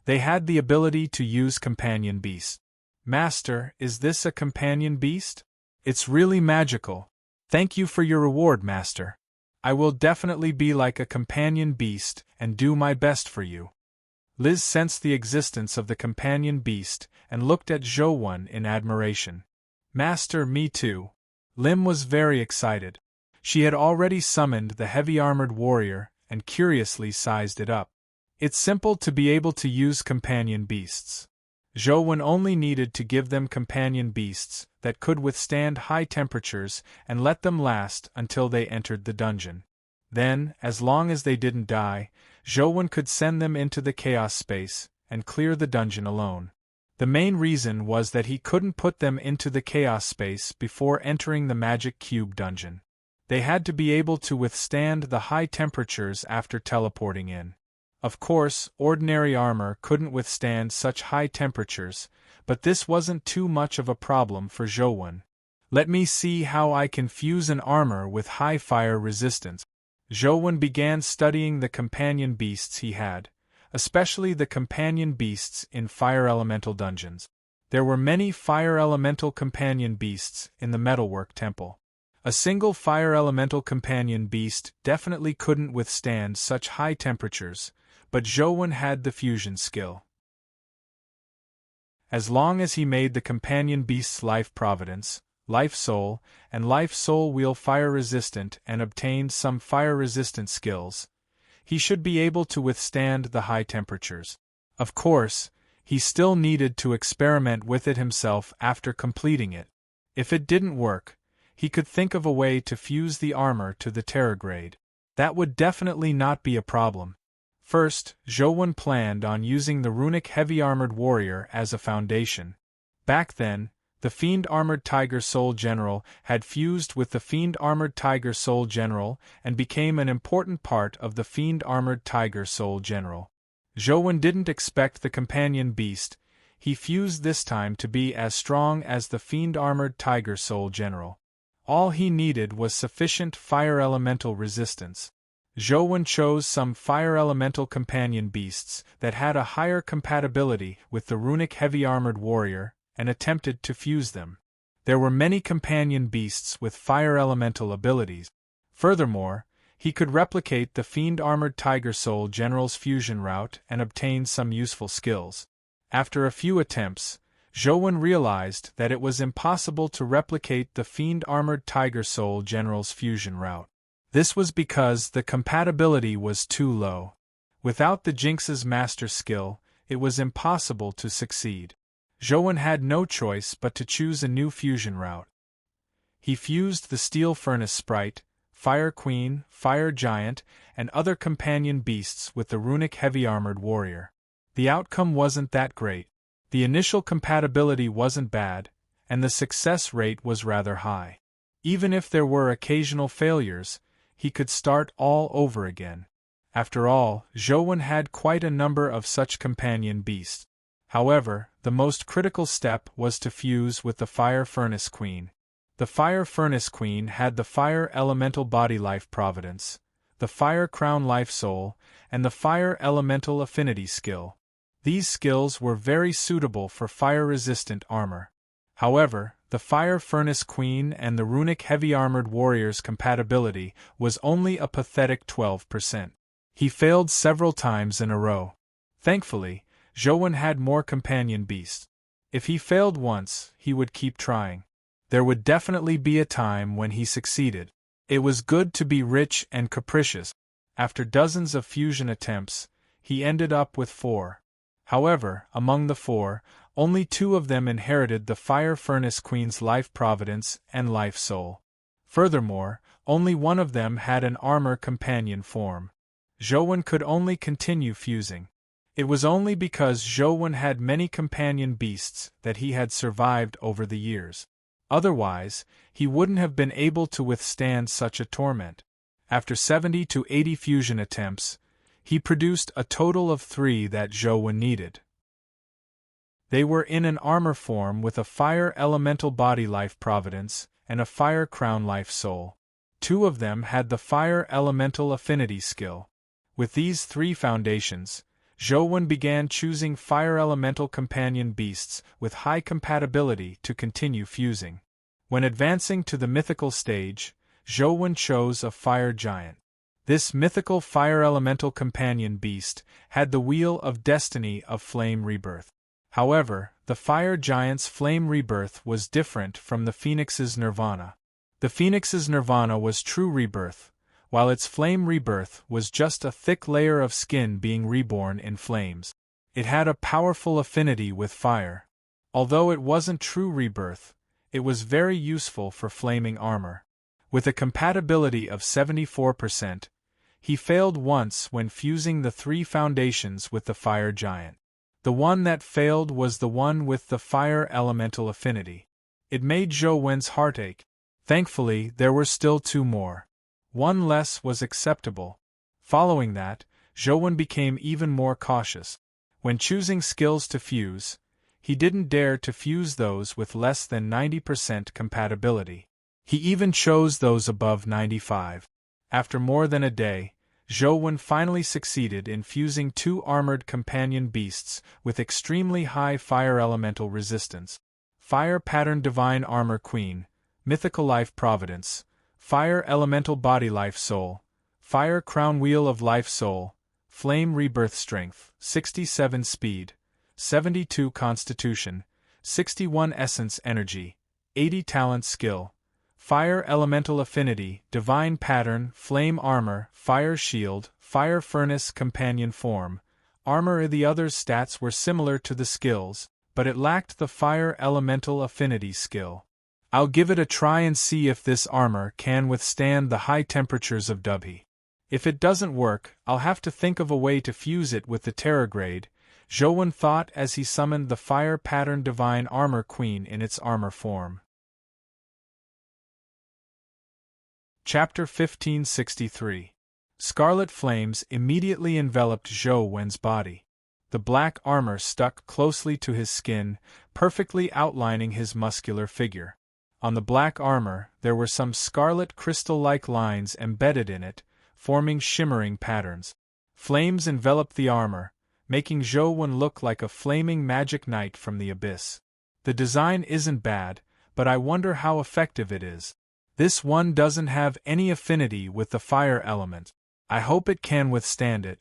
They had the ability to use companion beasts. "Master, is this a companion beast? It's really magical. Thank you for your reward, Master. I will definitely be like a companion beast and do my best for you." Liz sensed the existence of the companion beast and looked at Zhou Wen in admiration. "Master, me too." Lim was very excited. She had already summoned the heavy-armored warrior and curiously sized it up. It's simple to be able to use companion beasts. Zhou Wen only needed to give them companion beasts that could withstand high temperatures and let them last until they entered the dungeon. Then, as long as they didn't die, Zhou Wen could send them into the chaos space and clear the dungeon alone. The main reason was that he couldn't put them into the chaos space before entering the magic cube dungeon. They had to be able to withstand the high temperatures after teleporting in. Of course, ordinary armor couldn't withstand such high temperatures, but this wasn't too much of a problem for Zhou Wen. "Let me see how I can fuse an armor with high fire resistance." Zhou Wen began studying the companion beasts he had, especially the companion beasts in fire elemental dungeons. There were many fire elemental companion beasts in the metalwork temple. A single fire elemental companion beast definitely couldn't withstand such high temperatures, but Zhou Wen had the fusion skill. As long as he made the companion beasts Life Providence, Life Soul, and Life Soul Wheel fire resistant and obtained some fire resistant skills, he should be able to withstand the high temperatures. Of course, he still needed to experiment with it himself after completing it. If it didn't work, he could think of a way to fuse the armor to the Terra grade. That would definitely not be a problem. First, Zhou Wen planned on using the runic heavy-armored warrior as a foundation. Back then, the Fiend-Armored Tiger Soul General had fused with the Fiend-Armored Tiger Soul General and became an important part of the Fiend-Armored Tiger Soul General. Zhou Wen didn't expect the companion beast he fused this time to be as strong as the Fiend-Armored Tiger Soul General. All he needed was sufficient fire elemental resistance. Zhou Wen chose some fire elemental companion beasts that had a higher compatibility with the runic heavy-armored warrior and attempted to fuse them. There were many companion beasts with fire elemental abilities. Furthermore, he could replicate the Fiend-Armored Tiger Soul General's fusion route and obtain some useful skills. After a few attempts, Zhou Wen realized that it was impossible to replicate the Fiend-Armored Tiger Soul General's fusion route. This was because the compatibility was too low. Without the Jinx's master skill, it was impossible to succeed. Zhou Wen had no choice but to choose a new fusion route. He fused the Steel Furnace Sprite, Fire Queen, Fire Giant, and other companion beasts with the runic heavy-armored warrior. The outcome wasn't that great. The initial compatibility wasn't bad, and the success rate was rather high. Even if there were occasional failures, he could start all over again. After all, Zhou Wen had quite a number of such companion beasts. However, the most critical step was to fuse with the Fire Furnace Queen. The Fire Furnace Queen had the Fire Elemental Body Life Providence, the Fire Crown Life Soul, and the Fire Elemental Affinity skill. These skills were very suitable for fire-resistant armor. However, the Fire Furnace Queen and the Runic Heavy-Armored Warrior's compatibility was only a pathetic 12%. He failed several times in a row. Thankfully, Zhou had more companion beasts. If he failed once, he would keep trying. There would definitely be a time when he succeeded. It was good to be rich and capricious. After dozens of fusion attempts, he ended up with 4. However, among the 4, only 2 of them inherited the Fire Furnace Queen's life providence and life soul. Furthermore, only one of them had an armor companion form. Zhou could only continue fusing. It was only because Zhou had many companion beasts that he had survived over the years. Otherwise, he wouldn't have been able to withstand such a torment. After 70 to 80 fusion attempts, he produced a total of 3 that Zhou needed. They were in an armor form with a fire elemental body life providence and a fire crown life soul. 2 of them had the fire elemental affinity skill. With these 3 foundations, Zhou began choosing fire elemental companion beasts with high compatibility to continue fusing. When advancing to the mythical stage, Zhou chose a fire giant. This mythical fire elemental companion beast had the wheel of destiny of flame rebirth. However, the fire giant's flame rebirth was different from the phoenix's nirvana. The phoenix's nirvana was true rebirth, while its flame rebirth was just a thick layer of skin being reborn in flames. It had a powerful affinity with fire. Although it wasn't true rebirth, it was very useful for flaming armor. With a compatibility of 74%, he failed once when fusing the 3 foundations with the fire giant. The one that failed was the one with the fire elemental affinity. It made Zhou's heart ache. Thankfully, there were still 2 more. 1 less was acceptable. Following that, Zhou became even more cautious. When choosing skills to fuse, he didn't dare to fuse those with less than 90% compatibility. He even chose those above 95. After more than a day, Zhou finally succeeded in fusing 2 armored companion beasts with extremely high fire elemental resistance. Fire Pattern Divine Armor Queen, Mythical Life Providence, Fire Elemental Body Life Soul, Fire Crown Wheel of Life Soul, Flame Rebirth Strength, 67 Speed, 72 Constitution, 61 Essence Energy, 80 Talent Skill, Fire Elemental Affinity, Divine Pattern, Flame Armor, Fire Shield, Fire Furnace Companion Form, Armor. The others' stats were similar to the skills, but it lacked the Fire Elemental Affinity skill. I'll give it a try and see if this armor can withstand the high temperatures of Dubhe. If it doesn't work, I'll have to think of a way to fuse it with the Terragrade, Zhou thought as he summoned the Fire Pattern Divine Armor Queen in its armor form. Chapter 1563. Scarlet flames immediately enveloped Zhou's body. The black armor stuck closely to his skin, perfectly outlining his muscular figure. On the black armor, there were some scarlet crystal-like lines embedded in it, forming shimmering patterns. Flames enveloped the armor, making Zhou look like a flaming magic knight from the abyss. The design isn't bad, but I wonder how effective it is. This one doesn't have any affinity with the fire element. I hope it can withstand it.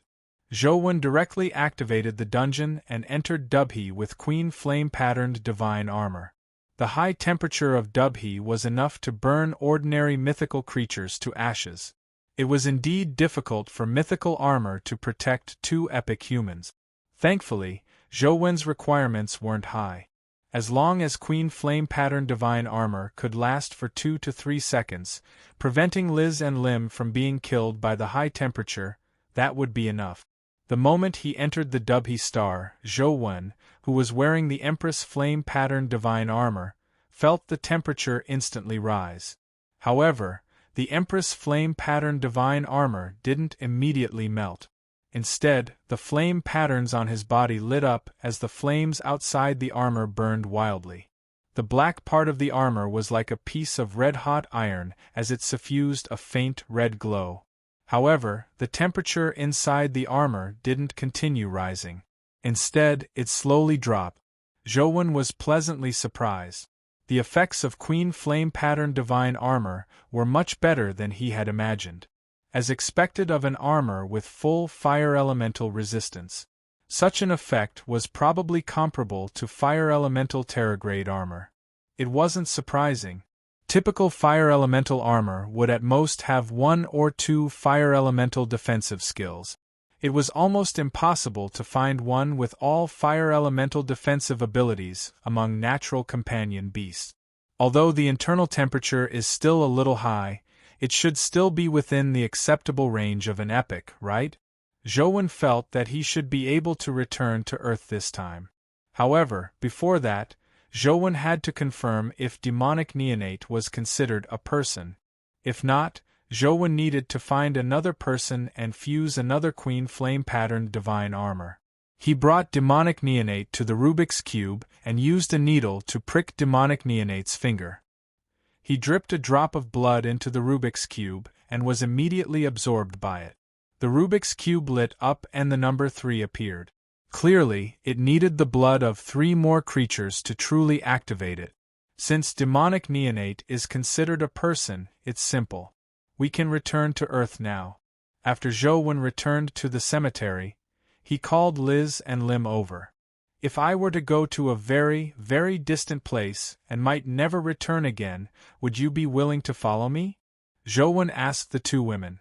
Zhou directly activated the dungeon and entered Dubhe with Queen Flame-patterned divine armor. The high temperature of Dubhe was enough to burn ordinary mythical creatures to ashes. It was indeed difficult for mythical armor to protect 2 epic humans. Thankfully, Zhou's requirements weren't high. As long as Queen Flame-patterned divine armor could last for 2 to 3 seconds, preventing Liz and Lim from being killed by the high temperature, that would be enough. The moment he entered the Dubhe star, Zhou, who was wearing the Empress Flame-patterned divine armor, felt the temperature instantly rise. However, the Empress Flame-patterned divine armor didn't immediately melt. Instead, the flame patterns on his body lit up as the flames outside the armor burned wildly. The black part of the armor was like a piece of red-hot iron as it suffused a faint red glow. However, the temperature inside the armor didn't continue rising. Instead, it slowly dropped. Zhou was pleasantly surprised. The effects of Queen Flame Pattern Divine Armor were much better than he had imagined. As expected of an armor with full fire elemental resistance. Such an effect was probably comparable to fire elemental Terragrade armor. It wasn't surprising. Typical fire elemental armor would at most have 1 or 2 fire elemental defensive skills. It was almost impossible to find one with all fire elemental defensive abilities among natural companion beasts. Although the internal temperature is still a little high, it should still be within the acceptable range of an epic, right? Zhou felt that he should be able to return to Earth this time. However, before that, Zhou had to confirm if demonic neonate was considered a person. If not, Zhou needed to find another person and fuse another Queen Flame Patterned Divine Armor. He brought demonic neonate to the Rubik's Cube and used a needle to prick demonic neonate's finger. He dripped a drop of blood into the Rubik's Cube and was immediately absorbed by it. The Rubik's Cube lit up and the number 3 appeared. Clearly, it needed the blood of 3 more creatures to truly activate it. Since demonic neonate is considered a person, it's simple. We can return to Earth now. After Zhou returned to the cemetery, he called Liz and Lim over. If I were to go to a very, very distant place and might never return again, would you be willing to follow me? Zhou asked the 2 women.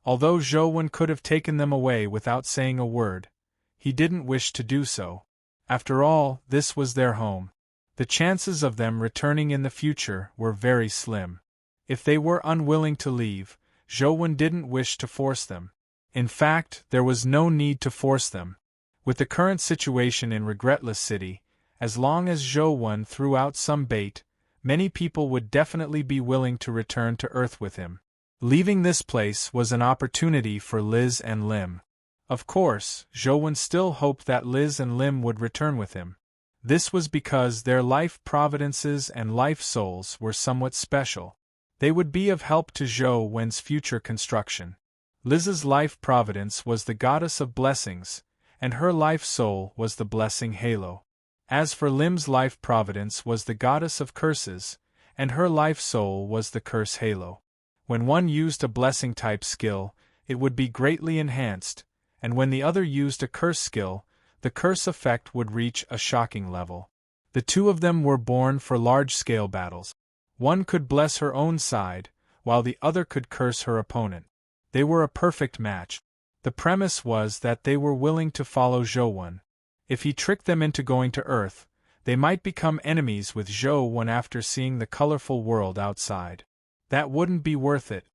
Although Zhou could have taken them away without saying a word, he didn't wish to do so. After all, this was their home. The chances of them returning in the future were very slim. If they were unwilling to leave, Zhou didn't wish to force them. In fact, there was no need to force them. With the current situation in Regretless City, as long as Zhou threw out some bait, many people would definitely be willing to return to Earth with him. Leaving this place was an opportunity for Liz and Lim. Of course, Zhou still hoped that Liz and Lim would return with him. This was because their life providences and life souls were somewhat special. They would be of help to Zhou's future construction. Liz's life providence was the goddess of blessings, and her life soul was the blessing halo. As for Lim's life providence was the goddess of curses, and her life soul was the curse halo. When one used a blessing-type skill, it would be greatly enhanced, and when the other used a curse skill, the curse effect would reach a shocking level. The 2 of them were born for large-scale battles. One could bless her own side, while the other could curse her opponent. They were a perfect match. The premise was that they were willing to follow Zhou. If he tricked them into going to Earth, they might become enemies with Zhou after seeing the colorful world outside. That wouldn't be worth it.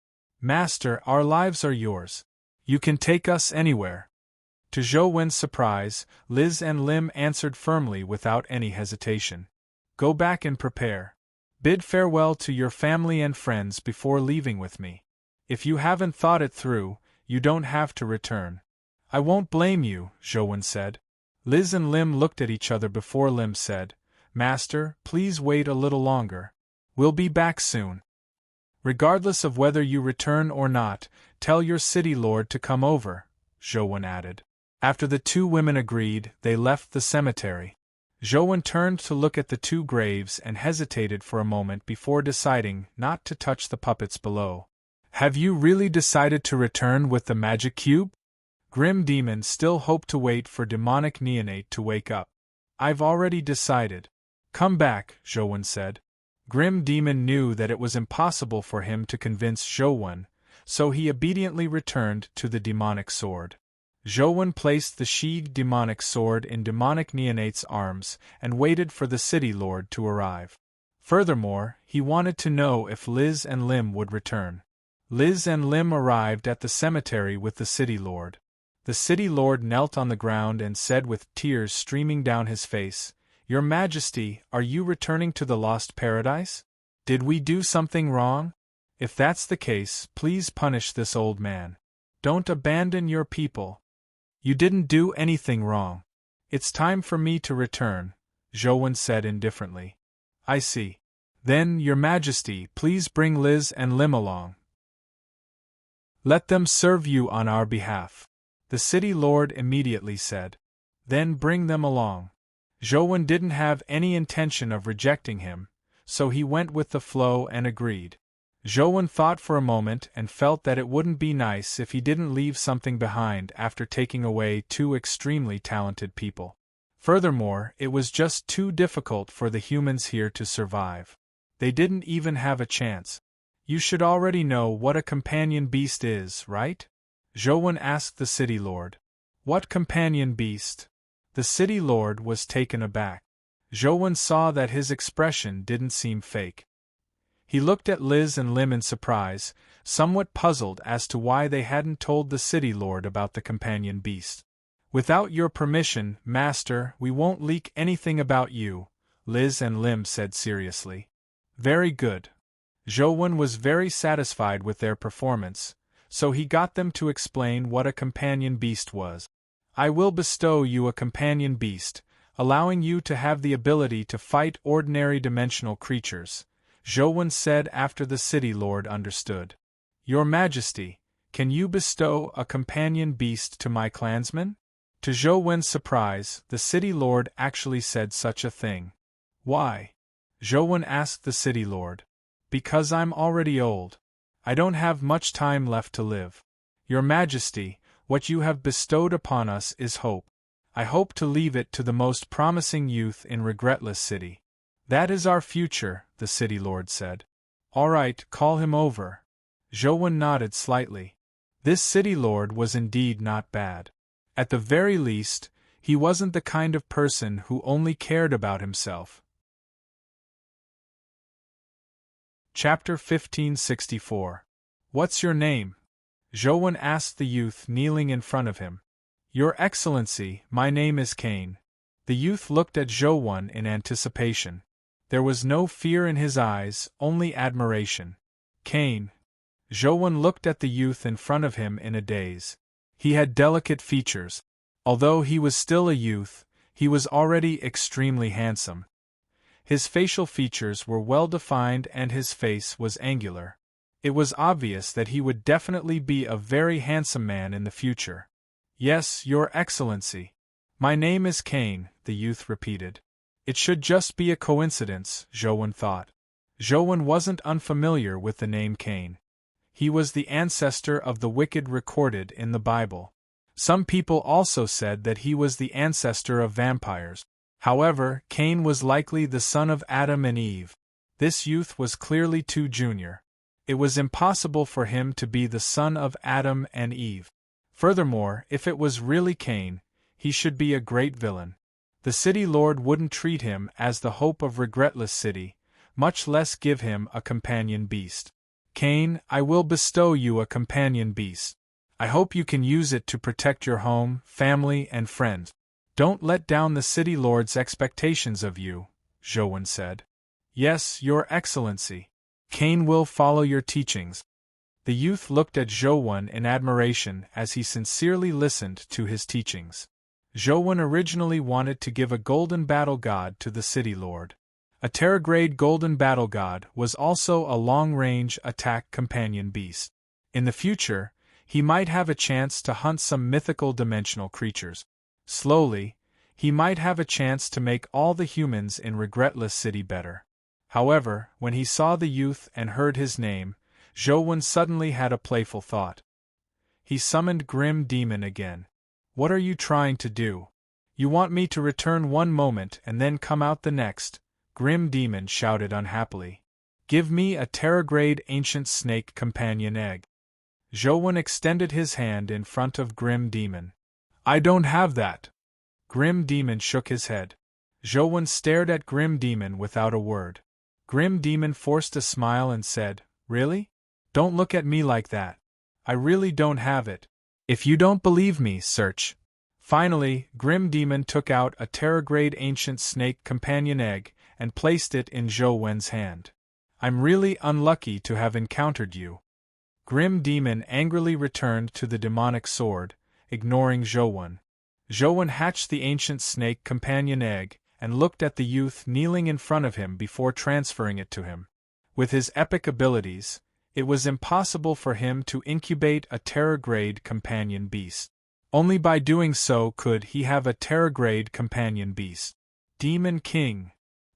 Master, our lives are yours. You can take us anywhere. To Zhou's surprise, Liz and Lim answered firmly without any hesitation. Go back and prepare. Bid farewell to your family and friends before leaving with me. If you haven't thought it through, you don't have to return. I won't blame you, Zhou said. Liz and Lim looked at each other before Lim said, Master, please wait a little longer. We'll be back soon. Regardless of whether you return or not, tell your city lord to come over, Zhou added. After the 2 women agreed, they left the cemetery. Zhou turned to look at the 2 graves and hesitated for a moment before deciding not to touch the puppets below. Have you really decided to return with the magic cube? Grim Demon still hoped to wait for demonic neonate to wake up. I've already decided. Come back, Zhou said. Grim Demon knew that it was impossible for him to convince Zhou, so he obediently returned to the demonic sword. Zhou placed the sheathed demonic sword in demonic neonate's arms and waited for the city lord to arrive. Furthermore, he wanted to know if Liz and Lim would return. Liz and Lim arrived at the cemetery with the city lord. The city lord knelt on the ground and said with tears streaming down his face, Your Majesty, are you returning to the lost paradise? Did we do something wrong? If that's the case, please punish this old man. Don't abandon your people. You didn't do anything wrong. It's time for me to return, Zhou said indifferently. I see. Then, Your Majesty, please bring Liz and Lim along. Let them serve you on our behalf. The city lord immediately said. Then bring them along. Zhouwen didn't have any intention of rejecting him, so he went with the flow and agreed. Zhouwen thought for a moment and felt that it wouldn't be nice if he didn't leave something behind after taking away two extremely talented people. Furthermore, it was just too difficult for the humans here to survive. They didn't even have a chance. You should already know what a companion beast is, right? Zhouwen asked the city lord. What companion beast? The city lord was taken aback. Zhouwen saw that his expression didn't seem fake. He looked at Liz and Lim in surprise, somewhat puzzled as to why they hadn't told the city lord about the companion beast. Without your permission, master, we won't leak anything about you, Liz and Lim said seriously. Very good. Zhouwen was very satisfied with their performance, so he got them to explain what a companion beast was. I will bestow you a companion beast, allowing you to have the ability to fight ordinary dimensional creatures, Zhouwen said after the city lord understood. Your Majesty, can you bestow a companion beast to my clansmen? To Zhouwen's surprise, the city lord actually said such a thing. Why? Zhouwen asked the city lord. Because I'm already old. I don't have much time left to live. Your Majesty, what you have bestowed upon us is hope. I hope to leave it to the most promising youth in Regretless City. That is our future, the city lord said. All right, call him over. Zhouwen nodded slightly. This city lord was indeed not bad. At the very least, he wasn't the kind of person who only cared about himself. Chapter 1564. What's your name? Zhouwen asked the youth kneeling in front of him. Your Excellency, my name is Cain. The youth looked at Zhouwen in anticipation. There was no fear in his eyes, only admiration. Cain. Zhouwen looked at the youth in front of him in a daze. He had delicate features. Although he was still a youth, he was already extremely handsome. His facial features were well defined and his face was angular. It was obvious that he would definitely be a very handsome man in the future. Yes, Your Excellency. My name is Cain, the youth repeated. It should just be a coincidence, Zhouwen thought. Zhouwen wasn't unfamiliar with the name Cain. He was the ancestor of the wicked recorded in the Bible. Some people also said that he was the ancestor of vampires. However, Cain was likely the son of Adam and Eve. This youth was clearly too junior. It was impossible for him to be the son of Adam and Eve. Furthermore, if it was really Cain, he should be a great villain. The city lord wouldn't treat him as the hope of Regretless City, much less give him a companion beast. Cain, I will bestow you a companion beast. I hope you can use it to protect your home, family, and friends. Don't let down the city lord's expectations of you, Zhouwen said. Yes, Your Excellency. Cain will follow your teachings. The youth looked at Zhouwen in admiration as he sincerely listened to his teachings. Zhouwen originally wanted to give a golden battle god to the city lord. A Terragrade golden battle god was also a long-range attack companion beast. In the future, he might have a chance to hunt some mythical dimensional creatures. Slowly, he might have a chance to make all the humans in Regretless City better. However, when he saw the youth and heard his name, Zhouwen suddenly had a playful thought. He summoned Grim Demon again. What are you trying to do? You want me to return one moment and then come out the next? Grim Demon shouted unhappily. Give me a Terragrade ancient snake companion egg. Zhouwen extended his hand in front of Grim Demon. I don't have that. Grim Demon shook his head. Zhouwen stared at Grim Demon without a word. Grim Demon forced a smile and said, Really? Don't look at me like that. I really don't have it. If you don't believe me, search. Finally, Grim Demon took out a Terragrade ancient snake companion egg and placed it in Zhouwen's hand. I'm really unlucky to have encountered you. Grim Demon angrily returned to the demonic sword, ignoring Zhouwen. Zhouwen hatched the ancient snake companion egg and looked at the youth kneeling in front of him before transferring it to him. With his epic abilities, it was impossible for him to incubate a Terragrade companion beast. Only by doing so could he have a Terragrade companion beast. Demon King.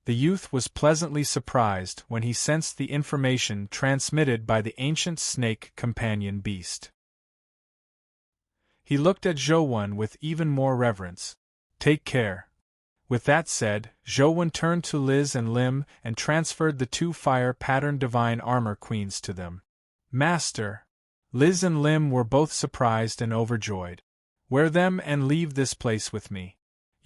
The youth was pleasantly surprised when he sensed the information transmitted by the ancient snake companion beast. He looked at Zhou with even more reverence. Take care. With that said, Zhou turned to Liz and Lim and transferred the 2 fire-patterned divine armor queens to them. Master! Liz and Lim were both surprised and overjoyed. Wear them and leave this place with me.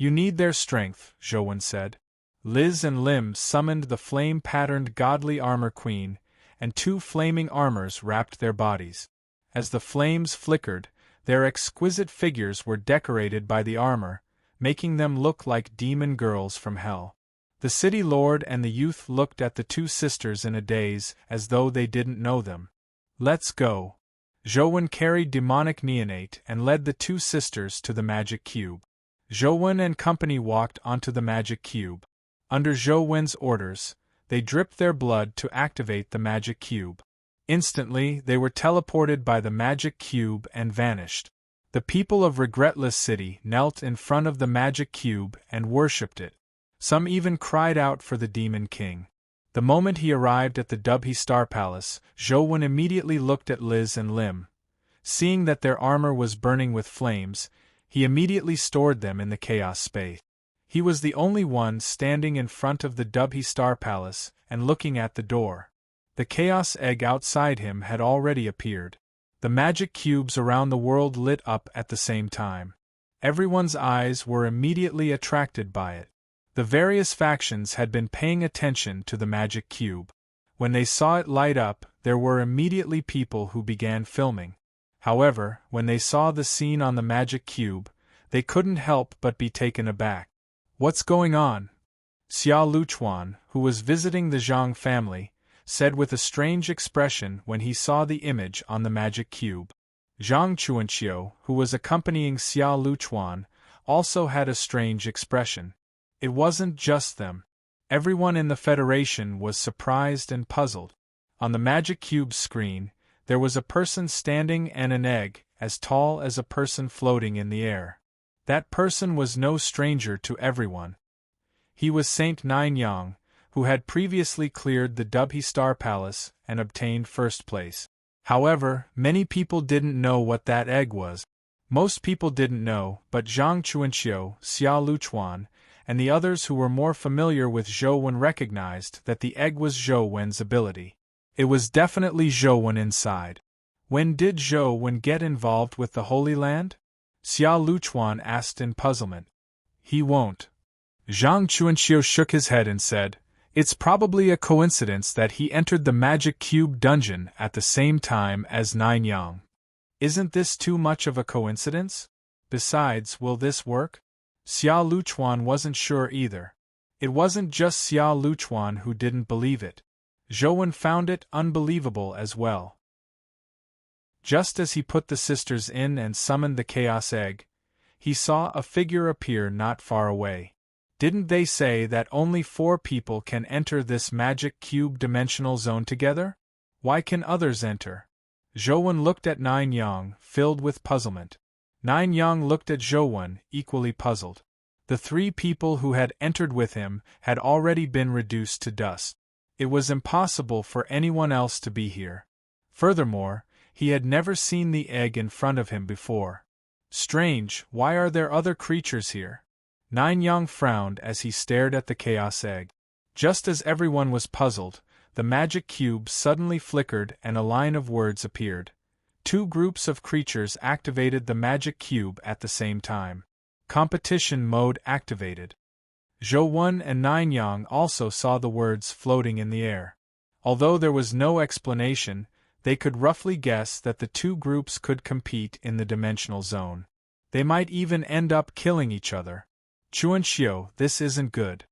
You need their strength, Zhou said. Liz and Lim summoned the flame-patterned godly armor queen, and 2 flaming armors wrapped their bodies. As the flames flickered, their exquisite figures were decorated by the armor, making them look like demon girls from hell. The city lord and the youth looked at the 2 sisters in a daze as though they didn't know them. Let's go. Zhou carried demonic neonate and led the 2 sisters to the magic cube. Zhou and company walked onto the magic cube. Under Zhou orders, they dripped their blood to activate the magic cube. Instantly, they were teleported by the magic cube and vanished. The people of Regretless City knelt in front of the magic cube and worshipped it. Some even cried out for the Demon King. The moment he arrived at the Dubhe Star Palace, Zhou immediately looked at Liz and Lim. Seeing that their armor was burning with flames, he immediately stored them in the chaos space. He was the only one standing in front of the Dubhe Star Palace and looking at the door. The chaos egg outside him had already appeared. The magic cubes around the world lit up at the same time. Everyone's eyes were immediately attracted by it. The various factions had been paying attention to the magic cube. When they saw it light up, there were immediately people who began filming. However, when they saw the scene on the magic cube, they couldn't help but be taken aback. What's going on? Xia Luchuan, who was visiting the Zhang family, said with a strange expression when he saw the image on the magic cube. Zhang Chuanqiu, who was accompanying Xia Luchuan, also had a strange expression. It wasn't just them. Everyone in the Federation was surprised and puzzled. On the magic cube's screen, there was a person standing and an egg, as tall as a person floating in the air. That person was no stranger to everyone. He was Saint Nine Yang, who had previously cleared the Dubhe Star Palace and obtained first place. However, many people didn't know what that egg was. Most people didn't know, but Zhang Chuanqiu, Xia Luchuan, and the others who were more familiar with Zhou recognized that the egg was Zhou ability. It was definitely Zhou inside. When did Zhou get involved with the Holy Land? Xia Luchuan asked in puzzlement. He won't. Zhang Chuanqiu shook his head and said, It's probably a coincidence that he entered the Magic Cube dungeon at the same time as Nine Yang. Isn't this too much of a coincidence? Besides, will this work? Xia Luchuan wasn't sure either. It wasn't just Xia Luchuan who didn't believe it. Zhou found it unbelievable as well. Just as he put the sisters in and summoned the Chaos Egg, he saw a figure appear not far away. Didn't they say that only 4 people can enter this magic cube dimensional zone together? Why can others enter? Zhou looked at Nine Yang, filled with puzzlement. Nine Yang looked at Zhou, equally puzzled. The 3 people who had entered with him had already been reduced to dust. It was impossible for anyone else to be here. Furthermore, he had never seen the egg in front of him before. Strange, why are there other creatures here? Nine Yang frowned as he stared at the Chaos Egg. Just as everyone was puzzled, the magic cube suddenly flickered and a line of words appeared. 2 groups of creatures activated the magic cube at the same time. Competition mode activated. Zhou and Nine Yang also saw the words floating in the air. Although there was no explanation, they could roughly guess that the 2 groups could compete in the dimensional zone. They might even end up killing each other. Chuanqiu, this isn't good.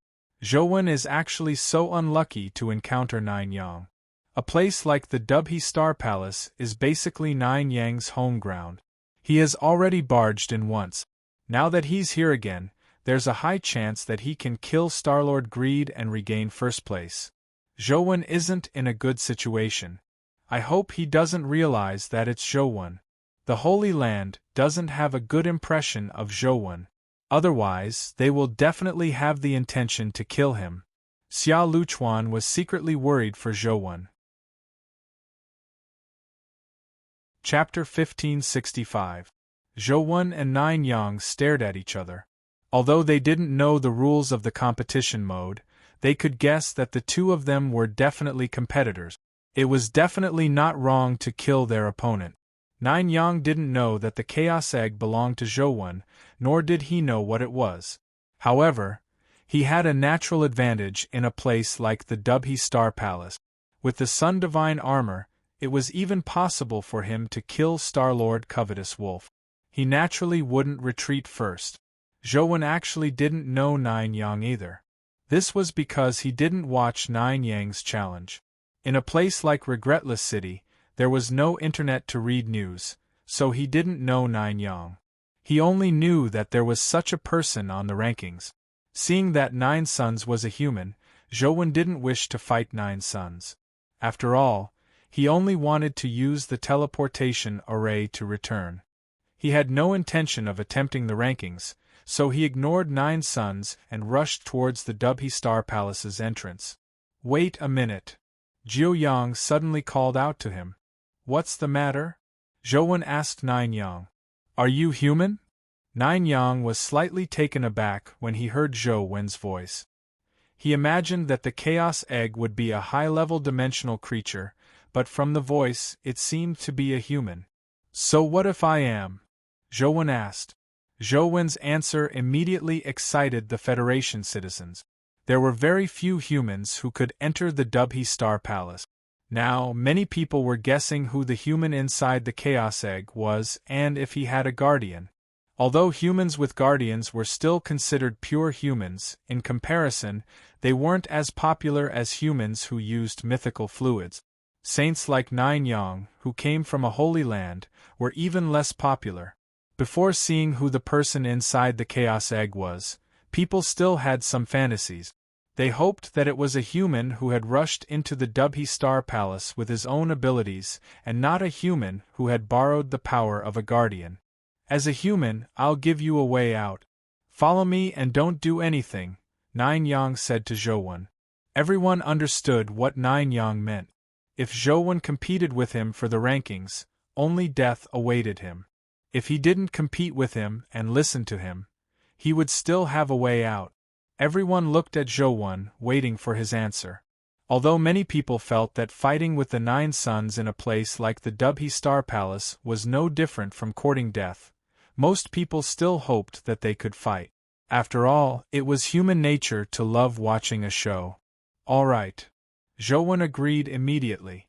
Zhou is actually so unlucky to encounter Nine Yang. A place like the Dubhe Star Palace is basically Nine Yang's home ground. He has already barged in once. Now that he's here again, there's a high chance that he can kill Starlord Greed and regain first place. Zhou isn't in a good situation. I hope he doesn't realize that it's Zhou. The Holy Land doesn't have a good impression of Zhou. Otherwise, they will definitely have the intention to kill him. Xia Luchuan was secretly worried for Zhou. Chapter 1565. Zhou and Nine Yang stared at each other. Although they didn't know the rules of the competition mode, they could guess that the two of them were definitely competitors. It was definitely not wrong to kill their opponent. Nine Yang didn't know that the Chaos Egg belonged to Zhou, nor did he know what it was. However, he had a natural advantage in a place like the Dubhe Star Palace. With the Sun Divine armor, it was even possible for him to kill Star-Lord Covetous Wolf. He naturally wouldn't retreat first. Zhou actually didn't know Nine Yang either. This was because he didn't watch Nine Yang's challenge. In a place like Regretless City, there was no internet to read news, so he didn't know Nine Yang. He only knew that there was such a person on the rankings. Seeing that Nine Suns was a human, Zhou didn't wish to fight Nine Suns. After all, he only wanted to use the teleportation array to return. He had no intention of attempting the rankings, so he ignored Nine Suns and rushed towards the Dubhe Star Palace's entrance. "Wait a minute." Jiu Yang suddenly called out to him. "What's the matter?" Zhou asked Nine Yang. "Are you human?" Nine Yang was slightly taken aback when he heard Zhou voice. He imagined that the Chaos Egg would be a high-level dimensional creature, but from the voice it seemed to be a human. "So what if I am?" Zhou asked. Zhou's answer immediately excited the Federation citizens. There were very few humans who could enter the Dubhe Star Palace. Now, many people were guessing who the human inside the Chaos Egg was and if he had a guardian. Although humans with guardians were still considered pure humans, in comparison, they weren't as popular as humans who used mythical fluids. Saints like Nine Yang, who came from a holy land, were even less popular. Before seeing who the person inside the Chaos Egg was, people still had some fantasies. They hoped that it was a human who had rushed into the Dubhe Star Palace with his own abilities and not a human who had borrowed the power of a guardian. "As a human, I'll give you a way out. Follow me and don't do anything," Nine Yang said to Zhou. Everyone understood what Nine Yang meant. If Zhou competed with him for the rankings, only death awaited him. If he didn't compete with him and listen to him, he would still have a way out. Everyone looked at Zhou, waiting for his answer. Although many people felt that fighting with the Nine Suns in a place like the Dubhe Star Palace was no different from courting death, most people still hoped that they could fight. After all, it was human nature to love watching a show. "All right." Zhou agreed immediately.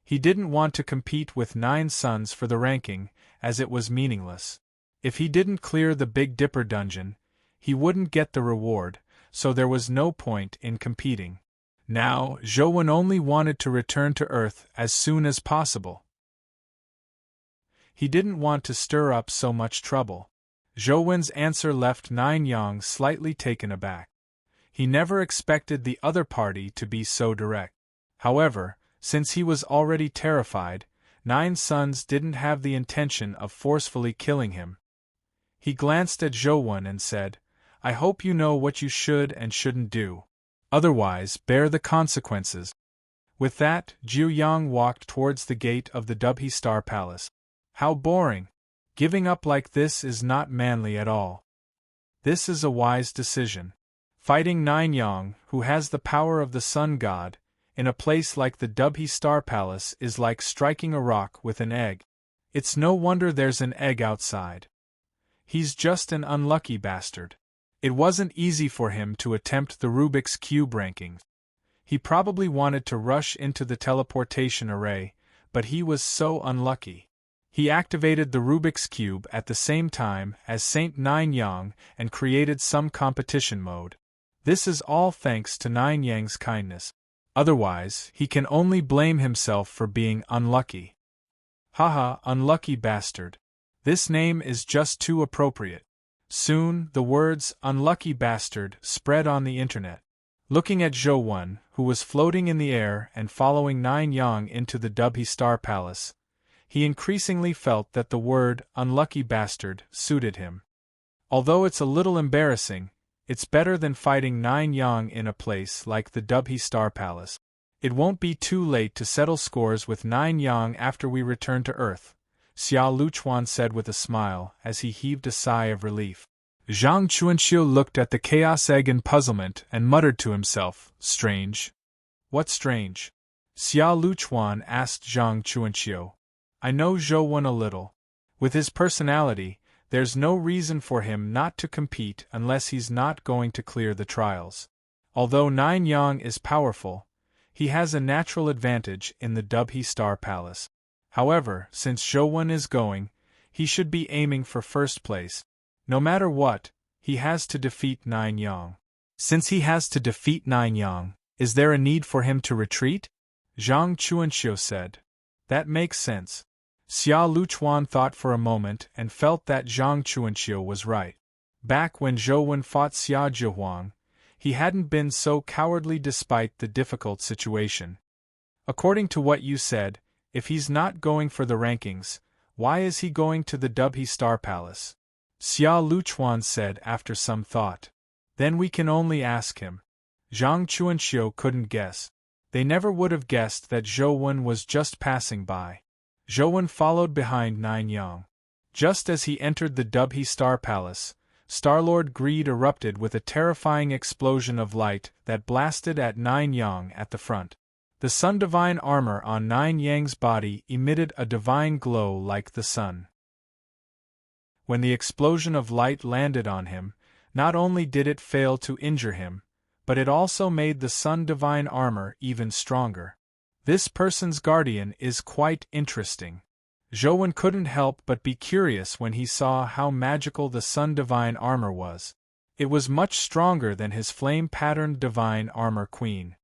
He didn't want to compete with Nine Suns for the ranking, as it was meaningless. If he didn't clear the Big Dipper dungeon, he wouldn't get the reward, so there was no point in competing. Now, Zhou only wanted to return to Earth as soon as possible. He didn't want to stir up so much trouble. Zhou's answer left Nine Yang slightly taken aback. He never expected the other party to be so direct. However, since he was already terrified, Nine Suns didn't have the intention of forcefully killing him. He glanced at Zhou and said, "I hope you know what you should and shouldn't do. Otherwise, bear the consequences." With that, Jiu Yang walked towards the gate of the Dubhe Star Palace. "How boring! Giving up like this is not manly at all. This is a wise decision. Fighting Nine Yang, who has the power of the Sun God, in a place like the Dubhe Star Palace is like striking a rock with an egg. It's no wonder there's an egg outside. He's just an unlucky bastard." It wasn't easy for him to attempt the Rubik's Cube rankings. He probably wanted to rush into the teleportation array, but he was so unlucky. He activated the Rubik's Cube at the same time as Saint Nine Yang and created some competition mode. This is all thanks to Nine Yang's kindness. Otherwise, he can only blame himself for being unlucky. Haha, unlucky bastard. This name is just too appropriate. Soon, the words "unlucky bastard" spread on the internet. Looking at Zhou, who was floating in the air and following Nine Yang into the Dubhe Star Palace, he increasingly felt that the word "unlucky bastard" suited him. Although it's a little embarrassing, it's better than fighting 9 Yang in a place like the Dubhe Star Palace. It won't be too late to settle scores with 9 Yang after we return to Earth, Xia Luchuan said with a smile as he heaved a sigh of relief. Zhang Chuanxiu looked at the chaos egg in puzzlement and muttered to himself, "Strange." "What strange?" Xia Luchuan asked Zhang Chuanxiu. "I know Zhou Wen a little. With his personality, there's no reason for him not to compete unless he's not going to clear the trials. Although 9 Yang is powerful, he has a natural advantage in the Dubhe Star Palace. However, since Zhou Wen is going, he should be aiming for first place. No matter what, he has to defeat 9 Yang. Since he has to defeat 9 Yang, is there a need for him to retreat?" Zhang Chuanxiu said. "That makes sense." Xia Luchuan thought for a moment and felt that Zhang Chuanxiu was right. Back when Zhou Wen fought Xia Zhihuang, he hadn't been so cowardly despite the difficult situation. "According to what you said, if he's not going for the rankings, why is he going to the Dubhe Star Palace?" Xia Luchuan said after some thought. "Then we can only ask him." Zhang Chuanxiu couldn't guess. They never would have guessed that Zhou Wen was just passing by. Zhou Wen followed behind 9 Yang. Just as he entered the Dubhe Star Palace, Starlord Greed erupted with a terrifying explosion of light that blasted at 9 Yang at the front. The Sun Divine armor on 9 Yang's body emitted a divine glow like the sun. When the explosion of light landed on him, not only did it fail to injure him, but it also made the Sun Divine armor even stronger. This person's guardian is quite interesting. Zhou Wen couldn't help but be curious when he saw how magical the Sun Divine armor was. It was much stronger than his flame-patterned Divine Armor Queen.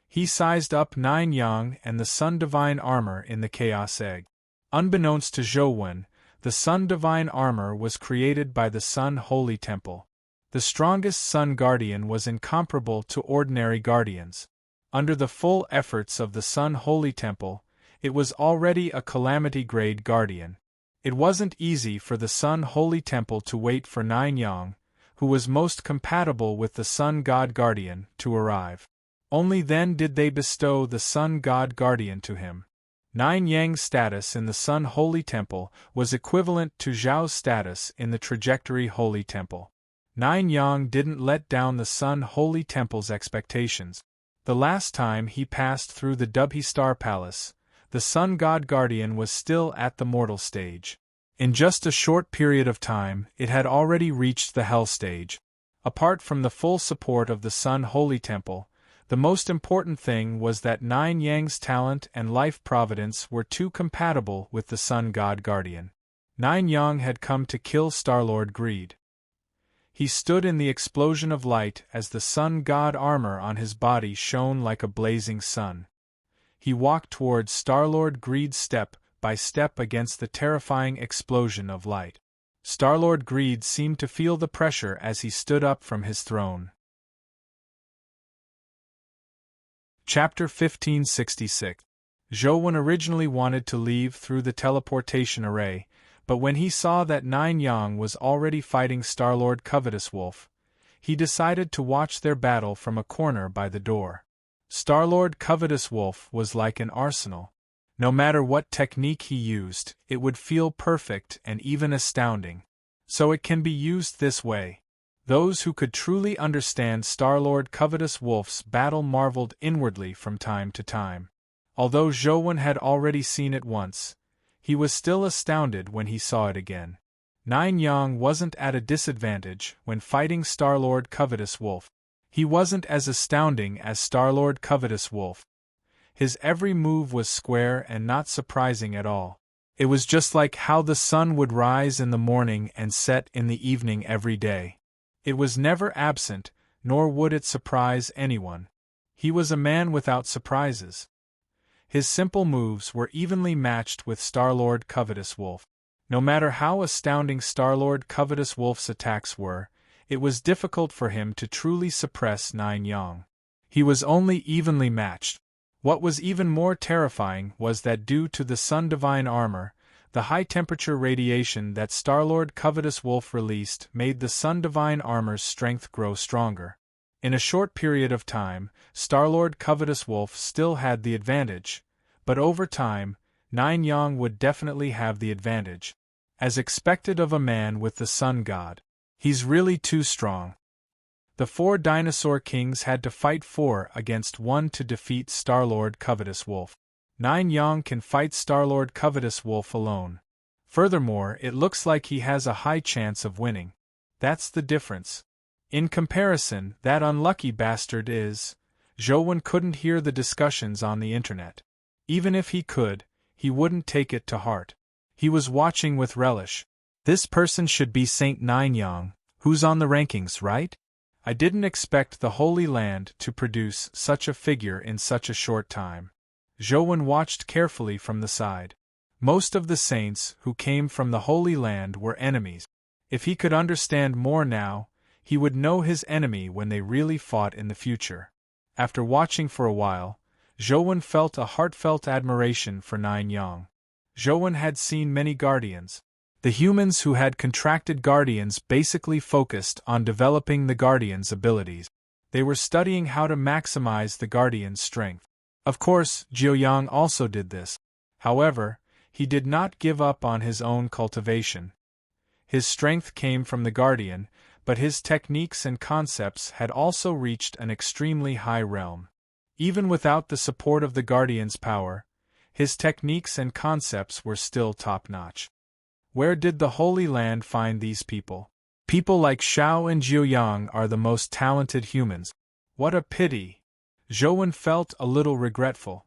He sized up 9 Yang and the Sun Divine armor in the Chaos Egg. Unbeknownst to Zhou Wen, the Sun Divine armor was created by the Sun Holy Temple. The strongest Sun Guardian was incomparable to ordinary guardians. Under the full efforts of the Sun Holy Temple, it was already a calamity-grade guardian. It wasn't easy for the Sun Holy Temple to wait for 9 Yang, who was most compatible with the Sun God Guardian, to arrive. Only then did they bestow the Sun God Guardian to him. 9 Yang's status in the Sun Holy Temple was equivalent to Zhao's status in the Trajectory Holy Temple. 9 Yang didn't let down the Sun Holy Temple's expectations. The last time he passed through the Dubhe Star Palace, the Sun God Guardian was still at the mortal stage. In just a short period of time, it had already reached the Hell stage. Apart from the full support of the Sun Holy Temple, the most important thing was that 9 Yang's talent and life providence were too compatible with the Sun God Guardian. 9 Yang had come to kill Starlord Greed. He stood in the explosion of light as the Sun God armor on his body shone like a blazing sun. He walked towards Starlord Greed step by step against the terrifying explosion of light. Starlord Greed seemed to feel the pressure as he stood up from his throne. Chapter 1566. Zhou Wen originally wanted to leave through the teleportation array, but when he saw that 9 Yang was already fighting Starlord Covetous Wolf, he decided to watch their battle from a corner by the door. Starlord Covetous Wolf was like an arsenal. No matter what technique he used, it would feel perfect and even astounding. So it can be used this way. Those who could truly understand Starlord Covetous Wolf's battle marveled inwardly from time to time. Although Zhou Wen had already seen it once, he was still astounded when he saw it again. 9 Yang wasn't at a disadvantage when fighting Starlord Covetous Wolf. He wasn't as astounding as Starlord Covetous Wolf. His every move was square and not surprising at all. It was just like how the sun would rise in the morning and set in the evening every day. It was never absent, nor would it surprise anyone. He was a man without surprises. His simple moves were evenly matched with Starlord Covetous Wolf. No matter how astounding Starlord Covetous Wolf's attacks were, it was difficult for him to truly suppress 9 Yang. He was only evenly matched. What was even more terrifying was that due to the Sun Divine armor, The high-temperature radiation that Star-Lord Covetous Wolf released made the Sun Divine Armor's strength grow stronger. In a short period of time, Star-Lord Covetous Wolf still had the advantage, but over time, Nine Yang would definitely have the advantage. As expected of a man with the Sun God. He's really too strong. The 4 Dinosaur Kings had to fight 4 against 1 to defeat Star-Lord Covetous Wolf. Nine Yang can fight Star-Lord Covetous Wolf alone. Furthermore, it looks like he has a high chance of winning. That's the difference. In comparison, that unlucky bastard is... Zhou couldn't hear the discussions on the internet. Even if he could, he wouldn't take it to heart. He was watching with relish. This person should be Saint Nine Yang, who's on the rankings, right? I didn't expect the Holy Land to produce such a figure in such a short time. Zhou watched carefully from the side. Most of the saints who came from the Holy Land were enemies. If he could understand more now, he would know his enemy when they really fought in the future. After watching for a while, Zhou felt a heartfelt admiration for Nine Yang. Zhou had seen many Guardians. The humans who had contracted Guardians basically focused on developing the Guardian's abilities. They were studying how to maximize the Guardian's strength. Of course, Jiuyang also did this. However, he did not give up on his own cultivation. His strength came from the Guardian, but his techniques and concepts had also reached an extremely high realm. Even without the support of the Guardian's power, his techniques and concepts were still top-notch. Where did the Holy Land find these people? People like Xiao and Jiuyang are the most talented humans. What a pity! Zhou felt a little regretful.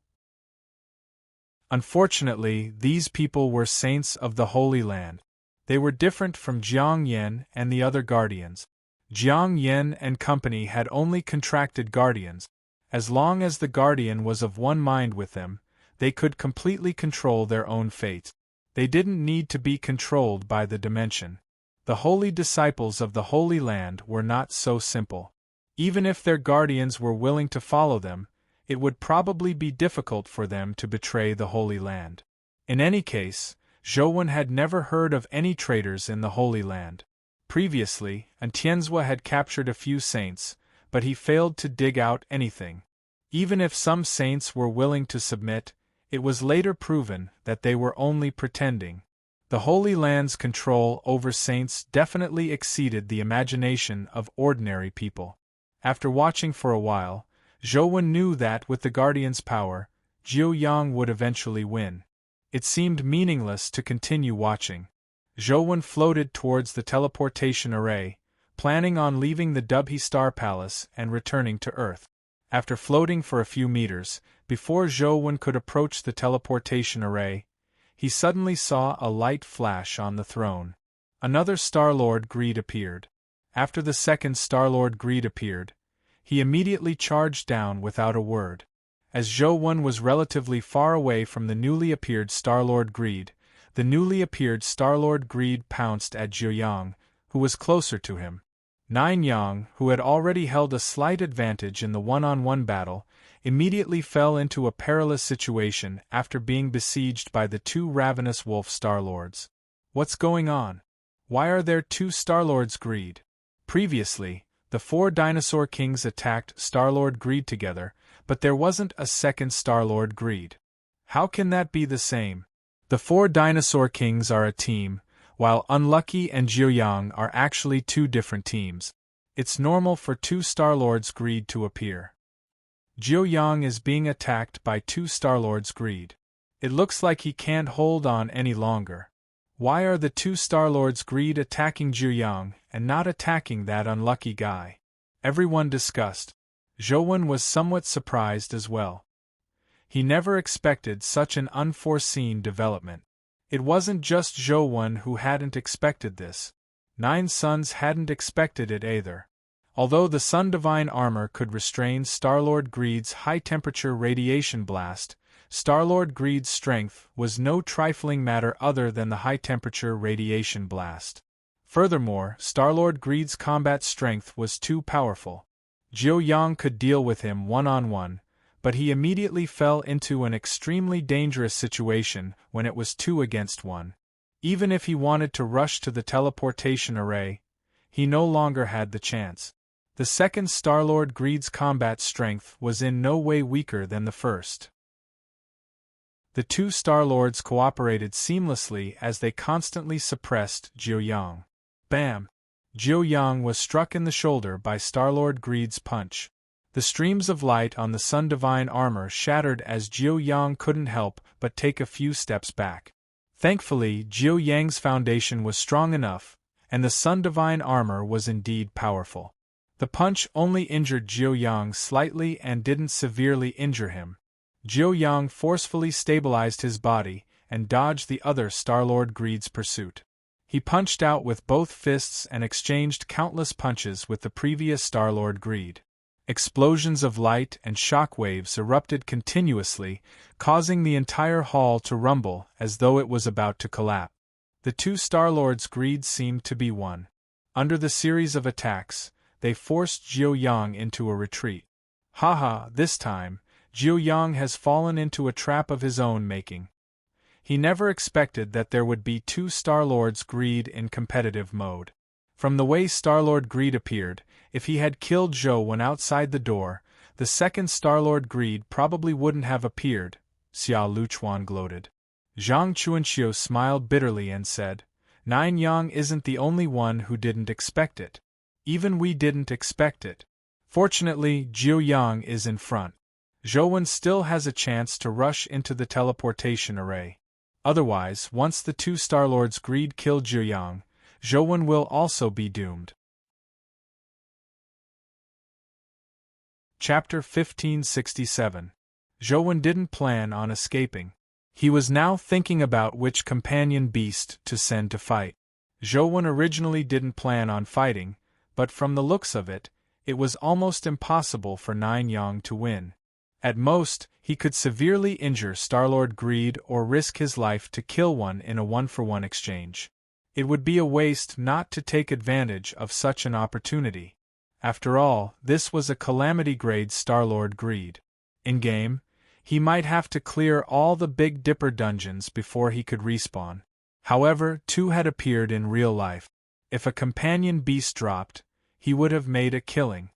Unfortunately, these people were saints of the Holy Land. They were different from Jiang Yan and the other Guardians. Jiang Yan and company had only contracted Guardians. As long as the Guardian was of one mind with them, they could completely control their own fate. They didn't need to be controlled by the dimension. The holy disciples of the Holy Land were not so simple. Even if their Guardians were willing to follow them, it would probably be difficult for them to betray the Holy Land. In any case, Zhou had never heard of any traitors in the Holy Land. Previously, Tianzhua had captured a few saints, but he failed to dig out anything. Even if some saints were willing to submit, it was later proven that they were only pretending. The Holy Land's control over saints definitely exceeded the imagination of ordinary people. After watching for a while, Zhou knew that with the Guardian's power, Jiuyang would eventually win. It seemed meaningless to continue watching. Zhou floated towards the teleportation array, planning on leaving the Dubhe Star Palace and returning to Earth. After floating for a few meters, before Zhou could approach the teleportation array, he suddenly saw a light flash on the throne. Another Star-Lord Greed appeared. After the second Star-Lord Greed appeared, he immediately charged down without a word. As Zhou was relatively far away from the newly appeared Star-Lord Greed, the newly appeared Star-Lord Greed pounced at Jiuyang, who was closer to him. Nine Yang, who had already held a slight advantage in the one-on-one battle, immediately fell into a perilous situation after being besieged by the 2 ravenous wolf Star-Lords. What's going on? Why are there 2 Star-Lords Greed? Previously, the 4 Dinosaur Kings attacked Star-Lord Greed together, but there wasn't a second Star-Lord Greed. How can that be the same? The 4 Dinosaur Kings are a team, while Unlucky and Jiuyang are actually 2 different teams. It's normal for 2 Star-Lords Greed to appear. Jiuyang is being attacked by 2 Star-Lords Greed. It looks like he can't hold on any longer. Why are the 2 Star-Lords Greed attacking Jiuyang and not attacking that unlucky guy? Everyone discussed. Zhou was somewhat surprised as well. He never expected such an unforeseen development. It wasn't just Zhou who hadn't expected this. 9 Suns hadn't expected it either. Although the Sun Divine Armor could restrain Star-Lord Greed's high-temperature radiation blast, Star-Lord Greed's strength was no trifling matter other than the high-temperature radiation blast. Furthermore, Star-Lord Greed's combat strength was too powerful. Jiuyang could deal with him one-on-one, but he immediately fell into an extremely dangerous situation when it was 2 against 1. Even if he wanted to rush to the teleportation array, he no longer had the chance. The second Star-Lord Greed's combat strength was in no way weaker than the first. The two Star-Lords cooperated seamlessly as they constantly suppressed Jiu Yang. Bam! Jiu Yang was struck in the shoulder by Star-Lord Greed's punch. The streams of light on the Sun Divine armor shattered as Jiu Yang couldn't help but take a few steps back. Thankfully, Jiu Yang's foundation was strong enough, and the Sun Divine armor was indeed powerful. The punch only injured Jiu Yang slightly and didn't severely injure him. Jiu Yang forcefully stabilized his body and dodged the other Star-Lord Greed's pursuit. He punched out with both fists and exchanged countless punches with the previous Star-Lord Greed. Explosions of light and shock waves erupted continuously, causing the entire hall to rumble as though it was about to collapse. The two Star-Lords Greed seemed to be one. Under the series of attacks, they forced Jiu Yang into a retreat. Haha, this time, Jiu Yang has fallen into a trap of his own making. He never expected that there would be two Star-Lords Greed in competitive mode. From the way Star-Lord Greed appeared, if he had killed Zhou when outside the door, the second Star-Lord Greed probably wouldn't have appeared, Xiao Luchuan gloated. Zhang Chuanxiu smiled bitterly and said, Nine Yang isn't the only one who didn't expect it. Even we didn't expect it. Fortunately, Jiu Yang is in front. Zhouwen still has a chance to rush into the teleportation array. Otherwise, once the two Star-Lords Greed kill Jiu Yang, Zhouwen will also be doomed. Chapter 1567. Zhouwen didn't plan on escaping. He was now thinking about which companion beast to send to fight. Zhouwen originally didn't plan on fighting, but from the looks of it, it was almost impossible for Nine Yang to win. At most, he could severely injure Star-Lord Greed or risk his life to kill one in a one-for-one exchange. It would be a waste not to take advantage of such an opportunity. After all, this was a Calamity-grade Star-Lord Greed. In-game, he might have to clear all the Big Dipper dungeons before he could respawn. However, two had appeared in real life. If a companion beast dropped, he would have made a killing.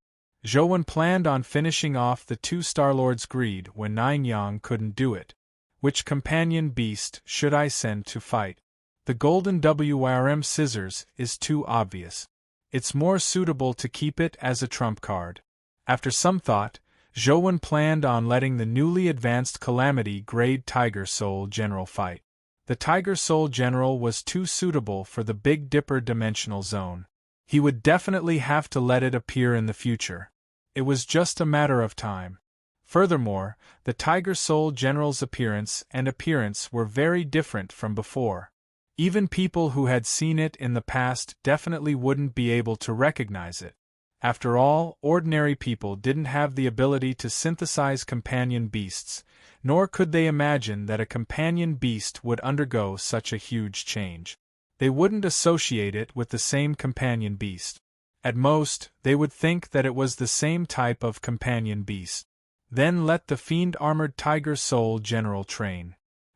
Zhouwen planned on finishing off the two Star-Lords Greed when Nine Yang couldn't do it. Which companion beast should I send to fight? The golden WRM scissors is too obvious. It's more suitable to keep it as a trump card. After some thought, Zhouwen planned on letting the newly advanced Calamity-grade Tiger Soul General fight. The Tiger Soul General was too suitable for the Big Dipper dimensional zone. He would definitely have to let it appear in the future. It was just a matter of time. Furthermore, the Tiger Soul General's appearance were very different from before. Even people who had seen it in the past definitely wouldn't be able to recognize it. After all, ordinary people didn't have the ability to synthesize companion beasts, nor could they imagine that a companion beast would undergo such a huge change. They wouldn't associate it with the same companion beast. At most, they would think that it was the same type of companion beast. Then let the Fiend-Armored Tiger Soul General train.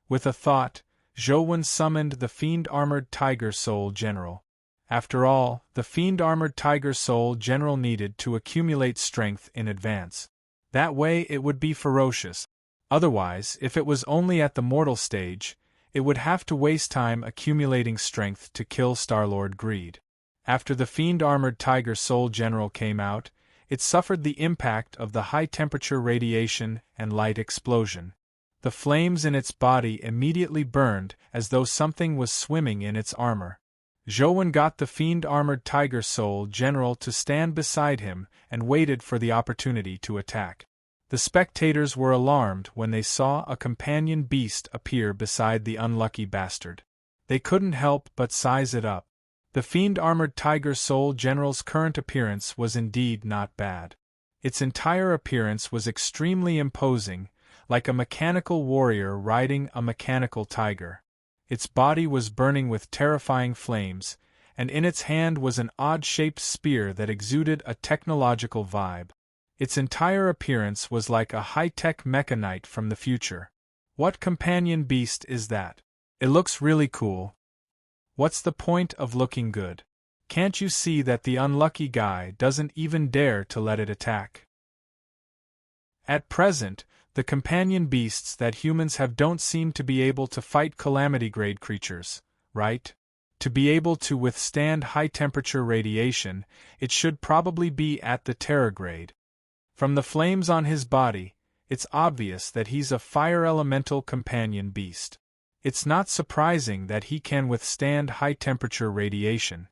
With a thought, Zhouwen summoned the Fiend-Armored Tiger Soul General. After all, the Fiend-Armored Tiger Soul General needed to accumulate strength in advance. That way it would be ferocious. Otherwise, if it was only at the mortal stage, it would have to waste time accumulating strength to kill Star-Lord Greed. After the Fiend-Armored Tiger Soul General came out, it suffered the impact of the high-temperature radiation and light explosion. The flames in its body immediately burned as though something was swimming in its armor. Zhouwen got the Fiend-Armored Tiger Soul General to stand beside him and waited for the opportunity to attack. The spectators were alarmed when they saw a companion beast appear beside the unlucky bastard. They couldn't help but size it up. The Fiend-Armored Tiger Soul General's current appearance was indeed not bad. Its entire appearance was extremely imposing, like a mechanical warrior riding a mechanical tiger. Its body was burning with terrifying flames, and in its hand was an odd-shaped spear that exuded a technological vibe. Its entire appearance was like a high-tech mecha knight from the future. What companion beast is that? It looks really cool. What's the point of looking good? Can't you see that the unlucky guy doesn't even dare to let it attack? At present, the companion beasts that humans have don't seem to be able to fight calamity-grade creatures, right? To be able to withstand high-temperature radiation, it should probably be at the Terra grade. From the flames on his body, it's obvious that he's a fire elemental companion beast. It's not surprising that he can withstand high-temperature radiation.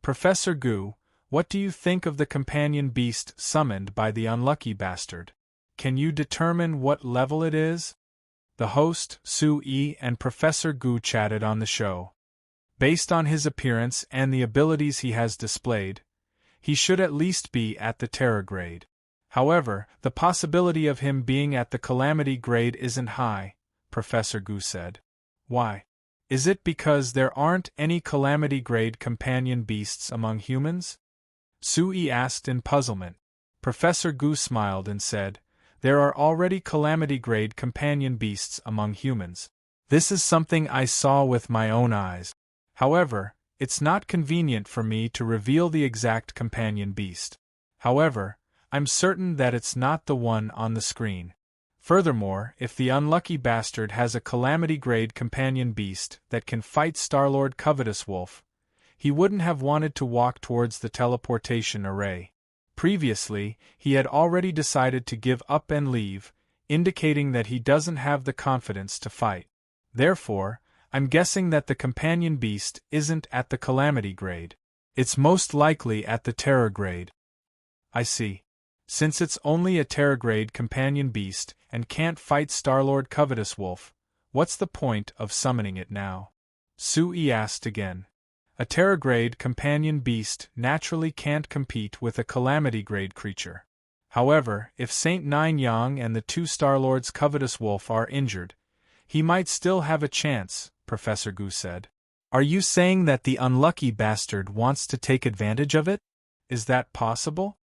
Professor Gu, what do you think of the companion beast summoned by the unlucky bastard? Can you determine what level it is? The host, Su-Yi, and Professor Gu chatted on the show. Based on his appearance and the abilities he has displayed, he should at least be at the Terra grade. However, the possibility of him being at the Calamity grade isn't high, Professor Gu said. Why? Is it because there aren't any Calamity grade companion beasts among humans? Su-Yi asked in puzzlement. Professor Gu smiled and said, there are already Calamity grade companion beasts among humans. This is something I saw with my own eyes. However, it's not convenient for me to reveal the exact companion beast. However, I'm certain that it's not the one on the screen. Furthermore, if the unlucky bastard has a Calamity-grade companion beast that can fight Star-Lord Covetous Wolf, he wouldn't have wanted to walk towards the teleportation array. Previously, he had already decided to give up and leave, indicating that he doesn't have the confidence to fight. Therefore, I'm guessing that the companion beast isn't at the Calamity grade. It's most likely at the Terror grade. I see. Since it's only a Terra grade companion beast and can't fight Star-Lord Covetous Wolf, what's the point of summoning it now? Su-Yi asked again. A Terra grade companion beast naturally can't compete with a Calamity grade creature. However, if Saint Nine Yang and the two Star-Lords Covetous Wolf are injured, he might still have a chance, Professor Gu said. Are you saying that the unlucky bastard wants to take advantage of it? Is that possible?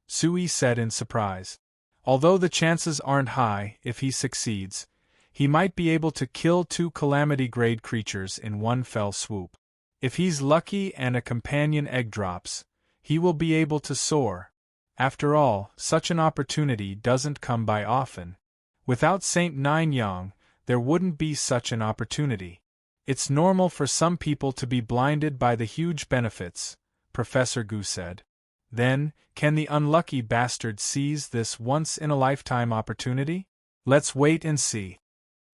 Su-Yi said in surprise. Although the chances aren't high, if he succeeds, he might be able to kill two Calamity-grade creatures in one fell swoop. If he's lucky and a companion egg drops, he will be able to soar. After all, such an opportunity doesn't come by often. Without Saint Nine Yang, there wouldn't be such an opportunity. It's normal for some people to be blinded by the huge benefits, Professor Gu said. Then, can the unlucky bastard seize this once-in-a-lifetime opportunity? Let's wait and see.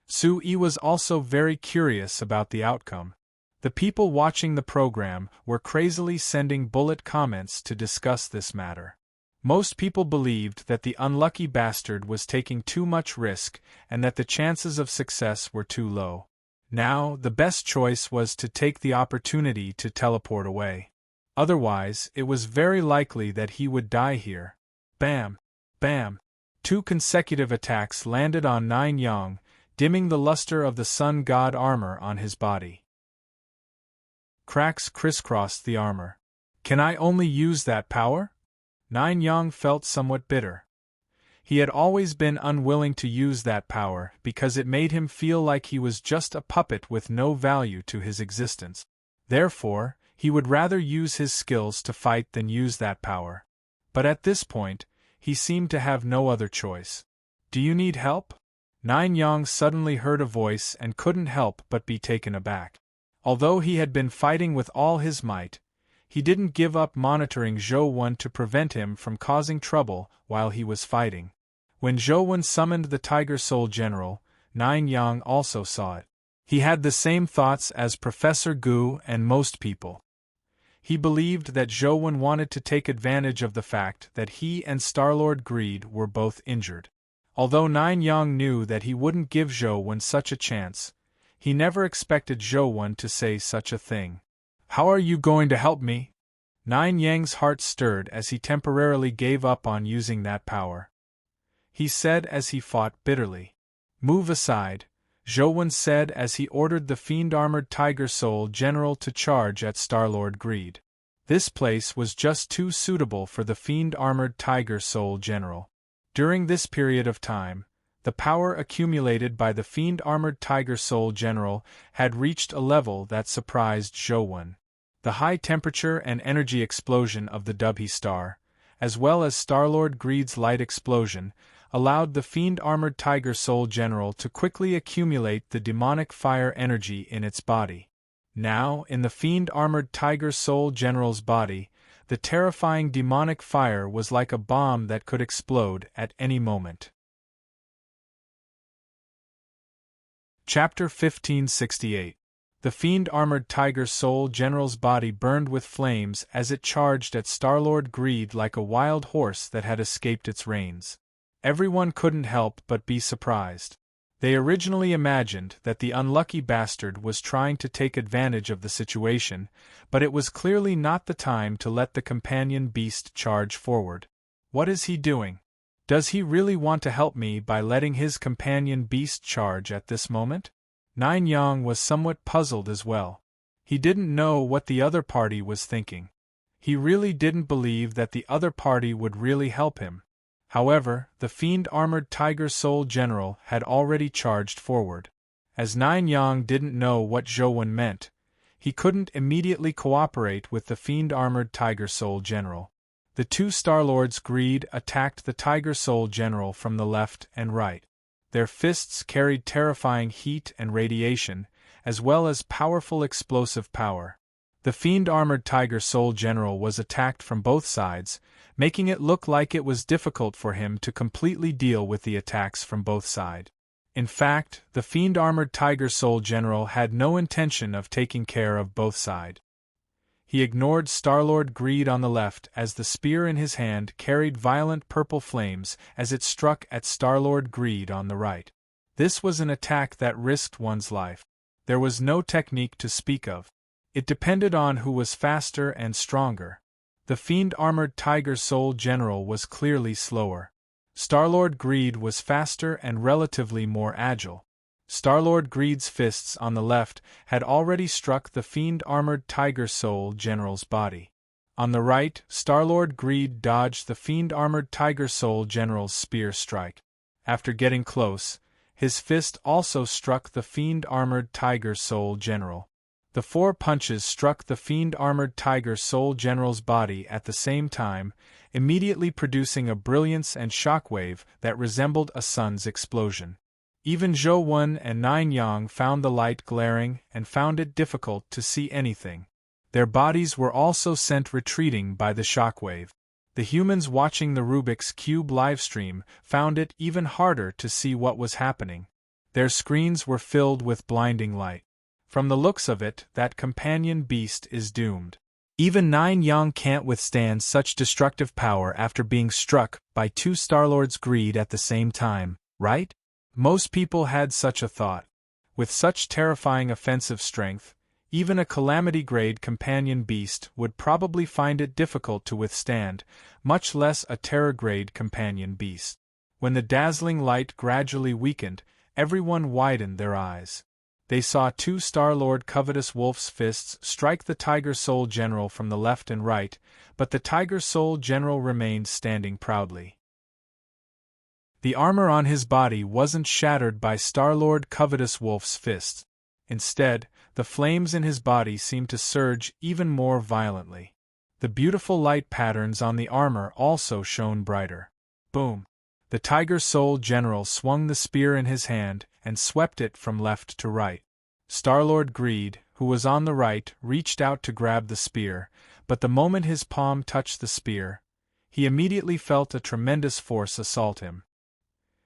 Su-Yi was also very curious about the outcome. The people watching the program were crazily sending bullet comments to discuss this matter. Most people believed that the unlucky bastard was taking too much risk and that the chances of success were too low. Now, the best choice was to take the opportunity to teleport away. Otherwise, it was very likely that he would die here. Bam! Bam! 2 consecutive attacks landed on Nine Yang, dimming the luster of the sun god armor on his body. Cracks crisscrossed the armor. Can I only use that power? Nine Yang felt somewhat bitter. He had always been unwilling to use that power because it made him feel like he was just a puppet with no value to his existence. Therefore, he would rather use his skills to fight than use that power. But at this point, he seemed to have no other choice. Do you need help? Nine Yang suddenly heard a voice and couldn't help but be taken aback. Although he had been fighting with all his might, he didn't give up monitoring Zhou Wen to prevent him from causing trouble while he was fighting. When Zhou Wen summoned the Tiger Soul General, Nine Yang also saw it. He had the same thoughts as Professor Gu and most people. He believed that Zhou Wen wanted to take advantage of the fact that he and Star-Lord Greed were both injured. Although Nine Yang knew that he wouldn't give Zhou Wen such a chance, he never expected Zhou Wen to say such a thing. How are you going to help me? Nine Yang's heart stirred as he temporarily gave up on using that power. He said as he fought bitterly. Move aside, Zhou Wen said as he ordered the fiend-armored Tiger Soul General to charge at Star-Lord Greed. This place was just too suitable for the fiend-armored Tiger Soul General. During this period of time, The power accumulated by the fiend-armored Tiger Soul General had reached a level that surprised Zhou. The high temperature and energy explosion of the Dubhe star, as well as Star-Lord Greed's light explosion, allowed the fiend-armored Tiger Soul General to quickly accumulate the demonic fire energy in its body. Now, in the fiend-armored Tiger Soul General's body, the terrifying demonic fire was like a bomb that could explode at any moment. Chapter 1568. The fiend-armored Tiger Soul General's body burned with flames as it charged at Star-Lord Greed like a wild horse that had escaped its reins. Everyone couldn't help but be surprised. They originally imagined that the unlucky bastard was trying to take advantage of the situation, but it was clearly not the time to let the companion beast charge forward. What is he doing? Does he really want to help me by letting his companion beast charge at this moment? Nine Yang was somewhat puzzled as well. He didn't know what the other party was thinking. He really didn't believe that the other party would really help him. However, the fiend-armored Tiger Soul General had already charged forward. As Nine Yang didn't know what Zhou meant, he couldn't immediately cooperate with the fiend-armored Tiger Soul General. The two Star-Lords Greed attacked the Tiger Soul General from the left and right. Their fists carried terrifying heat and radiation, as well as powerful explosive power. The fiend-armored Tiger Soul General was attacked from both sides, making it look like it was difficult for him to completely deal with the attacks from both sides. In fact, the fiend-armored Tiger Soul General had no intention of taking care of both sides. He ignored Star-Lord Greed on the left as the spear in his hand carried violent purple flames as it struck at Star-Lord Greed on the right. This was an attack that risked one's life. There was no technique to speak of. It depended on who was faster and stronger. The fiend-armored Tiger Soul General was clearly slower. Star-Lord Greed was faster and relatively more agile. Star-Lord Greed's fists on the left had already struck the fiend-armored Tiger Soul General's body. On the right, Star-Lord Greed dodged the fiend-armored Tiger Soul General's spear strike. After getting close, his fist also struck the fiend-armored Tiger Soul General. The four punches struck the fiend-armored Tiger Soul General's body at the same time, immediately producing a brilliance and shockwave that resembled a sun's explosion. Even Zhou and Nine Yang found the light glaring and found it difficult to see anything. Their bodies were also sent retreating by the shockwave. The humans watching the Rubik's Cube livestream found it even harder to see what was happening. Their screens were filled with blinding light. From the looks of it, that companion beast is doomed. Even Nine Yang can't withstand such destructive power after being struck by two Star-Lords Greed at the same time, right? Most people had such a thought. With such terrifying offensive strength, even a calamity-grade companion beast would probably find it difficult to withstand, much less a terror-grade companion beast. When the dazzling light gradually weakened, everyone widened their eyes. They saw two Star-Lord Covetous Wolf's fists strike the Tiger Soul General from the left and right, but the Tiger Soul General remained standing proudly. The armor on his body wasn't shattered by Star-Lord Covetous Wolf's fists. Instead, the flames in his body seemed to surge even more violently. The beautiful light patterns on the armor also shone brighter. Boom! The Tiger Soul General swung the spear in his hand and swept it from left to right. Star-Lord Greed, who was on the right, reached out to grab the spear, but the moment his palm touched the spear, he immediately felt a tremendous force assault him.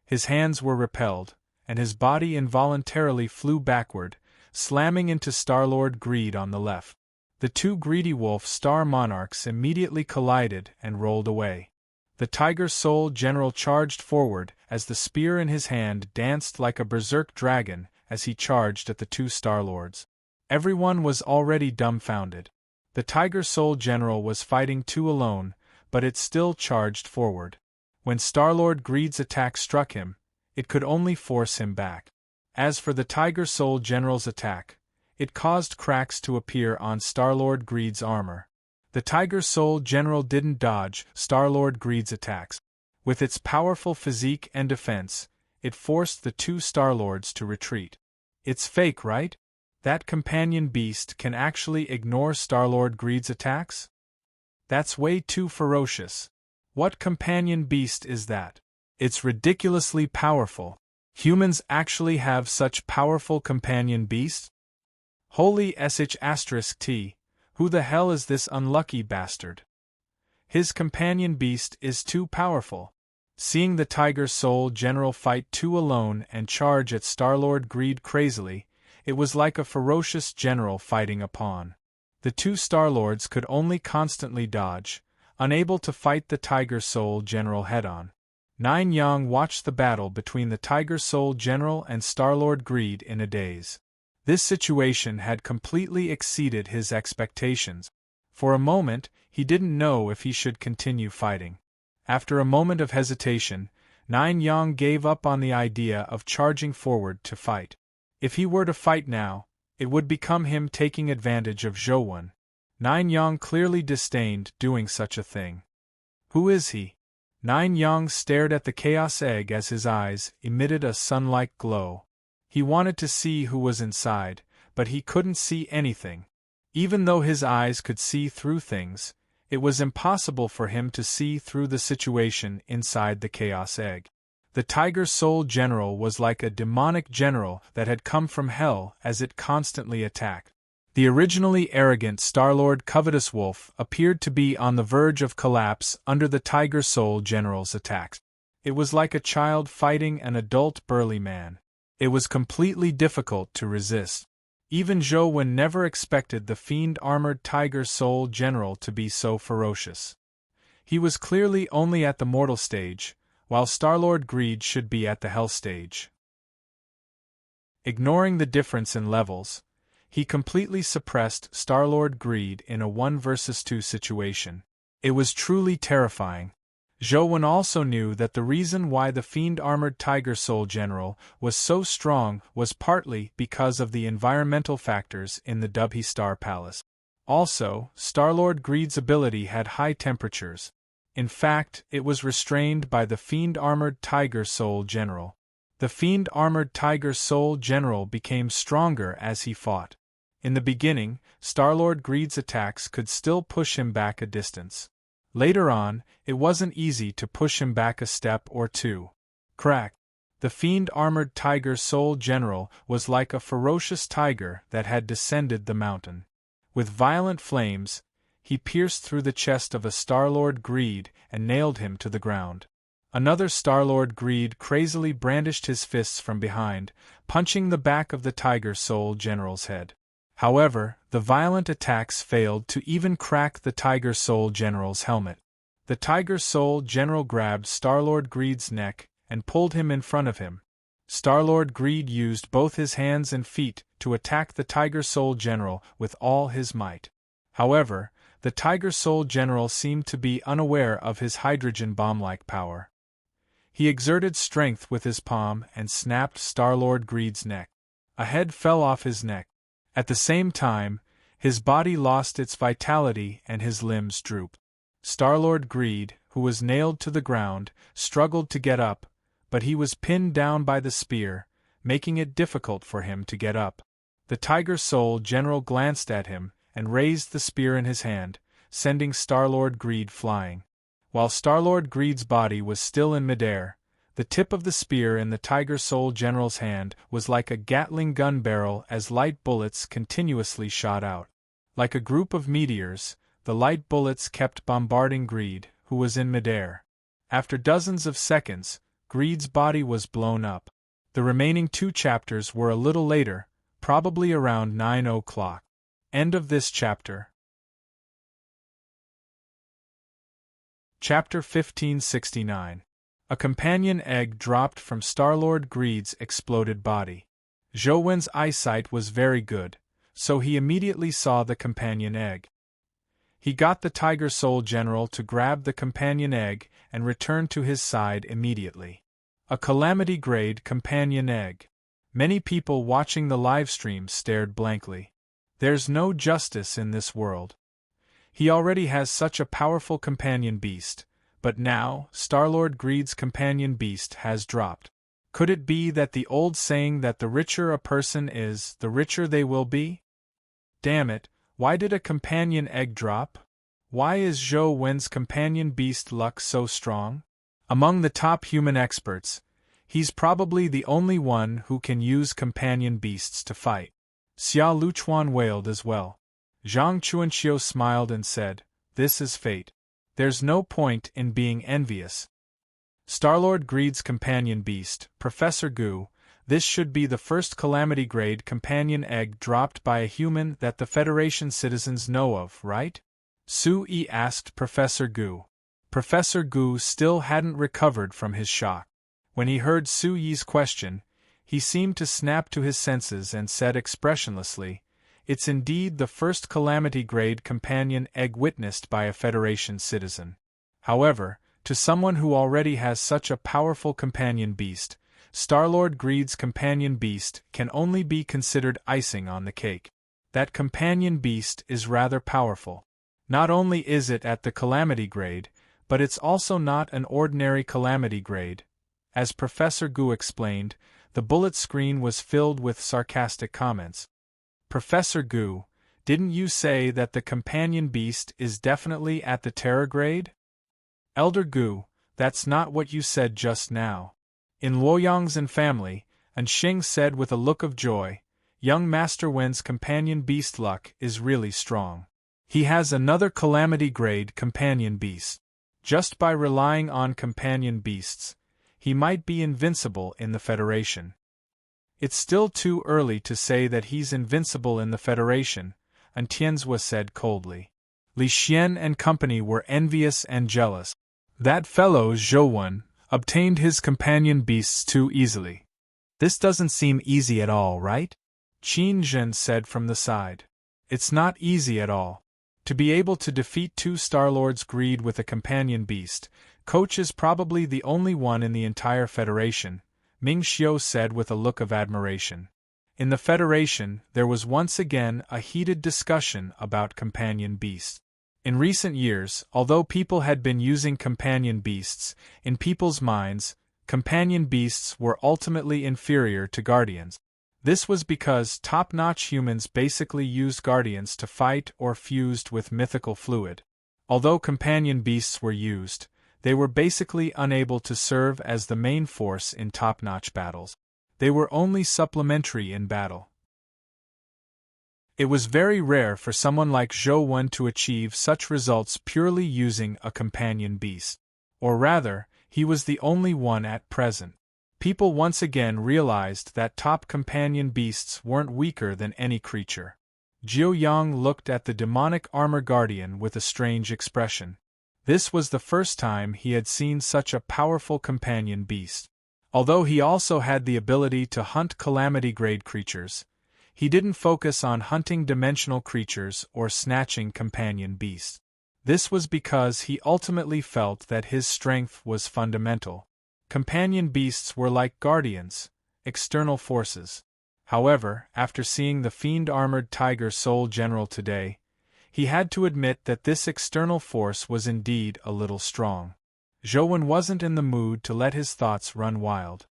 His hands were repelled, and his body involuntarily flew backward, slamming into Star-Lord Greed on the left. The two greedy wolf star monarchs immediately collided and rolled away. The Tiger Soul General charged forward as the spear in his hand danced like a berserk dragon as he charged at the two Star-Lords. Everyone was already dumbfounded. The Tiger Soul General was fighting two alone, but it still charged forward. When Star-Lord Greed's attack struck him, it could only force him back. As for the Tiger Soul General's attack, it caused cracks to appear on Star-Lord Greed's armor. The Tiger Soul General didn't dodge Star-Lord Greed's attacks. With its powerful physique and defense, it forced the two Star-Lords to retreat. It's fake, right? That companion beast can actually ignore Star-Lord Greed's attacks? That's way too ferocious. What companion beast is that? It's ridiculously powerful. Humans actually have such powerful companion beasts? Holy sh*t, who the hell is this unlucky bastard? His companion beast is too powerful. Seeing the Tiger Soul General fight two alone and charge at Star-Lord Greed crazily, it was like a ferocious general fighting a pawn. The two Star-Lords could only constantly dodge, unable to fight the Tiger Soul General head-on. Nine Yang watched the battle between the Tiger Soul General and Star-Lord Greed in a daze. This situation had completely exceeded his expectations. For a moment, he didn't know if he should continue fighting. After a moment of hesitation, Nine Yang gave up on the idea of charging forward to fight. If he were to fight now, it would become him taking advantage of Zhou. Nine Yang clearly disdained doing such a thing. Who is he? Nine Yang stared at the Chaos Egg as his eyes emitted a sun-like glow. He wanted to see who was inside, but he couldn't see anything. Even though his eyes could see through things, it was impossible for him to see through the situation inside the Chaos Egg. The Tiger Soul General was like a demonic general that had come from hell as it constantly attacked. The originally arrogant Star-Lord Covetous Wolf appeared to be on the verge of collapse under the Tiger Soul General's attacks. It was like a child fighting an adult burly man. It was completely difficult to resist. Even Zhou never expected the fiend-armored Tiger Soul General to be so ferocious. He was clearly only at the mortal stage, while Star-Lord Greed should be at the hell stage. Ignoring the difference in levels, he completely suppressed Star-Lord Greed in a 1 versus 2 situation. It was truly terrifying. Zhou also knew that the reason why the fiend-armored Tiger Soul General was so strong was partly because of the environmental factors in the Dubhe Star Palace. Also, Star-Lord Greed's ability had high temperatures. In fact, it was restrained by the fiend-armored Tiger Soul General. The fiend-armored Tiger Soul General became stronger as he fought. In the beginning, Star-Lord Greed's attacks could still push him back a distance. Later on, it wasn't easy to push him back a step or two. Crack! The fiend-armored Tiger Soul General was like a ferocious tiger that had descended the mountain. With violent flames, he pierced through the chest of a Star-Lord Greed and nailed him to the ground. Another Star-Lord Greed crazily brandished his fists from behind, punching the back of the Tiger Soul General's head. However, the violent attacks failed to even crack the Tiger Soul General's helmet. The Tiger Soul General grabbed Star-Lord Greed's neck and pulled him in front of him. Star-Lord Greed used both his hands and feet to attack the Tiger Soul General with all his might. However, the Tiger Soul General seemed to be unaware of his hydrogen bomb-like power. He exerted strength with his palm and snapped Star-Lord Greed's neck. A head fell off his neck. At the same time, his body lost its vitality and his limbs drooped. Star-Lord Greed, who was nailed to the ground, struggled to get up, but he was pinned down by the spear, making it difficult for him to get up. The Tiger Soul General glanced at him and raised the spear in his hand, sending Star-Lord Greed flying. While Star-Lord Greed's body was still in midair, the tip of the spear in the Tiger Soul General's hand was like a Gatling gun barrel as light bullets continuously shot out. Like a group of meteors, the light bullets kept bombarding Greed, who was in midair. After dozens of seconds, Greed's body was blown up. The remaining 2 chapters were a little later, probably around 9 o'clock. End of this chapter. Chapter 1569. A companion egg dropped from Star-Lord Greed's exploded body. Zhou eyesight was very good, so he immediately saw the companion egg. He got the Tiger Soul General to grab the companion egg and return to his side immediately. A calamity-grade companion egg. Many people watching the livestream stared blankly. There's no justice in this world. He already has such a powerful companion beast. But now, Star-Lord Greed's companion beast has dropped. Could it be that the old saying that the richer a person is, the richer they will be? Damn it, why did a companion egg drop? Why is Zhou Wen's companion beast luck so strong? Among the top human experts, he's probably the only one who can use companion beasts to fight. Xia Luchuan wailed as well. Zhang Chuanxiu smiled and said, "This is fate. There's no point in being envious." Starlord Greed's companion beast, Professor Gu, this should be the first calamity-grade companion egg dropped by a human that the Federation citizens know of, right? Su Yi asked Professor Gu. Professor Gu still hadn't recovered from his shock. When he heard Su Yi's question, he seemed to snap to his senses and said expressionlessly, "It's indeed the first calamity-grade companion egg witnessed by a Federation citizen." However, to someone who already has such a powerful companion beast, Starlord Greed's companion beast can only be considered icing on the cake. That companion beast is rather powerful. Not only is it at the calamity grade, but it's also not an ordinary calamity grade. As Professor Gu explained, the bullet screen was filled with sarcastic comments. "Professor Gu, didn't you say that the companion beast is definitely at the terror grade?" "Elder Gu, that's not what you said just now." In Luoyang's and family, and Xing said with a look of joy, "Young Master Wen's companion beast luck is really strong. He has another calamity-grade companion beast. Just by relying on companion beasts, he might be invincible in the Federation." "It's still too early to say that he's invincible in the Federation," Tianzhua said coldly. Li Xian and company were envious and jealous. That fellow Zhou Wen obtained his companion beasts too easily. "This doesn't seem easy at all, right?" Qin Zhen said from the side. "It's not easy at all. To be able to defeat two Starlords Greed with a companion beast, Coach is probably the only one in the entire Federation," Ming Xiu said with a look of admiration. In the Federation, there was once again a heated discussion about companion beasts. In recent years, although people had been using companion beasts, in people's minds, companion beasts were ultimately inferior to guardians. This was because top-notch humans basically used guardians to fight or fused with mythical fluid. Although companion beasts were used, they were basically unable to serve as the main force in top-notch battles. They were only supplementary in battle. It was very rare for someone like Zhou Wen to achieve such results purely using a companion beast. Or rather, he was the only one at present. People once again realized that top companion beasts weren't weaker than any creature. Jiu Yang looked at the demonic armor guardian with a strange expression. This was the first time he had seen such a powerful companion beast. Although he also had the ability to hunt calamity-grade creatures, he didn't focus on hunting dimensional creatures or snatching companion beasts. This was because he ultimately felt that his strength was fundamental. Companion beasts were like guardians, external forces. However, after seeing the fiend-armored Tiger Soul General today, he had to admit that this external force was indeed a little strong. Zhou Wen wasn't in the mood to let his thoughts run wild.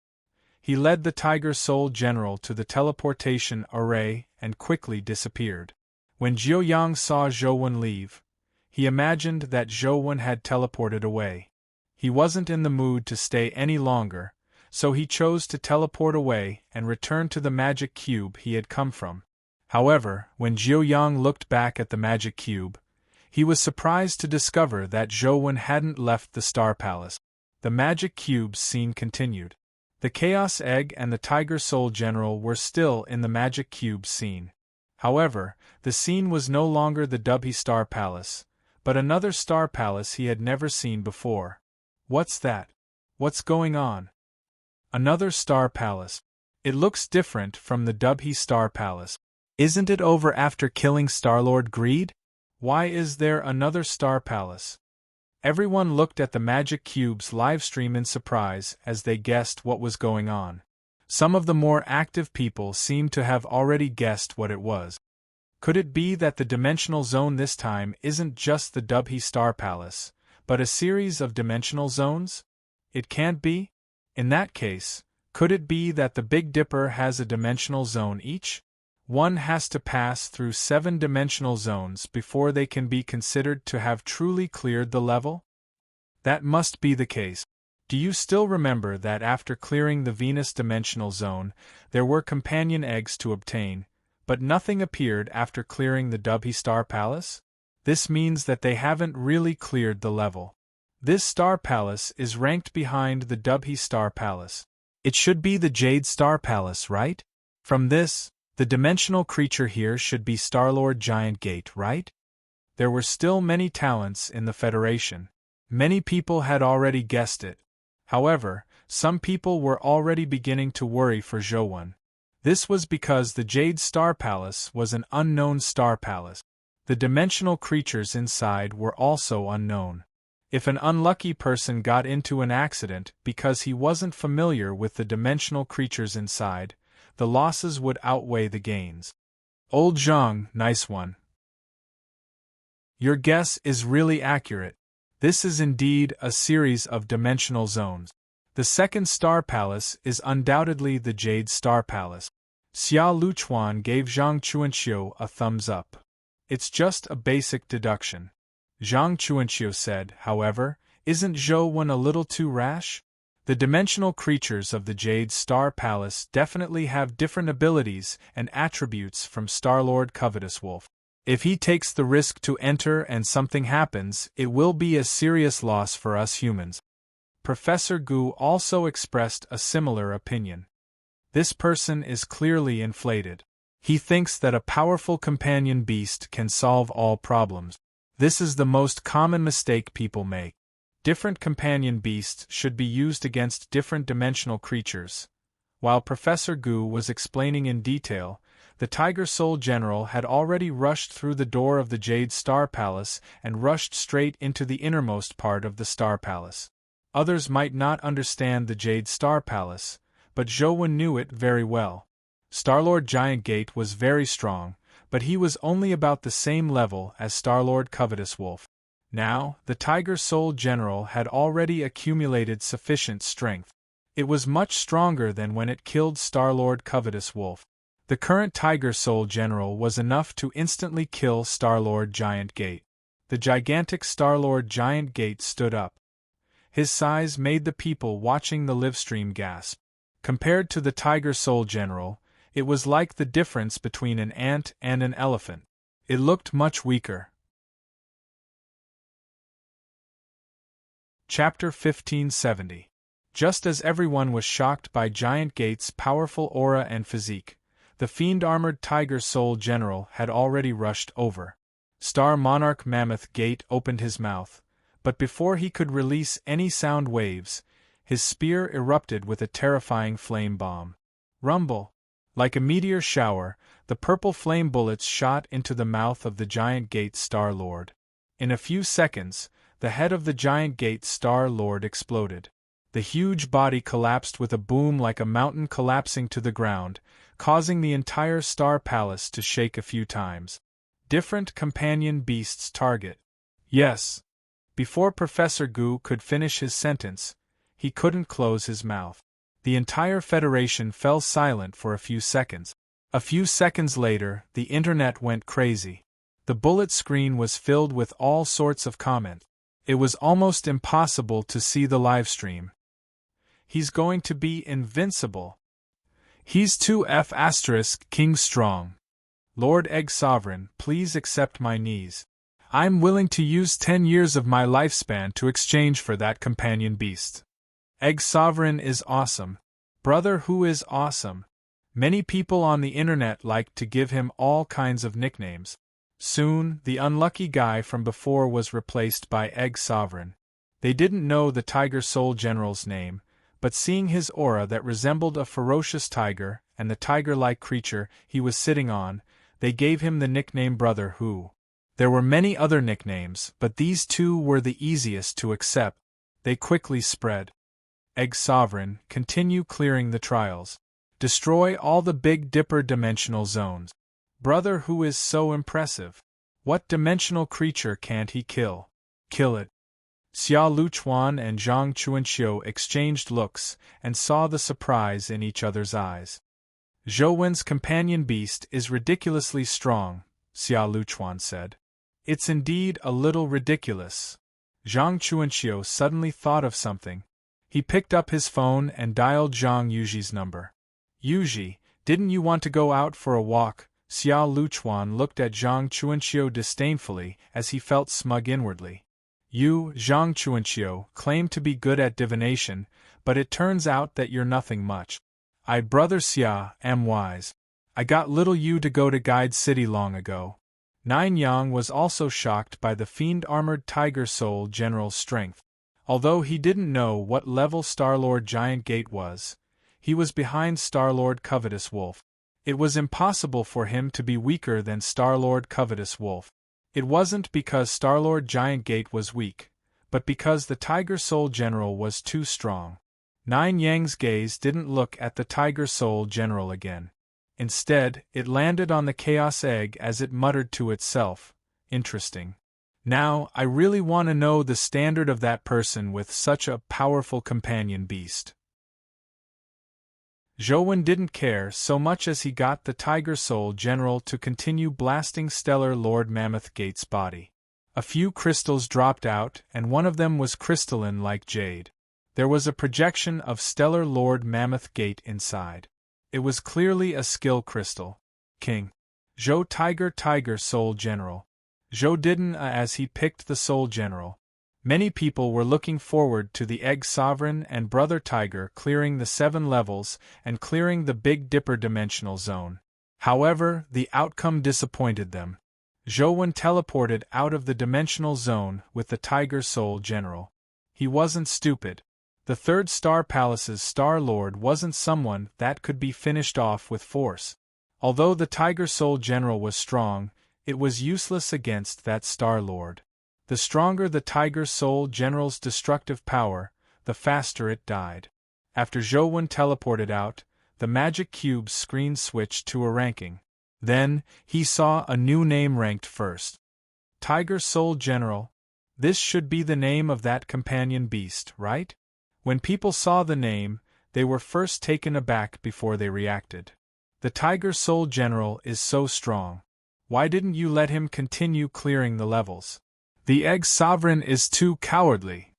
He led the Tiger Soul General to the teleportation array and quickly disappeared. When Jiu Yang saw Zhou Wen leave, he imagined that Zhou Wen had teleported away. He wasn't in the mood to stay any longer, so he chose to teleport away and return to the magic cube he had come from. However, when Jiu Yang looked back at the magic cube, he was surprised to discover that Zhou Wen hadn't left the Star Palace. The magic cube's scene continued. The Chaos Egg and the Tiger Soul General were still in the magic cube scene. However, the scene was no longer the Dubhe Star Palace, but another star palace he had never seen before. What's that? What's going on? Another star palace. It looks different from the Dubhe Star Palace. Isn't it over after killing Starlord Greed? Why is there another star palace? Everyone looked at the Magic Cube's livestream in surprise as they guessed what was going on. Some of the more active people seemed to have already guessed what it was. Could it be that the dimensional zone this time isn't just the Dubhe Star Palace, but a series of dimensional zones? It can't be? In that case, Could it be that the Big Dipper has a dimensional zone each? One has to pass through 7 dimensional zones before they can be considered to have truly cleared the level? That must be the case. Do you still remember that after clearing the Venus dimensional zone, there were companion eggs to obtain, but nothing appeared after clearing the Dubhe Star Palace? This means that they haven't really cleared the level. This Star Palace is ranked behind the Dubhe Star Palace. It should be the Jade Star Palace, right? From this, the dimensional creature here should be Starlord Giant Gate, right? There were still many talents in the Federation. Many people had already guessed it. However, some people were already beginning to worry for Zhou. This was because the Jade Star Palace was an unknown star palace. The dimensional creatures inside were also unknown. If an unlucky person got into an accident because he wasn't familiar with the dimensional creatures inside, the losses would outweigh the gains. Old Zhang, nice one. Your guess is really accurate. This is indeed a series of dimensional zones. The second Star Palace is undoubtedly the Jade Star Palace. Xia Luchuan gave Zhang Chuanxiu a thumbs up. It's just a basic deduction. Zhang Chuanxiu said, however, isn't Zhou a little too rash? The dimensional creatures of the Jade Star Palace definitely have different abilities and attributes from Starlord Covetous Wolf. If he takes the risk to enter and something happens, it will be a serious loss for us humans. Professor Gu also expressed a similar opinion. This person is clearly inflated. He thinks that a powerful companion beast can solve all problems. This is the most common mistake people make. Different companion beasts should be used against different dimensional creatures. While Professor Gu was explaining in detail, the Tiger Soul General had already rushed through the door of the Jade Star Palace and rushed straight into the innermost part of the Star Palace. Others might not understand the Jade Star Palace, but Zhou knew it very well. Starlord Giant Gate was very strong, but he was only about the same level as Starlord Covetous Wolf. Now, the Tiger Soul General had already accumulated sufficient strength. It was much stronger than when it killed Starlord Covetous Wolf. The current Tiger Soul General was enough to instantly kill Starlord Giant Gate. The gigantic Starlord Giant Gate stood up. His size made the people watching the livestream gasp. Compared to the Tiger Soul General, it was like the difference between an ant and an elephant. It looked much weaker. Chapter 1570. Just as everyone was shocked by Giant Gate's powerful aura and physique, the fiend-armored Tiger Soul General had already rushed over. Star Monarch Mammoth Gate opened his mouth, but before he could release any sound waves, his spear erupted with a terrifying flame bomb. Rumble! Like a meteor shower, the purple flame bullets shot into the mouth of the Giant Gate Star Lord. In a few seconds, the head of the Giant Gate Star Lord exploded. The huge body collapsed with a boom like a mountain collapsing to the ground, causing the entire Star Palace to shake a few times. Different companion beasts target. Yes. Before Professor Gu could finish his sentence, he couldn't close his mouth. The entire Federation fell silent for a few seconds. A few seconds later, the internet went crazy. The bullet screen was filled with all sorts of comments. It was almost impossible to see the livestream. He's going to be invincible. He's 2F** King Strong. Lord Egg Sovereign, please accept my knees. I'm willing to use 10 years of my lifespan to exchange for that companion beast. Egg Sovereign is awesome. Brother who is awesome. Many people on the internet like to give him all kinds of nicknames. Soon, the unlucky guy from before was replaced by Egg Sovereign. They didn't know the Tiger Soul General's name, but seeing his aura that resembled a ferocious tiger and the tiger-like creature he was sitting on, they gave him the nickname Brother Who. There were many other nicknames, but these two were the easiest to accept. They quickly spread. Egg Sovereign, continue clearing the trials. Destroy all the Big Dipper dimensional zones. Brother Who is so impressive. What dimensional creature can't he kill? Kill it. Xia Luchuan and Zhang Chuanxiu exchanged looks and saw the surprise in each other's eyes. Zhou Wen's companion beast is ridiculously strong, Xia Luchuan said. It's indeed a little ridiculous. Zhang Chuanxiu suddenly thought of something. He picked up his phone and dialed Zhang Yuji's number. Yuji, didn't you want to go out for a walk? Xia Luchuan looked at Zhang Chuanxiu disdainfully as he felt smug inwardly. You, Zhang Chuanxiu, claim to be good at divination, but it turns out that you're nothing much. I, brother Xia, am wise. I got little you to go to Guide City long ago. Nine Yang was also shocked by the fiend-armored Tiger Soul General's strength. Although he didn't know what level Star-Lord Giant Gate was, he was behind Star-Lord Covetous Wolf. It was impossible for him to be weaker than Star-Lord Covetous Wolf. It wasn't because Star-Lord Giant Gate was weak, but because the Tiger Soul General was too strong. Nine Yang's gaze didn't look at the Tiger Soul General again. Instead, it landed on the Chaos Egg as it muttered to itself, interesting. Now, I really want to know the standard of that person with such a powerful companion beast. Zhou Wen didn't care so much as he got the Tiger Soul General to continue blasting Stellar Lord Mammoth Gate's body. A few crystals dropped out, and one of them was crystalline like jade. There was a projection of Stellar Lord Mammoth Gate inside. It was clearly a skill crystal. King. Zhou Tiger Soul General. Zhou didn't as he picked the Soul General. Many people were looking forward to the Egg Sovereign and Brother Tiger clearing the 7 levels and clearing the Big Dipper dimensional zone. However, the outcome disappointed them. Zhou Wen teleported out of the dimensional zone with the Tiger Soul General. He wasn't stupid. The Third Star Palace's Star Lord wasn't someone that could be finished off with force. Although the Tiger Soul General was strong, it was useless against that Star Lord. The stronger the Tiger Soul General's destructive power, the faster it died. After Zhou Wen teleported out, the Magic Cube's screen switched to a ranking. Then, he saw a new name ranked first. Tiger Soul General. This should be the name of that companion beast, right? When people saw the name, they were first taken aback before they reacted. The Tiger Soul General is so strong. Why didn't you let him continue clearing the levels? The Egg Sovereign is too cowardly.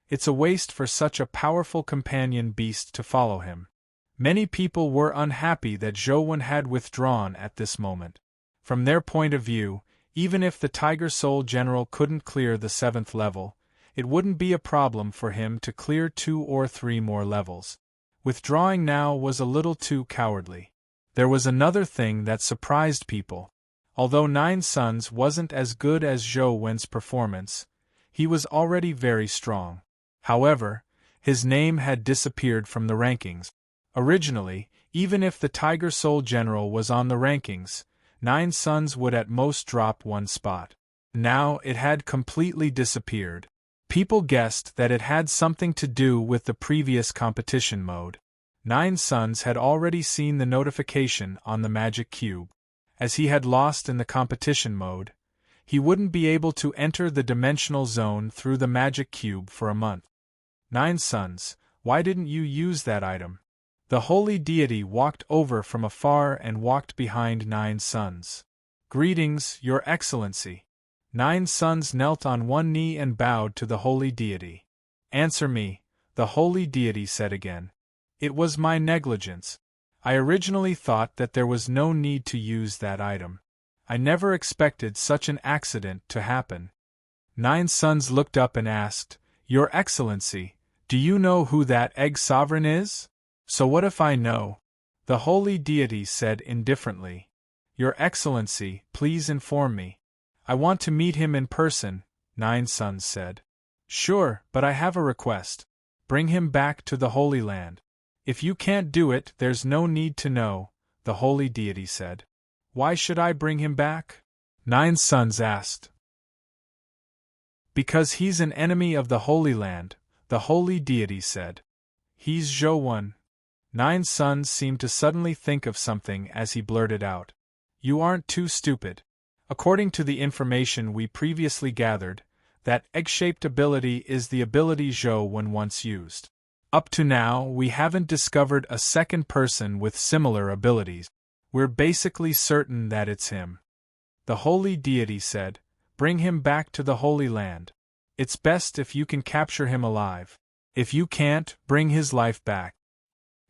It's a waste for such a powerful companion beast to follow him. Many people were unhappy that Zhou Wen had withdrawn at this moment. From their point of view, even if the Tiger Soul General couldn't clear the 7th level, it wouldn't be a problem for him to clear 2 or 3 more levels. Withdrawing now was a little too cowardly. There was another thing that surprised people. Although Nine Suns wasn't as good as Zhou Wen's performance, he was already very strong. However, his name had disappeared from the rankings. Originally, even if the Tiger Soul General was on the rankings, Nine Suns would at most drop 1 spot. Now it had completely disappeared. People guessed that it had something to do with the previous competition mode. Nine Suns had already seen the notification on the Magic Cube. As he had lost in the competition mode, he wouldn't be able to enter the dimensional zone through the Magic Cube for a month. Nine Suns, why didn't you use that item? The holy deity walked over from afar and walked behind Nine Suns. Greetings, Your Excellency. Nine Suns knelt on one knee and bowed to the holy deity. Answer me, the holy deity said again. It was my negligence. I originally thought that there was no need to use that item. I never expected such an accident to happen. Nine Suns looked up and asked, Your Excellency, do you know who that Egg Sovereign is? So what if I know? The holy deity said indifferently. Your Excellency, please inform me. I want to meet him in person, Nine Suns said. Sure, but I have a request. Bring him back to the Holy Land. If you can't do it, there's no need to know, the holy deity said. Why should I bring him back? Nine Suns asked. Because he's an enemy of the Holy Land, the holy deity said. He's Zhou Wen. Nine Suns seemed to suddenly think of something as he blurted out. You aren't too stupid. According to the information we previously gathered, That egg-shaped ability is the ability Zhou Wen once used. Up to now, we haven't discovered a second person with similar abilities. We're basically certain that it's him. The holy deity said, "Bring him back to the Holy Land. It's best if you can capture him alive. If you can't, bring his life back."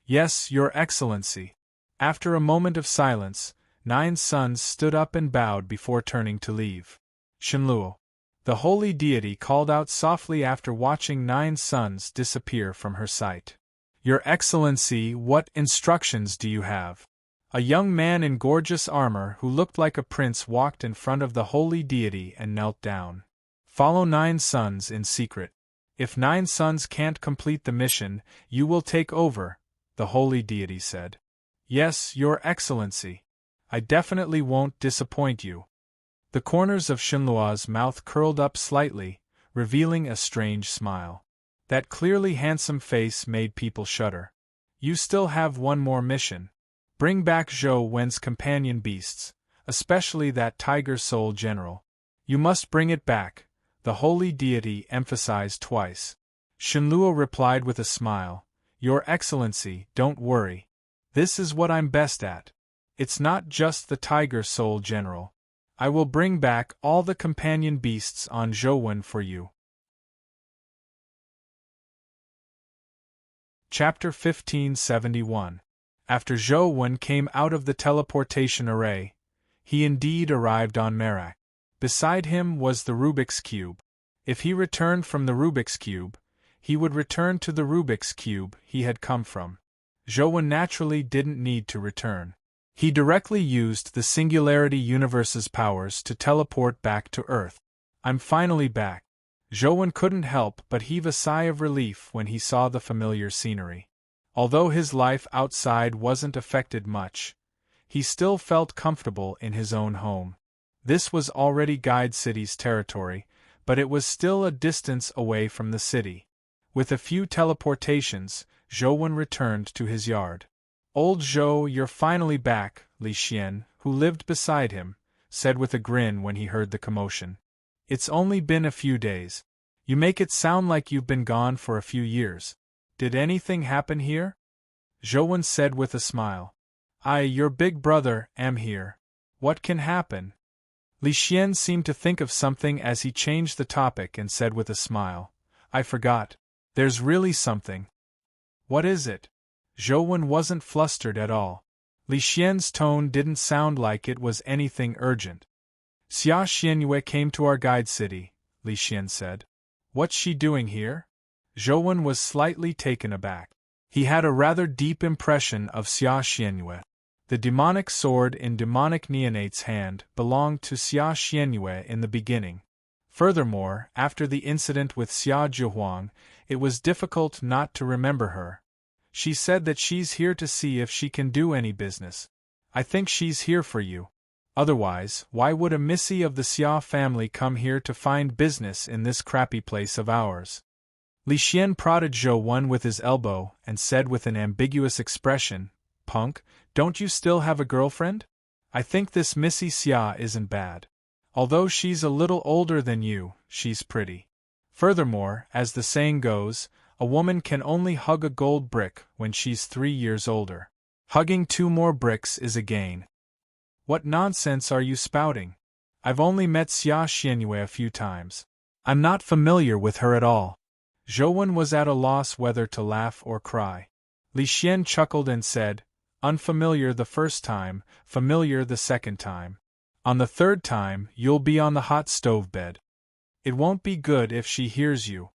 "Yes, Your Excellency." After a moment of silence, 9 sons stood up and bowed before turning to leave. "Shenluo." The holy deity called out softly after watching 9 sons disappear from her sight. "Your Excellency, what instructions do you have?" A young man in gorgeous armor who looked like a prince walked in front of the holy deity and knelt down. "Follow 9 sons in secret. If 9 sons can't complete the mission, you will take over," the holy deity said. "Yes, Your Excellency. I definitely won't disappoint you." The corners of Shenluo's mouth curled up slightly, revealing a strange smile. That clearly handsome face made people shudder. "You still have one more mission. Bring back Zhou Wen's companion beasts, especially that Tiger Soul General. You must bring it back," the holy deity emphasized twice. Shenluo replied with a smile, "Your Excellency, don't worry. This is what I'm best at. It's not just the Tiger Soul General. I will bring back all the companion beasts on Zhou Wen for you." Chapter 1571. After Zhou Wen came out of the teleportation array, he indeed arrived on Merak. Beside him was the Rubik's Cube. If he returned from the Rubik's Cube, he would return to the Rubik's Cube he had come from. Zhou Wen naturally didn't need to return. He directly used the Singularity Universe's powers to teleport back to Earth. "I'm finally back." Zhou Wen couldn't help but heave a sigh of relief when he saw the familiar scenery. Although his life outside wasn't affected much, he still felt comfortable in his own home. This was already Guide City's territory, but it was still a distance away from the city. With a few teleportations, Zhou Wen returned to his yard. "Old Zhou, you're finally back," Li Xian, who lived beside him, said with a grin when he heard the commotion. "It's only been a few days. You make it sound like you've been gone for a few years. Did anything happen here?" Zhou Wen said with a smile. "I, your big brother, am here. What can happen?" Li Xian seemed to think of something as he changed the topic and said with a smile, "I forgot. There's really something." "What is it?" Zhou Wen wasn't flustered at all. Li Xian's tone didn't sound like it was anything urgent. "Xia Xianyue came to our Guide City," Li Xian said. "What's she doing here?" Zhou Wen was slightly taken aback. He had a rather deep impression of Xia Xianyue. The demonic sword in demonic neonate's hand belonged to Xia Xianyue in the beginning. Furthermore, after the incident with Xia Zhihuang, it was difficult not to remember her. "She said that she's here to see if she can do any business. I think she's here for you. Otherwise, why would a missy of the Xia family come here to find business in this crappy place of ours?" Li Xian prodded Zhou Wen with his elbow and said with an ambiguous expression, "Punk, don't you still have a girlfriend? I think this Missy Xia isn't bad. Although she's a little older than you, she's pretty. Furthermore, as the saying goes, a woman can only hug a gold brick when she's 3 years older. Hugging 2 more bricks is a gain." "What nonsense are you spouting? I've only met Xia Xianyue a few times. I'm not familiar with her at all." Zhou Wen was at a loss whether to laugh or cry. Li Xian chuckled and said, "Unfamiliar the first time, familiar the second time. On the 3rd time, you'll be on the hot stove bed. It won't be good if she hears you."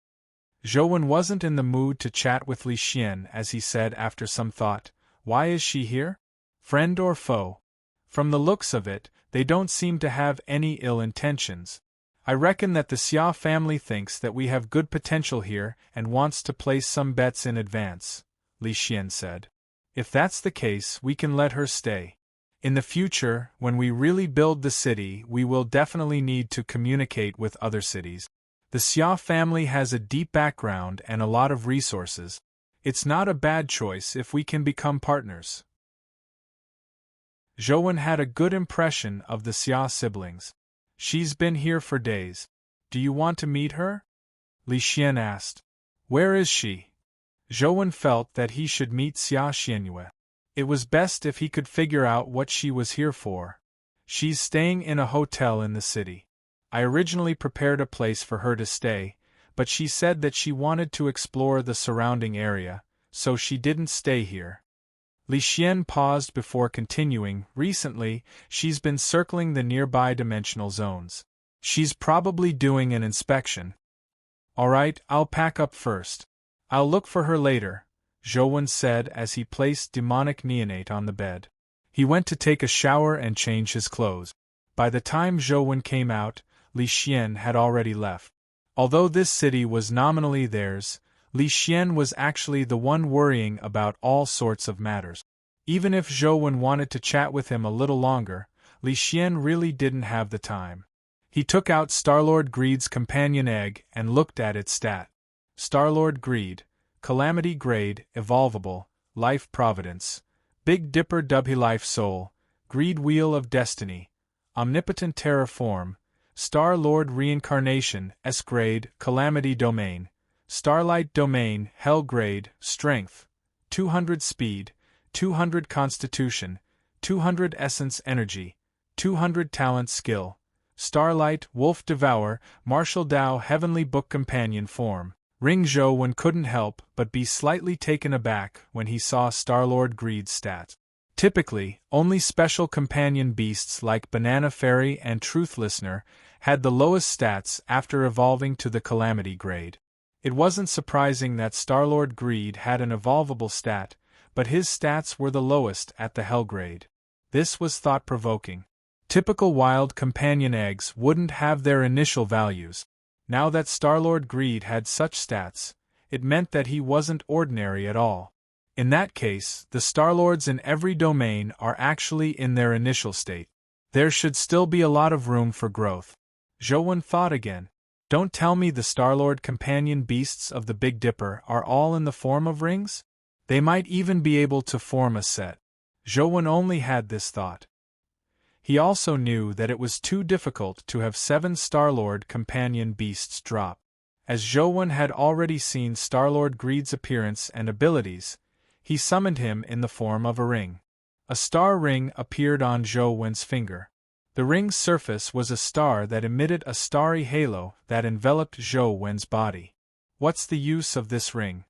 Zhou Wen wasn't in the mood to chat with Li Xian as he said after some thought, "Why is she here? Friend or foe? From the looks of it, they don't seem to have any ill intentions. I reckon that the Xia family thinks that we have good potential here and wants to place some bets in advance," Li Xian said. "If that's the case, we can let her stay. In the future, when we really build the city, we will definitely need to communicate with other cities. The Xia family has a deep background and a lot of resources. It's not a bad choice if we can become partners." Zhou Wen had a good impression of the Xia siblings. "She's been here for days. Do you want to meet her? Li Xian asked. Where is she? Zhou felt that he should meet Xia Xianyue. It was best if he could figure out what she was here for. She's staying in a hotel in the city. I originally prepared a place for her to stay, but she said that she wanted to explore the surrounding area, so she didn't stay here. Li Xian paused before continuing. Recently, she's been circling the nearby dimensional zones. She's probably doing an inspection. Alright, I'll pack up first. I'll look for her later, Zhou said as he placed demonic neonate on the bed. He went to take a shower and change his clothes. By the time Zhou came out, Li Xian had already left. Although this city was nominally theirs, Li Xian was actually the one worrying about all sorts of matters. Even if Zhou wanted to chat with him a little longer, Li Xian really didn't have the time. He took out Starlord Greed's companion egg and looked at its stat. Starlord Greed, Calamity Grade, Evolvable, Life Providence, Big Dipper Dubhi Life Soul, Greed Wheel of Destiny, Omnipotent Terra Form, Star Lord Reincarnation, S Grade, Calamity Domain, Starlight Domain, Hell Grade, Strength, 200 Speed, 200 Constitution, 200 Essence Energy, 200 Talent Skill, Starlight, Wolf Devour, Martial Dao Heavenly Book Companion Form. Ring Zhou couldn't help but be slightly taken aback when he saw Starlord Greed's stats. Typically, only special companion beasts like Banana Fairy and Truth Listener had the lowest stats after evolving to the Calamity grade. It wasn't surprising that Starlord Greed had an evolvable stat, but his stats were the lowest at the Hell grade. This was thought-provoking. Typical wild companion eggs wouldn't have their initial values. Now that Starlord Greed had such stats, it meant that he wasn't ordinary at all. In that case, the Starlords in every domain are actually in their initial state. There should still be a lot of room for growth. Zhou thought again. Don't tell me the Starlord companion beasts of the Big Dipper are all in the form of rings? They might even be able to form a set. Zhou only had this thought. He also knew that it was too difficult to have 7 Starlord companion beasts drop. As Zhou had already seen Starlord Greed's appearance and abilities, he summoned him in the form of a ring. A star ring appeared on Zhou's finger. The ring's surface was a star that emitted a starry halo that enveloped Zhou's body. What's the use of this ring?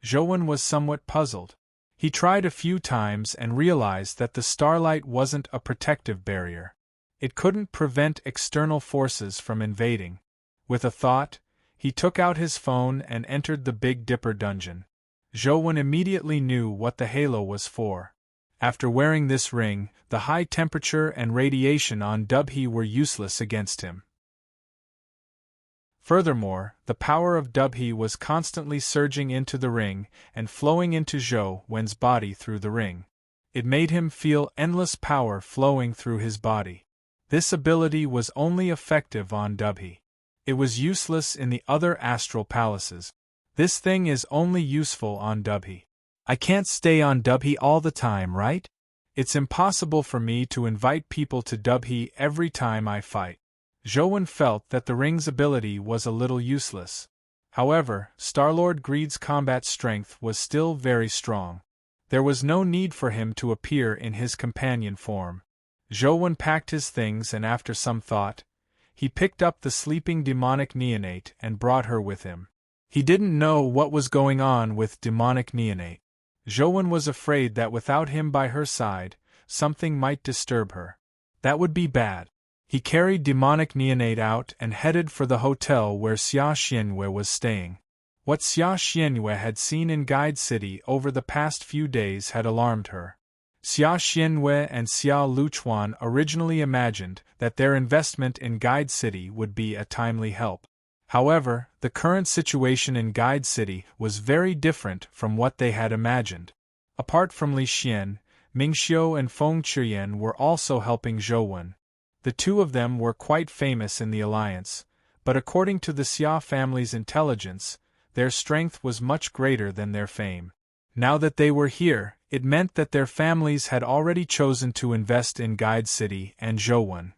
Zhou was somewhat puzzled. He tried a few times and realized that the starlight wasn't a protective barrier. It couldn't prevent external forces from invading. With a thought, he took out his phone and entered the Big Dipper dungeon. Zhou immediately knew what the halo was for. After wearing this ring, the high temperature and radiation on Dubhe were useless against him. Furthermore, the power of Dubhe was constantly surging into the ring and flowing into Zhou's body through the ring. It made him feel endless power flowing through his body. This ability was only effective on Dubhe. It was useless in the other astral palaces. This thing is only useful on Dubhe. I can't stay on Dubhe all the time, right? It's impossible for me to invite people to Dubhe every time I fight. Zhou felt that the ring's ability was a little useless. However, Starlord Greed's combat strength was still very strong. There was no need for him to appear in his companion form. Zhou packed his things and after some thought, he picked up the sleeping demonic neonate and brought her with him. He didn't know what was going on with demonic neonate. Zhou was afraid that without him by her side, something might disturb her. That would be bad. He carried demonic neonate out and headed for the hotel where Xia Xianyue was staying. What Xia Xianyue had seen in Guide City over the past few days had alarmed her. Xia Xianyue and Xia Luchuan originally imagined that their investment in Guide City would be a timely help. However, the current situation in Guide City was very different from what they had imagined. Apart from Li Xian, Mingxiu and Feng Qiyan were also helping Zhou. The two of them were quite famous in the alliance, but according to the Xia family's intelligence, their strength was much greater than their fame. Now that they were here, it meant that their families had already chosen to invest in Guide City and Zhou.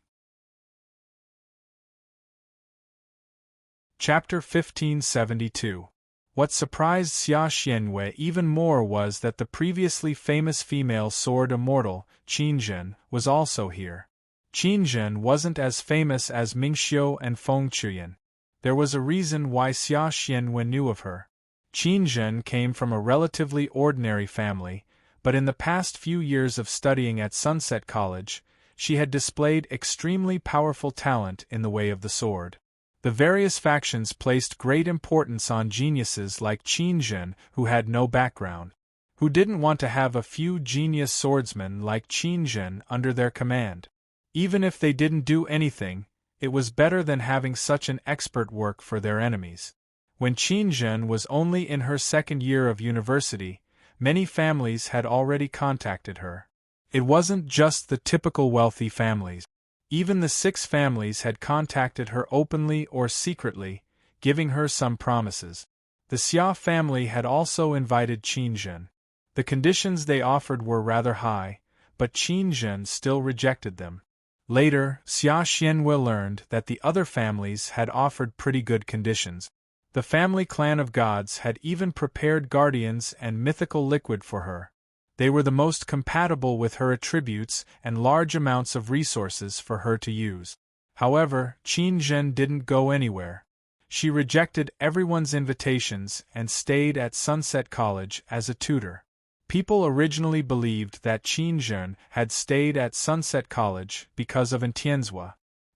Chapter 1572. What surprised Xia Xianwei even more was that the previously famous female sword immortal, Qin Zhen, was also here. Qin Zhen wasn't as famous as Mingxiu and Feng Chuyan. There was a reason why Xia Xianwei knew of her. Qin Zhen came from a relatively ordinary family, but in the past few years of studying at Sunset College, she had displayed extremely powerful talent in the way of the sword. The various factions placed great importance on geniuses like Qin Zhen, who had no background, who didn't want to have a few genius swordsmen like Qin Zhen under their command. Even if they didn't do anything, it was better than having such an expert work for their enemies. When Qin Zhen was only in her second year of university, many families had already contacted her. It wasn't just the typical wealthy families. Even the 6 families had contacted her openly or secretly, giving her some promises. The Xia family had also invited Qin Zhen. The conditions they offered were rather high, but Qin Zhen still rejected them. Later, Xia Xianwei learned that the other families had offered pretty good conditions. The family clan of gods had even prepared guardians and mythical liquid for her. They were the most compatible with her attributes and large amounts of resources for her to use. However, Qin Zhen didn't go anywhere. She rejected everyone's invitations and stayed at Sunset College as a tutor. People originally believed that Qin Zhen had stayed at Sunset College because of Entianzhua.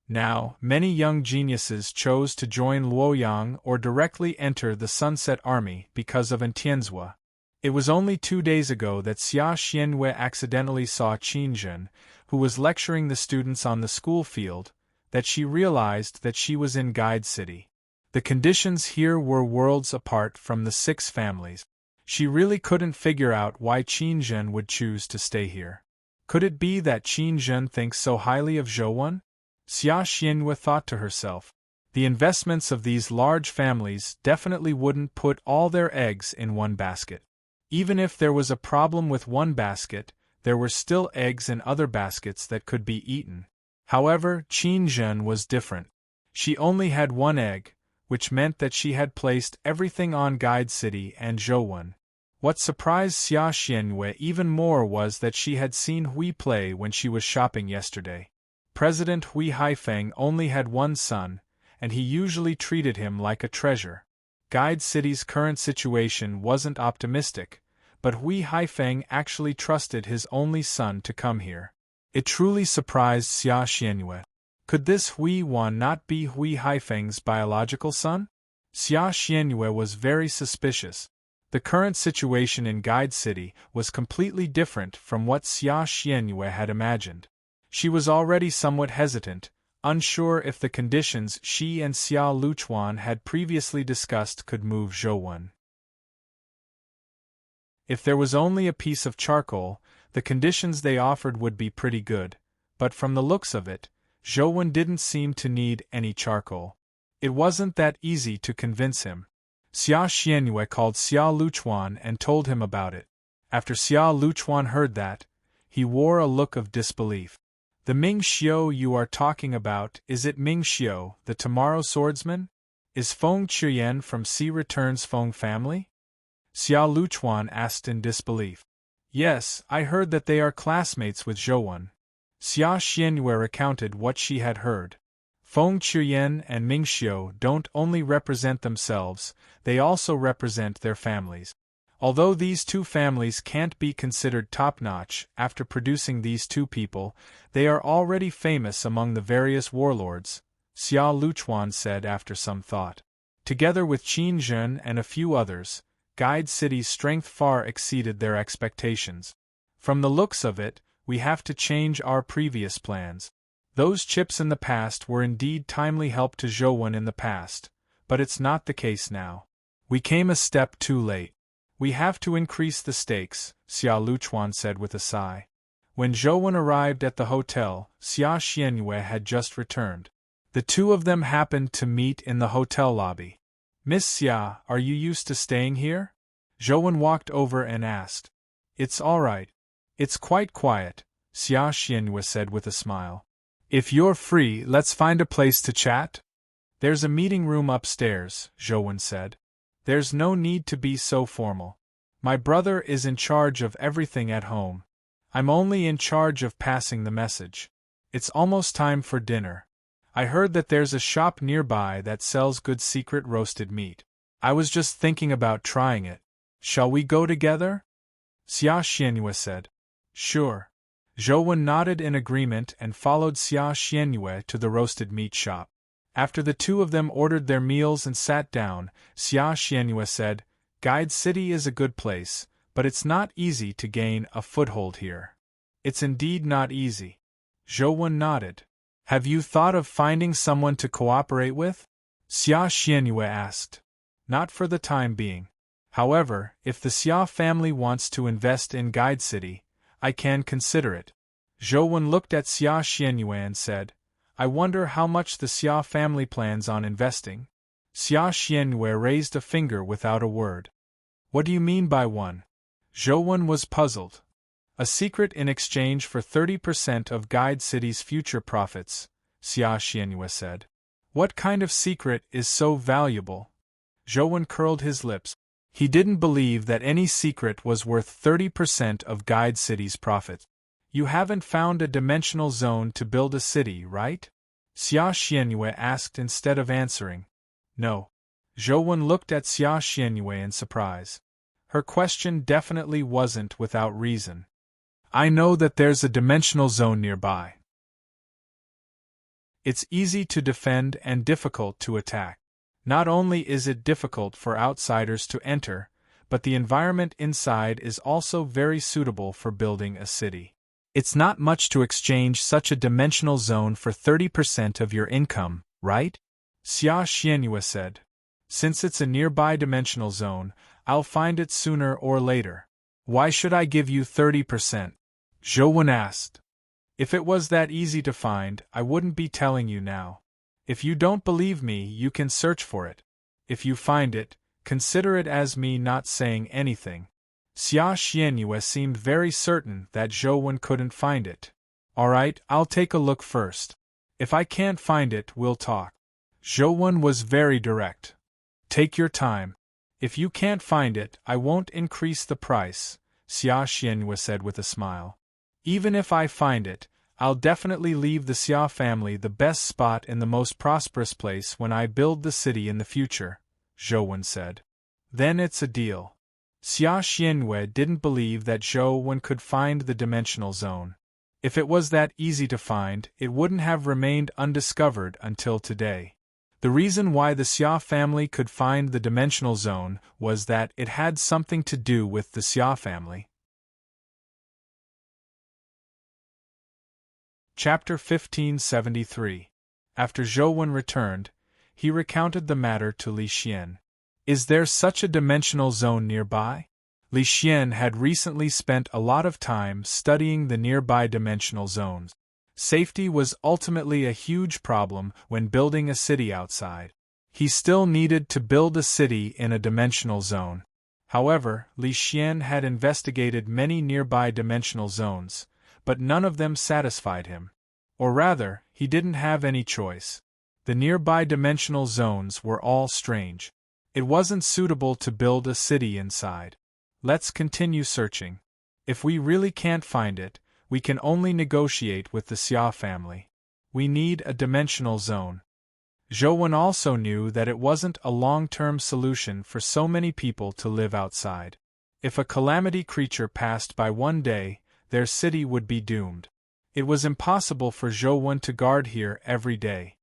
Now, many young geniuses chose to join Luoyang or directly enter the Sunset Army because of Entianzhua. It was only 2 days ago that Xia Xianwei accidentally saw Qin Zhen, who was lecturing the students on the school field, that she realized that she was in Guide City. The conditions here were worlds apart from the 6 families. She really couldn't figure out why Qin Zhen would choose to stay here. Could it be that Qin Zhen thinks so highly of Zhouwen? Xia Xianwei thought to herself. The investments of these large families definitely wouldn't put all their eggs in one basket. Even if there was a problem with one basket, there were still eggs in other baskets that could be eaten. However, Qin Zhen was different. She only had one egg, which meant that she had placed everything on Guide City and Zhouwen. What surprised Xia Xianwei even more was that she had seen Hui play when she was shopping yesterday. President Hui Haifeng only had one son, and he usually treated him like a treasure. Guide City's current situation wasn't optimistic, but Hui Haifeng actually trusted his only son to come here. It truly surprised Xia Xianwei. Could this Hui Wan not be Hui Haifeng's biological son? Xia Xianwei was very suspicious. The current situation in Guide City was completely different from what Xia Xianwei had imagined. She was already somewhat hesitant, unsure if the conditions she and Xia Luchuan had previously discussed could move Zhouwen. If there was only a piece of charcoal, the conditions they offered would be pretty good, but from the looks of it, Zhouwen didn't seem to need any charcoal. It wasn't that easy to convince him. Xia Xianwei called Xia Luchuan and told him about it. After Xia Luchuan heard that, he wore a look of disbelief. The Ming Xiu you are talking about, is it Ming Xiu, the tomorrow swordsman? Is Feng Chuyan from Si Return's Feng family? Xia Luchuan asked in disbelief. Yes, I heard that they are classmates with Zhouwen. Xia Xianwei recounted what she had heard. Feng Chuyan and Ming Xiu don't only represent themselves, they also represent their families. Although these 2 families can't be considered top-notch after producing these 2 people, they are already famous among the various warlords, Xia Luchuan said after some thought. Together with Qin Zhen and a few others, Guide City's strength far exceeded their expectations. From the looks of it, we have to change our previous plans. Those chips in the past were indeed timely help to Zhouwen in the past, but it's not the case now. We came a step too late. We have to increase the stakes, Xia Luchuan said with a sigh. When Zhouwen arrived at the hotel, Xia Xianwei had just returned. The 2 of them happened to meet in the hotel lobby. Miss Xia, are you used to staying here? Zhouwen walked over and asked. It's all right. It's quite quiet, Xia Xianwei said with a smile. If you're free, let's find a place to chat. There's a meeting room upstairs, Zhou said. There's no need to be so formal. My brother is in charge of everything at home. I'm only in charge of passing the message. It's almost time for dinner. I heard that there's a shop nearby that sells good secret roasted meat. I was just thinking about trying it. Shall we go together? Xia Xianyue said. Sure. Zhou nodded in agreement and followed Xia Xianyue to the roasted meat shop. After the two of them ordered their meals and sat down, Xia Xianyue said, Guide City is a good place, but it's not easy to gain a foothold here. It's indeed not easy. Zhou nodded. Have you thought of finding someone to cooperate with? Xia Xianyue asked. Not for the time being. However, if the Xia family wants to invest in Guide City, I can consider it. Zhou looked at Xia Xianyue and said, I wonder how much the Xia family plans on investing. Xia Xianyue raised a finger without a word. What do you mean by one? Zhou was puzzled. A secret in exchange for 30% of Guide City's future profits, Xia Xianyue said. What kind of secret is so valuable? Zhou curled his lips. He didn't believe that any secret was worth 30% of Guide City's profit. You haven't found a dimensional zone to build a city, right? Xia Xianyue asked instead of answering. No. Zhou looked at Xia Xianyue in surprise. Her question definitely wasn't without reason. I know that there's a dimensional zone nearby. It's easy to defend and difficult to attack. Not only is it difficult for outsiders to enter, but the environment inside is also very suitable for building a city. It's not much to exchange such a dimensional zone for 30% of your income, right? Xia Xianyue said. Since it's a nearby dimensional zone, I'll find it sooner or later. Why should I give you 30%? Zhou asked. If it was that easy to find, I wouldn't be telling you now. If you don't believe me, you can search for it. If you find it, consider it as me not saying anything. Xia Xianyue seemed very certain that Zhou couldn't find it. Alright, I'll take a look first. If I can't find it, we'll talk. Zhou was very direct. Take your time. If you can't find it, I won't increase the price, Xia Xianyue said with a smile. Even if I find it, I'll definitely leave the Xia family the best spot in the most prosperous place when I build the city in the future, Zhou said. Then it's a deal. Xia Xianyue didn't believe that Zhou could find the dimensional zone. If it was that easy to find, it wouldn't have remained undiscovered until today. The reason why the Xia family could find the dimensional zone was that it had something to do with the Xia family. Chapter 1573. After Zhou returned, he recounted the matter to Li Xian. Is there such a dimensional zone nearby? Li Xian had recently spent a lot of time studying the nearby dimensional zones. Safety was ultimately a huge problem when building a city outside. He still needed to build a city in a dimensional zone. However, Li Xian had investigated many nearby dimensional zones, but none of them satisfied him. Or rather, he didn't have any choice. The nearby dimensional zones were all strange. It wasn't suitable to build a city inside. Let's continue searching. If we really can't find it, we can only negotiate with the Xia family. We need a dimensional zone. Zhou also knew that it wasn't a long-term solution for so many people to live outside. If a calamity creature passed by one day, their city would be doomed. It was impossible for Zhou to guard here every day.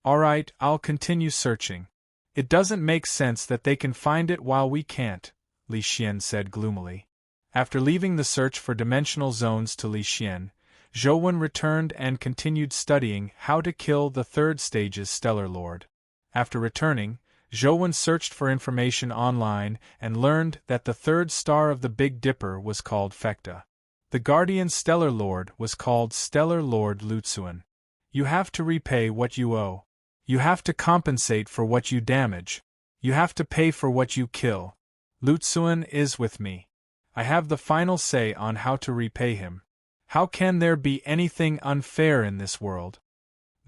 Alright, I'll continue searching. It doesn't make sense that they can find it while we can't, Li Xian said gloomily. After leaving the search for dimensional zones to Li Xian, Zhou returned and continued studying how to kill the third stage's Stellar Lord. After returning, Zhou searched for information online and learned that the third star of the Big Dipper was called Fecta. The guardian Stellar Lord was called Stellar Lord Luxuan. You have to repay what you owe. You have to compensate for what you damage. You have to pay for what you kill. Luxuan is with me. I have the final say on how to repay him. How can there be anything unfair in this world?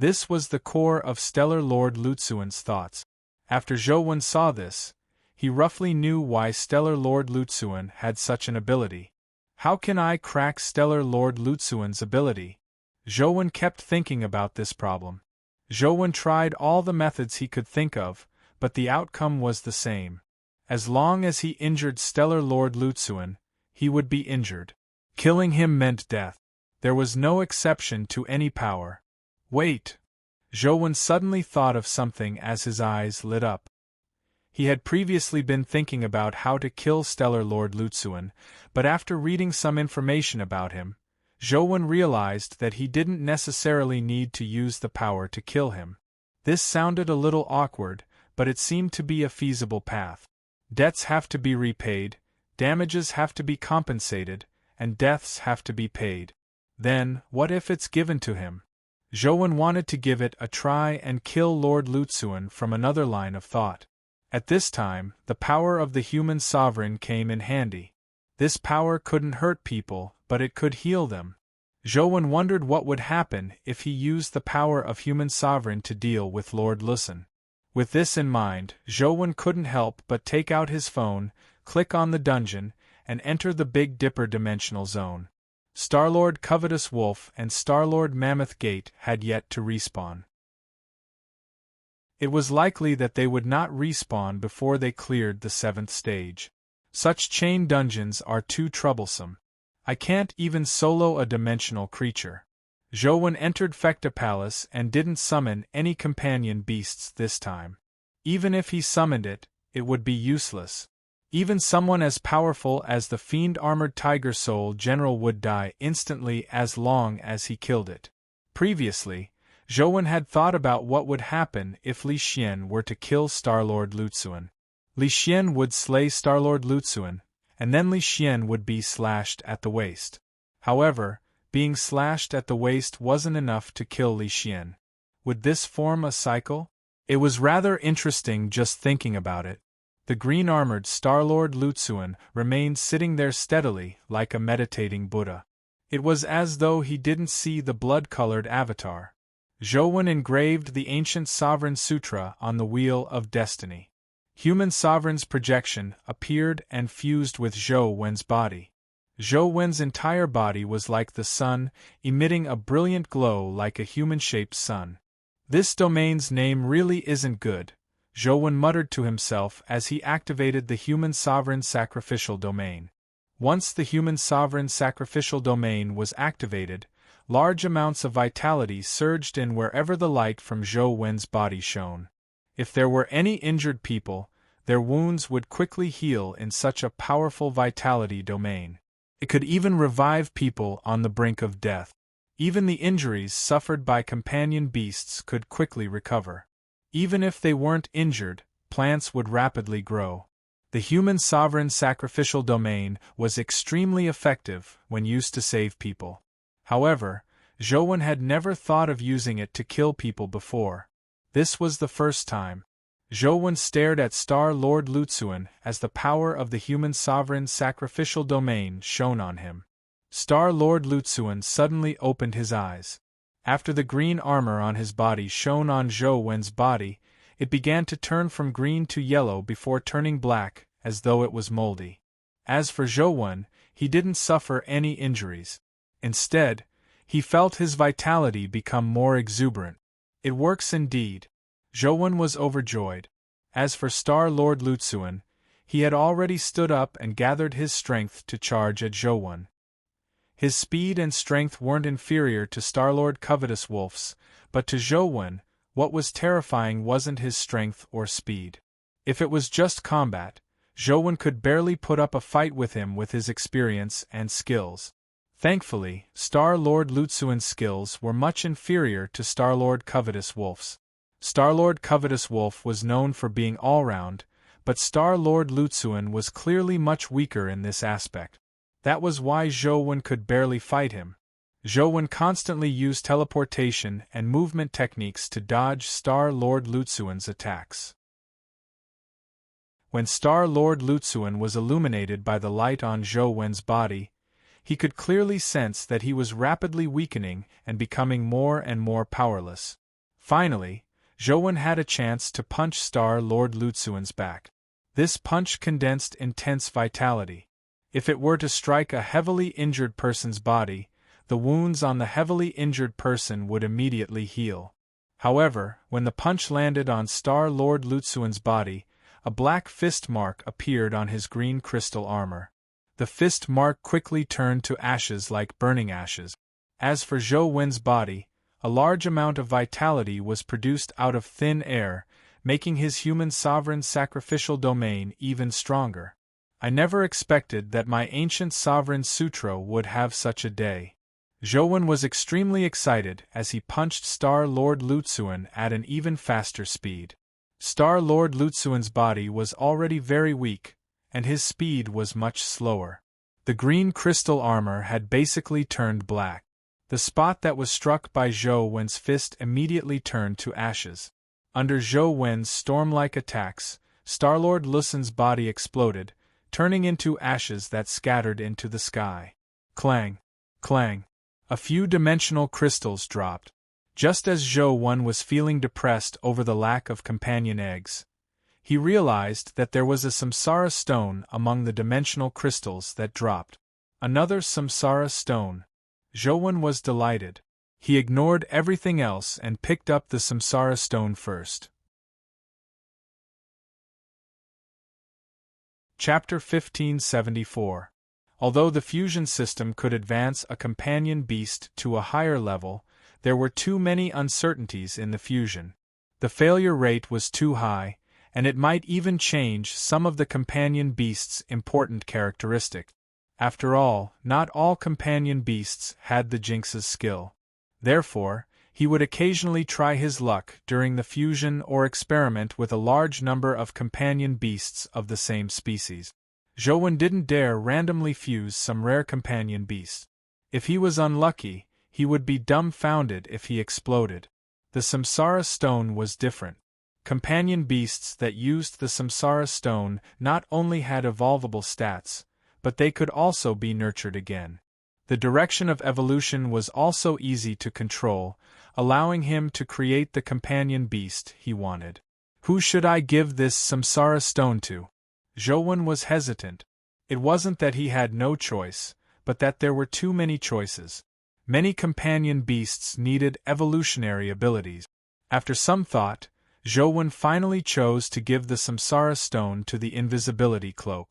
This was the core of Stellar Lord Lutsuan's thoughts. After Zhou saw this, he roughly knew why Stellar Lord Lutsuan had such an ability. How can I crack Stellar Lord Lutsuan's ability? Zhou kept thinking about this problem. Zhou tried all the methods he could think of, but the outcome was the same. As long as he injured Stellar Lord Lutsuan, he would be injured. Killing him meant death. There was no exception to any power. Wait! Zhou suddenly thought of something as his eyes lit up. He had previously been thinking about how to kill Stellar Lord Lutsuan, but after reading some information about him, Zhou realized that he didn't necessarily need to use the power to kill him. This sounded a little awkward, but it seemed to be a feasible path. Debts have to be repaid, damages have to be compensated, and deaths have to be paid. Then, what if it's given to him? Zhou wanted to give it a try and kill Lord Lutsuan from another line of thought. At this time, the power of the human sovereign came in handy. This power couldn't hurt people, but it could heal them. Zhou wondered what would happen if he used the power of human sovereign to deal with Lord Lutsuan. With this in mind, Zhou couldn't help but take out his phone, click on the dungeon, and enter the Big Dipper dimensional zone. Starlord Covetous Wolf and Starlord Mammoth Gate had yet to respawn. It was likely that they would not respawn before they cleared the 7th stage. Such chain dungeons are too troublesome. I can't even solo a dimensional creature. Zhou entered Fecta Palace and didn't summon any companion beasts this time. Even if he summoned it, it would be useless. Even someone as powerful as the fiend-armored Tiger Soul General would die instantly as long as he killed it. Previously, Zhou had thought about what would happen if Li Xian were to kill Starlord Lutsuan. Li Xian would slay Starlord Lutsuan, and then Li Xian would be slashed at the waist. However, being slashed at the waist wasn't enough to kill Li Xian. Would this form a cycle? It was rather interesting just thinking about it. The green-armored Starlord Lutsuan remained sitting there steadily, like a meditating Buddha. It was as though he didn't see the blood-colored avatar. Zhou engraved the ancient Sovereign Sutra on the Wheel of Destiny. Human Sovereign's projection appeared and fused with Zhou body. Zhou entire body was like the sun, emitting a brilliant glow like a human-shaped sun. This domain's name really isn't good, Zhou muttered to himself as he activated the Human Sovereign Sacrificial Domain. Once the Human Sovereign Sacrificial Domain was activated, large amounts of vitality surged in wherever the light from Zhou body shone. If there were any injured people, their wounds would quickly heal in such a powerful vitality domain. It could even revive people on the brink of death. Even the injuries suffered by companion beasts could quickly recover. Even if they weren't injured, plants would rapidly grow. The Human Sovereign Sacrificial Domain was extremely effective when used to save people. However, Zhou had never thought of using it to kill people before. This was the first time. Zhou stared at Star Lord Lutsuan as the power of the Human Sovereign Sacrificial Domain shone on him. Star Lord Lutsuan suddenly opened his eyes. After the green armor on his body shone on Zhou body, it began to turn from green to yellow before turning black, as though it was moldy. As for Zhou, he didn't suffer any injuries. Instead, he felt his vitality become more exuberant. It works indeed. Zhou was overjoyed. As for Star Lord Lutsuan, he had already stood up and gathered his strength to charge at Zhou. His speed and strength weren't inferior to Starlord Covetous Wolf's, but to Zhou, what was terrifying wasn't his strength or speed. If it was just combat, Zhou could barely put up a fight with him with his experience and skills. Thankfully, Star Lord Lutsuan's skills were much inferior to Starlord Covetous Wolf's. Starlord Covetous Wolf was known for being all-round, but Star Lord Lutsuan was clearly much weaker in this aspect. That was why Zhou could barely fight him. Zhou constantly used teleportation and movement techniques to dodge Star Lord Lutsuan's attacks. When Star Lord Lutsuan was illuminated by the light on Zhou body, he could clearly sense that he was rapidly weakening and becoming more and more powerless. Finally, Zhou had a chance to punch Star-Lord Lutsuan's back. This punch condensed intense vitality. If it were to strike a heavily injured person's body, the wounds on the heavily injured person would immediately heal. However, when the punch landed on Star-Lord Lutsuan's body, a black fist mark appeared on his green crystal armor. The fist mark quickly turned to ashes like burning ashes. As for Zhou body, a large amount of vitality was produced out of thin air, making his human sovereign sacrificial domain even stronger. I never expected that my ancient sovereign sutra would have such a day. Zhou was extremely excited as he punched Star-Lord Lutsuan at an even faster speed. Star-Lord Lutsuan's body was already very weak, and his speed was much slower. The green crystal armor had basically turned black. The spot that was struck by Zhou fist immediately turned to ashes. Under Zhou storm-like attacks, Star-Lord Lutsuan's body exploded, turning into ashes that scattered into the sky. Clang! Clang! A few dimensional crystals dropped. Just as Zhou was feeling depressed over the lack of companion eggs, he realized that there was a samsara stone among the dimensional crystals that dropped. Another samsara stone. Zhou was delighted. He ignored everything else and picked up the samsara stone first. Chapter 1574. Although the fusion system could advance a companion beast to a higher level, there were too many uncertainties in the fusion. The failure rate was too high, and it might even change some of the companion beast's important characteristics. After all, not all companion beasts had the Jinx's skill. Therefore, he would occasionally try his luck during the fusion or experiment with a large number of companion beasts of the same species. Zhou didn't dare randomly fuse some rare companion beast. If he was unlucky, he would be dumbfounded if he exploded. The samsara stone was different. Companion beasts that used the samsara stone not only had evolvable stats, but they could also be nurtured again. The direction of evolution was also easy to control, allowing him to create the companion beast he wanted. Who should I give this samsara stone to? Zhou was hesitant. It wasn't that he had no choice, but that there were too many choices. Many companion beasts needed evolutionary abilities. After some thought, Zhou finally chose to give the samsara stone to the invisibility cloak.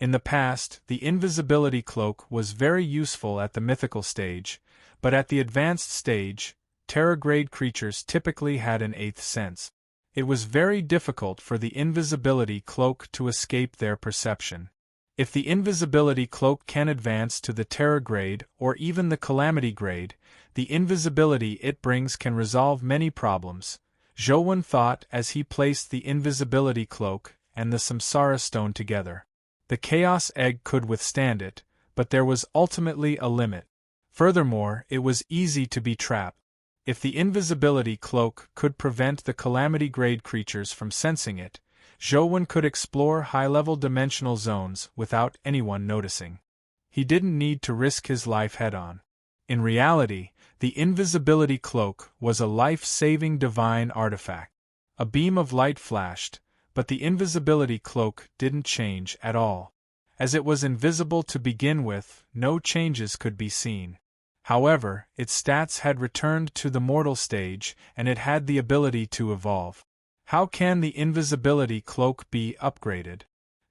In the past, the invisibility cloak was very useful at the mythical stage, but at the advanced stage, terregrade creatures typically had an eighth sense. It was very difficult for the invisibility cloak to escape their perception. If the invisibility cloak can advance to the terregrade or even the calamity grade, the invisibility it brings can resolve many problems, Zhou thought as he placed the invisibility cloak and the samsara stone together. The chaos egg could withstand it, but there was ultimately a limit. Furthermore, it was easy to be trapped. If the invisibility cloak could prevent the calamity grade creatures from sensing it, Zhou could explore high-level dimensional zones without anyone noticing. He didn't need to risk his life head-on. In reality, the invisibility cloak was a life-saving divine artifact. A beam of light flashed, but the invisibility cloak didn't change at all. As it was invisible to begin with, no changes could be seen. However, its stats had returned to the mortal stage, and it had the ability to evolve. How can the invisibility cloak be upgraded?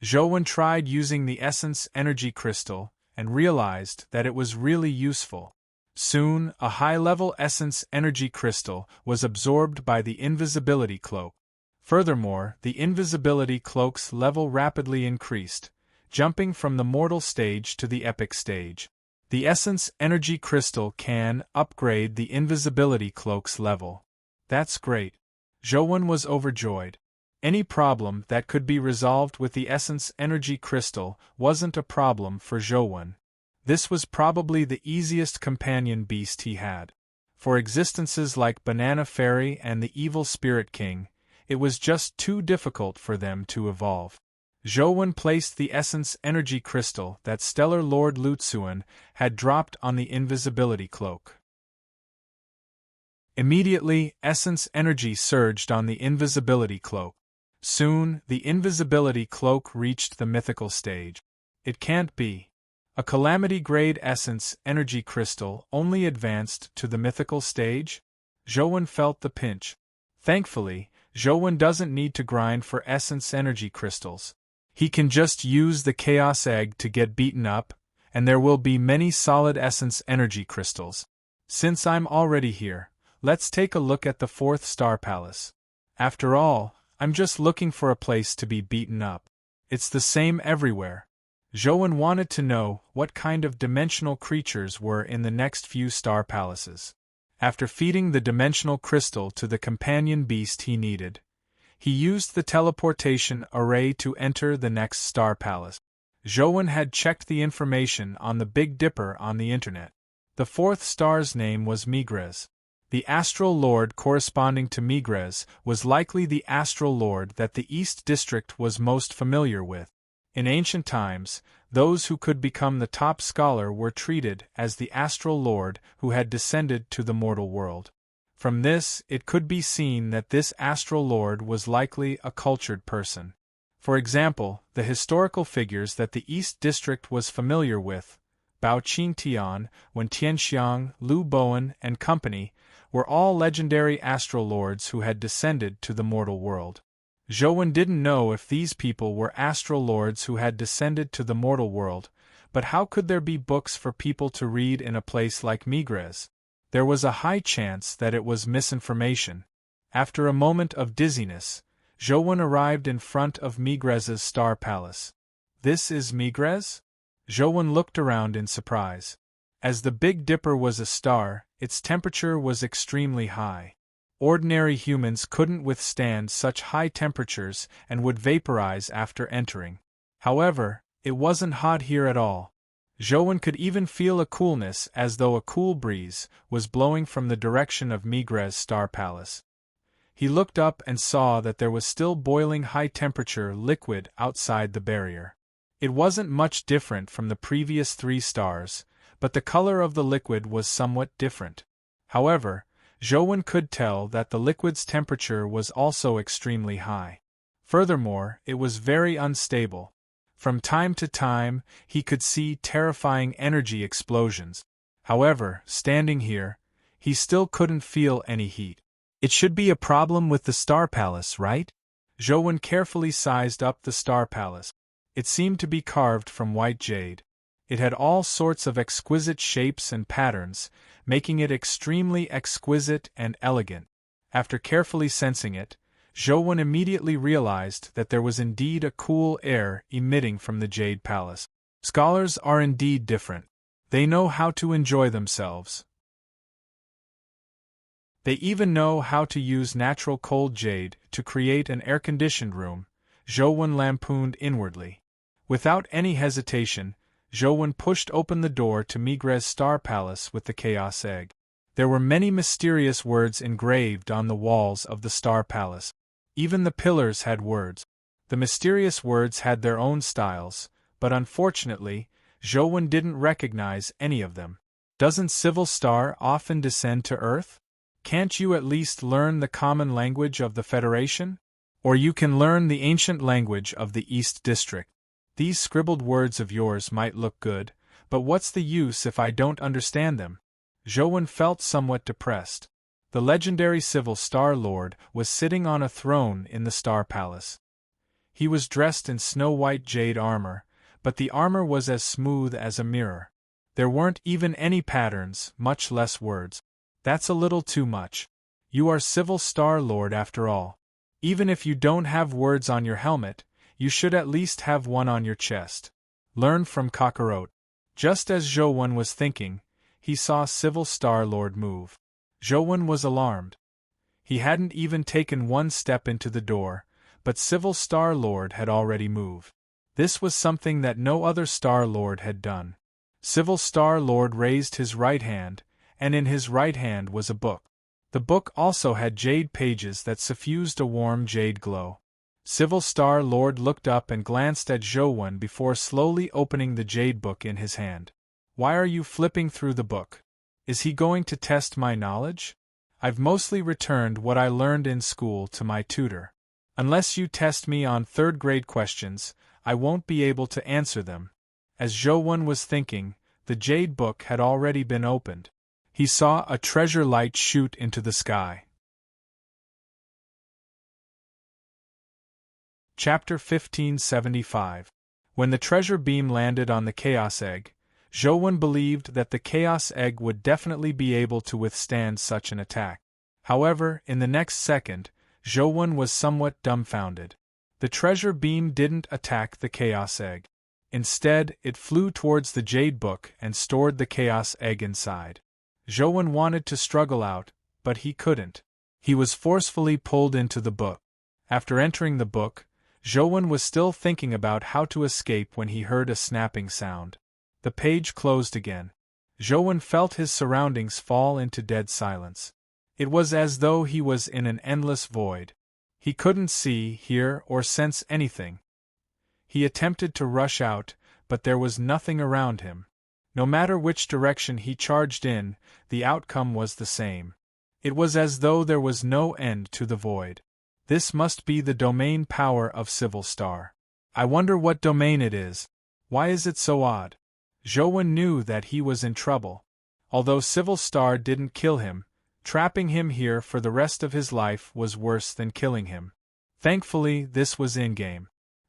Zhou tried using the essence energy crystal, and realized that it was really useful. Soon, a high-level essence energy crystal was absorbed by the invisibility cloak. Furthermore, the invisibility cloak's level rapidly increased, jumping from the mortal stage to the epic stage. The essence energy crystal can upgrade the invisibility cloak's level. That's great. Zhou was overjoyed. Any problem that could be resolved with the essence energy crystal wasn't a problem for Zhou. This was probably the easiest companion beast he had. For existences like Banana Fairy and the Evil Spirit King, it was just too difficult for them to evolve. Zhou placed the essence energy crystal that Stellar Lord Lutsuan had dropped on the invisibility cloak. Immediately, essence energy surged on the invisibility cloak. Soon, the invisibility cloak reached the mythical stage. It can't be. A calamity-grade essence energy crystal only advanced to the mythical stage? Zhouwen felt the pinch. Thankfully, Zhouwen doesn't need to grind for essence energy crystals. He can just use the Chaos Egg to get beaten up, and there will be many solid essence energy crystals. Since I'm already here, let's take a look at the 4th Star Palace. After all, I'm just looking for a place to be beaten up. It's the same everywhere. Zhouwen wanted to know what kind of dimensional creatures were in the next few star palaces. After feeding the dimensional crystal to the companion beast he needed, he used the teleportation array to enter the next star palace. Zhouwen had checked the information on the Big Dipper on the internet. The 4th star's name was Migres. The astral lord corresponding to Migres was likely the astral lord that the East District was most familiar with. In ancient times, those who could become the top scholar were treated as the astral lord who had descended to the mortal world. From this, it could be seen that this astral lord was likely a cultured person. For example, the historical figures that the East District was familiar with, Bao Qingtian, Wen Tianxiang, Lu Bowen, and company, were all legendary astral lords who had descended to the mortal world. Zhouwen didn't know if these people were astral lords who had descended to the mortal world, but how could there be books for people to read in a place like Migres? There was a high chance that it was misinformation. After a moment of dizziness, Zhouwen arrived in front of Migres's star palace. This is Migres? Zhouwen looked around in surprise. As the Big Dipper was a star, its temperature was extremely high. Ordinary humans couldn't withstand such high temperatures and would vaporize after entering. However, it wasn't hot here at all. Zhouwen could even feel a coolness as though a cool breeze was blowing from the direction of Migres' star palace. He looked up and saw that there was still boiling high-temperature liquid outside the barrier. It wasn't much different from the previous 3 stars, but the color of the liquid was somewhat different. However, Zhouwen could tell that the liquid's temperature was also extremely high. Furthermore, it was very unstable. From time to time, he could see terrifying energy explosions. However, standing here, he still couldn't feel any heat. It should be a problem with the Star Palace, right? Zhouwen carefully sized up the Star Palace. It seemed to be carved from white jade. It had all sorts of exquisite shapes and patterns, making it extremely exquisite and elegant. After carefully sensing it, Zhouwen immediately realized that there was indeed a cool air emitting from the Jade Palace. Scholars are indeed different. They know how to enjoy themselves. They even know how to use natural cold jade to create an air-conditioned room, Zhouwen lampooned inwardly. Without any hesitation, Zhouwen pushed open the door to Migres' star palace with the Chaos Egg. There were many mysterious words engraved on the walls of the star palace. Even the pillars had words. The mysterious words had their own styles, but unfortunately, Zhouwen didn't recognize any of them. Doesn't Civil Star often descend to Earth? Can't you at least learn the common language of the Federation? Or you can learn the ancient language of the East District. These scribbled words of yours might look good, but what's the use if I don't understand them? Zhouwen felt somewhat depressed. The legendary Civil Star Lord was sitting on a throne in the Star Palace. He was dressed in snow-white jade armor, but the armor was as smooth as a mirror. There weren't even any patterns, much less words. That's a little too much. You are Civil Star Lord after all. Even if you don't have words on your helmet, you should at least have one on your chest. Learn from Kakarot. Just as Zhouwen was thinking, he saw Civil Star Lord move. Zhouwen was alarmed. He hadn't even taken one step into the door, but Civil Star Lord had already moved. This was something that no other Star Lord had done. Civil Star Lord raised his right hand, and in his right hand was a book. The book also had jade pages that suffused a warm jade glow. Civil Star Lord looked up and glanced at Zhouwen before slowly opening the jade book in his hand. Why are you flipping through the book? Is he going to test my knowledge? I've mostly returned what I learned in school to my tutor. Unless you test me on third-grade questions, I won't be able to answer them. As Zhou was thinking, the jade book had already been opened. He saw a treasure light shoot into the sky. Chapter 1575. When the treasure beam landed on the Chaos Egg, Zhou believed that the Chaos Egg would definitely be able to withstand such an attack. However, in the next second, Zhou was somewhat dumbfounded. The treasure beam didn't attack the Chaos Egg. Instead, it flew towards the jade book and stored the Chaos Egg inside. Zhou wanted to struggle out, but he couldn't. He was forcefully pulled into the book. After entering the book, Zhou was still thinking about how to escape when he heard a snapping sound. The page closed again. Zhou felt his surroundings fall into dead silence. It was as though he was in an endless void. He couldn't see, hear, or sense anything. He attempted to rush out, but there was nothing around him. No matter which direction he charged in, the outcome was the same. It was as though there was no end to the void. This must be the domain power of Civil Star. I wonder what domain it is. Why is it so odd? Zhou knew that he was in trouble. Although Civil Star didn't kill him, trapping him here for the rest of his life was worse than killing him. Thankfully, this was in-game.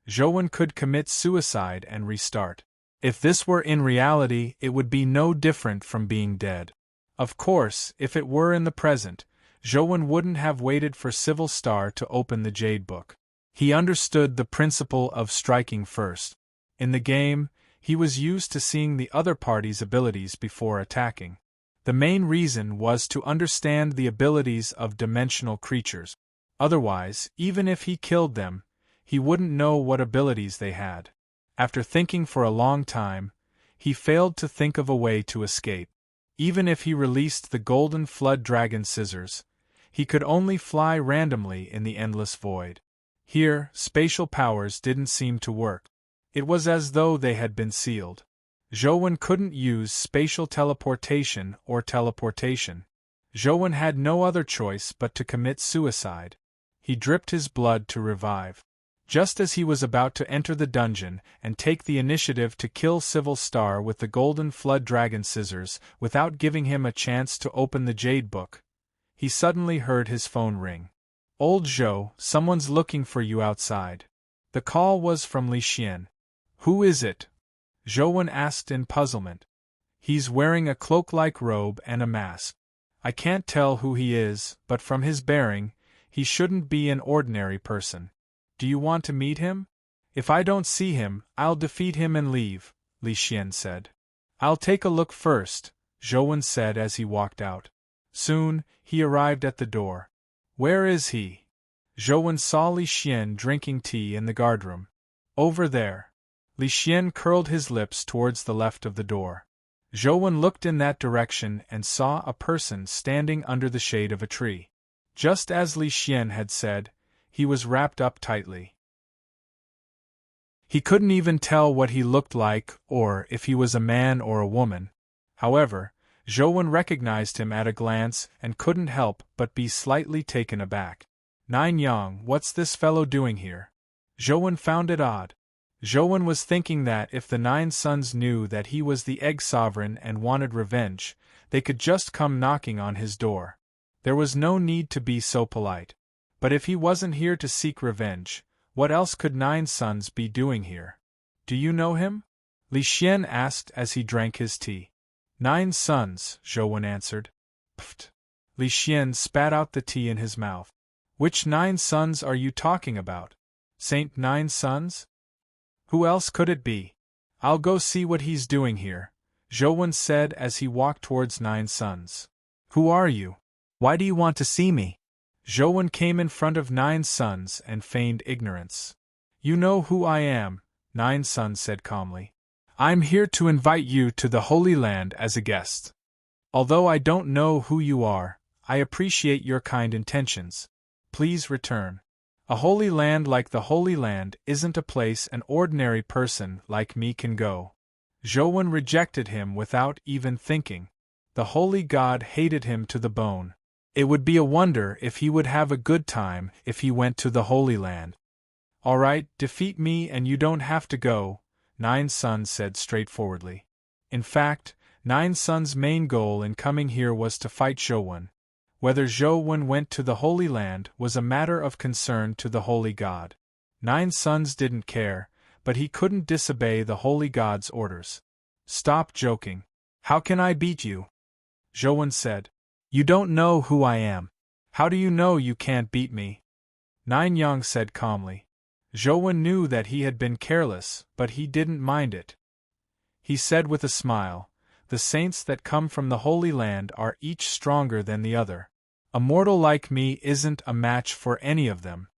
Zhou could commit suicide and restart. If this were in reality, it would be no different from being dead. Of course, if it were in the present, Zhou wouldn't have waited for Civil Star to open the Jade Book. He understood the principle of striking first. In the game, he was used to seeing the other party's abilities before attacking. The main reason was to understand the abilities of dimensional creatures. Otherwise, even if he killed them, he wouldn't know what abilities they had. After thinking for a long time, he failed to think of a way to escape. Even if he released the Golden Flood Dragon Scissors, he could only fly randomly in the endless void. Here, spatial powers didn't seem to work. It was as though they had been sealed. Zhou couldn't use spatial teleportation or teleportation. Zhou had no other choice but to commit suicide. He dripped his blood to revive. Just as he was about to enter the dungeon and take the initiative to kill Civil Star with the Golden Flood Dragon Scissors without giving him a chance to open the Jade Book, he suddenly heard his phone ring. "Old Zhou, someone's looking for you outside." The call was from Li Xian. "Who is it?" Zhou asked in puzzlement. "He's wearing a cloak-like robe and a mask. I can't tell who he is, but from his bearing, he shouldn't be an ordinary person. Do you want to meet him? If I don't see him, I'll defeat him and leave," Li Xian said. "I'll take a look first," Zhou said as he walked out. Soon, he arrived at the door. "Where is he?" Zhou saw Li Xian drinking tea in the guardroom. "Over there." Li Xian curled his lips towards the left of the door. Zhou looked in that direction and saw a person standing under the shade of a tree. Just as Li Xian had said, he was wrapped up tightly. He couldn't even tell what he looked like or if he was a man or a woman. However, Zhou recognized him at a glance and couldn't help but be slightly taken aback. "Nine Yang, what's this fellow doing here?" Zhou found it odd. Zhou was thinking that if the 9 sons knew that he was the Egg Sovereign and wanted revenge, they could just come knocking on his door. There was no need to be so polite. But if he wasn't here to seek revenge, what else could 9 sons be doing here? "Do you know him?" Li Xian asked as he drank his tea. 9 sons, Zhou answered. "Pfft." Li Xian spat out the tea in his mouth. "Which 9 sons are you talking about? Saint 9 sons? Who else could it be? I'll go see what he's doing here," Zhou said as he walked towards 9 sons. "Who are you? Why do you want to see me?" Zhou came in front of 9 sons and feigned ignorance. "You know who I am," 9 sons said calmly. "I'm here to invite you to the Holy Land as a guest. Although I don't know who you are, I appreciate your kind intentions. Please return. A holy land like the Holy Land isn't a place an ordinary person like me can go." Zhou rejected him without even thinking. The holy god hated him to the bone. It would be a wonder if he would have a good time if he went to the Holy Land. All right, defeat me and you don't have to go, Nine Suns said straightforwardly. In fact, Nine Suns' main goal in coming here was to fight Zhou. Whether Zhou went to the Holy Land was a matter of concern to the Holy God. Nine Suns didn't care, but he couldn't disobey the Holy God's orders. Stop joking. How can I beat you? Zhou said. You don't know who I am. How do you know you can't beat me? Nine Yang said calmly. Zhou knew that he had been careless, but he didn't mind it. He said with a smile, the saints that come from the Holy Land are each stronger than the other. A mortal like me isn't a match for any of them.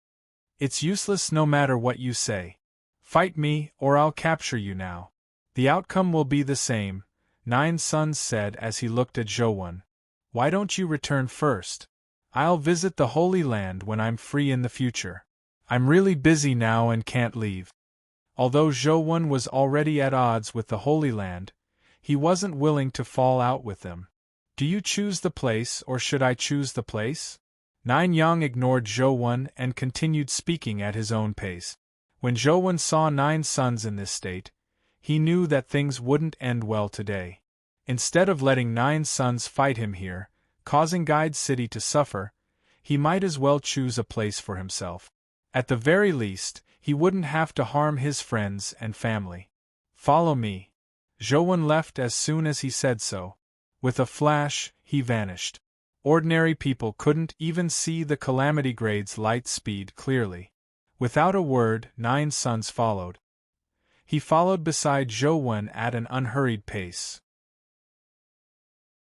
It's useless no matter what you say. Fight me, or I'll capture you now. The outcome will be the same, Nine Suns said as he looked at Zhou. Why don't you return first? I'll visit the Holy Land when I'm free in the future. I'm really busy now and can't leave. Although Zhou was already at odds with the Holy Land, he wasn't willing to fall out with them. Do you choose the place or should I choose the place? Nine Yang ignored Zhou and continued speaking at his own pace. When Zhou saw Nine Suns in this state, he knew that things wouldn't end well today. Instead of letting Nine Suns fight him here, causing Guide City to suffer, he might as well choose a place for himself. At the very least, he wouldn't have to harm his friends and family. Follow me. Zhou left as soon as he said so. With a flash, he vanished. Ordinary people couldn't even see the Calamity Grade's light speed clearly. Without a word, Nine Suns followed. He followed beside Zhou at an unhurried pace.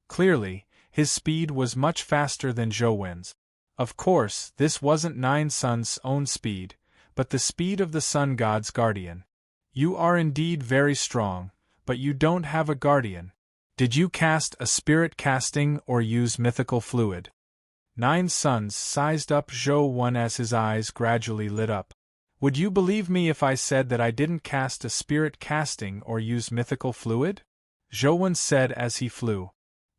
Clearly, his speed was much faster than Zhou's. Of course, this wasn't Nine Suns' own speed, but the speed of the Sun God's guardian. You are indeed very strong, but you don't have a guardian. Did you cast a spirit casting or use mythical fluid? Nine Suns sized up Zhou as his eyes gradually lit up. Would you believe me if I said that I didn't cast a spirit casting or use mythical fluid? Zhou said as he flew.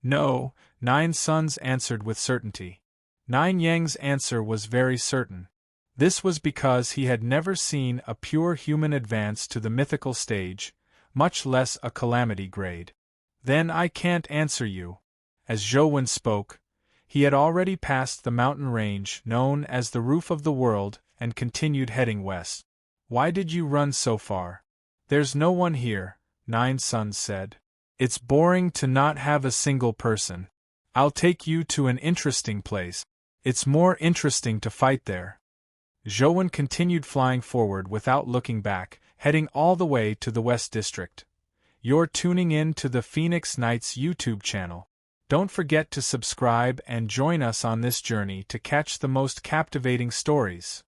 No, Nine Suns answered with certainty. Nine Yang's answer was very certain. This was because he had never seen a pure human advance to the mythical stage, much less a calamity grade. Then I can't answer you. As Zhou spoke, he had already passed the mountain range known as the Roof of the World and continued heading west. Why did you run so far? There's no one here, Nine Suns said. It's boring to not have a single person. I'll take you to an interesting place. It's more interesting to fight there. Zhou continued flying forward without looking back, heading all the way to the West District. You're tuning in to the Phoenix Knights YouTube channel. Don't forget to subscribe and join us on this journey to catch the most captivating stories.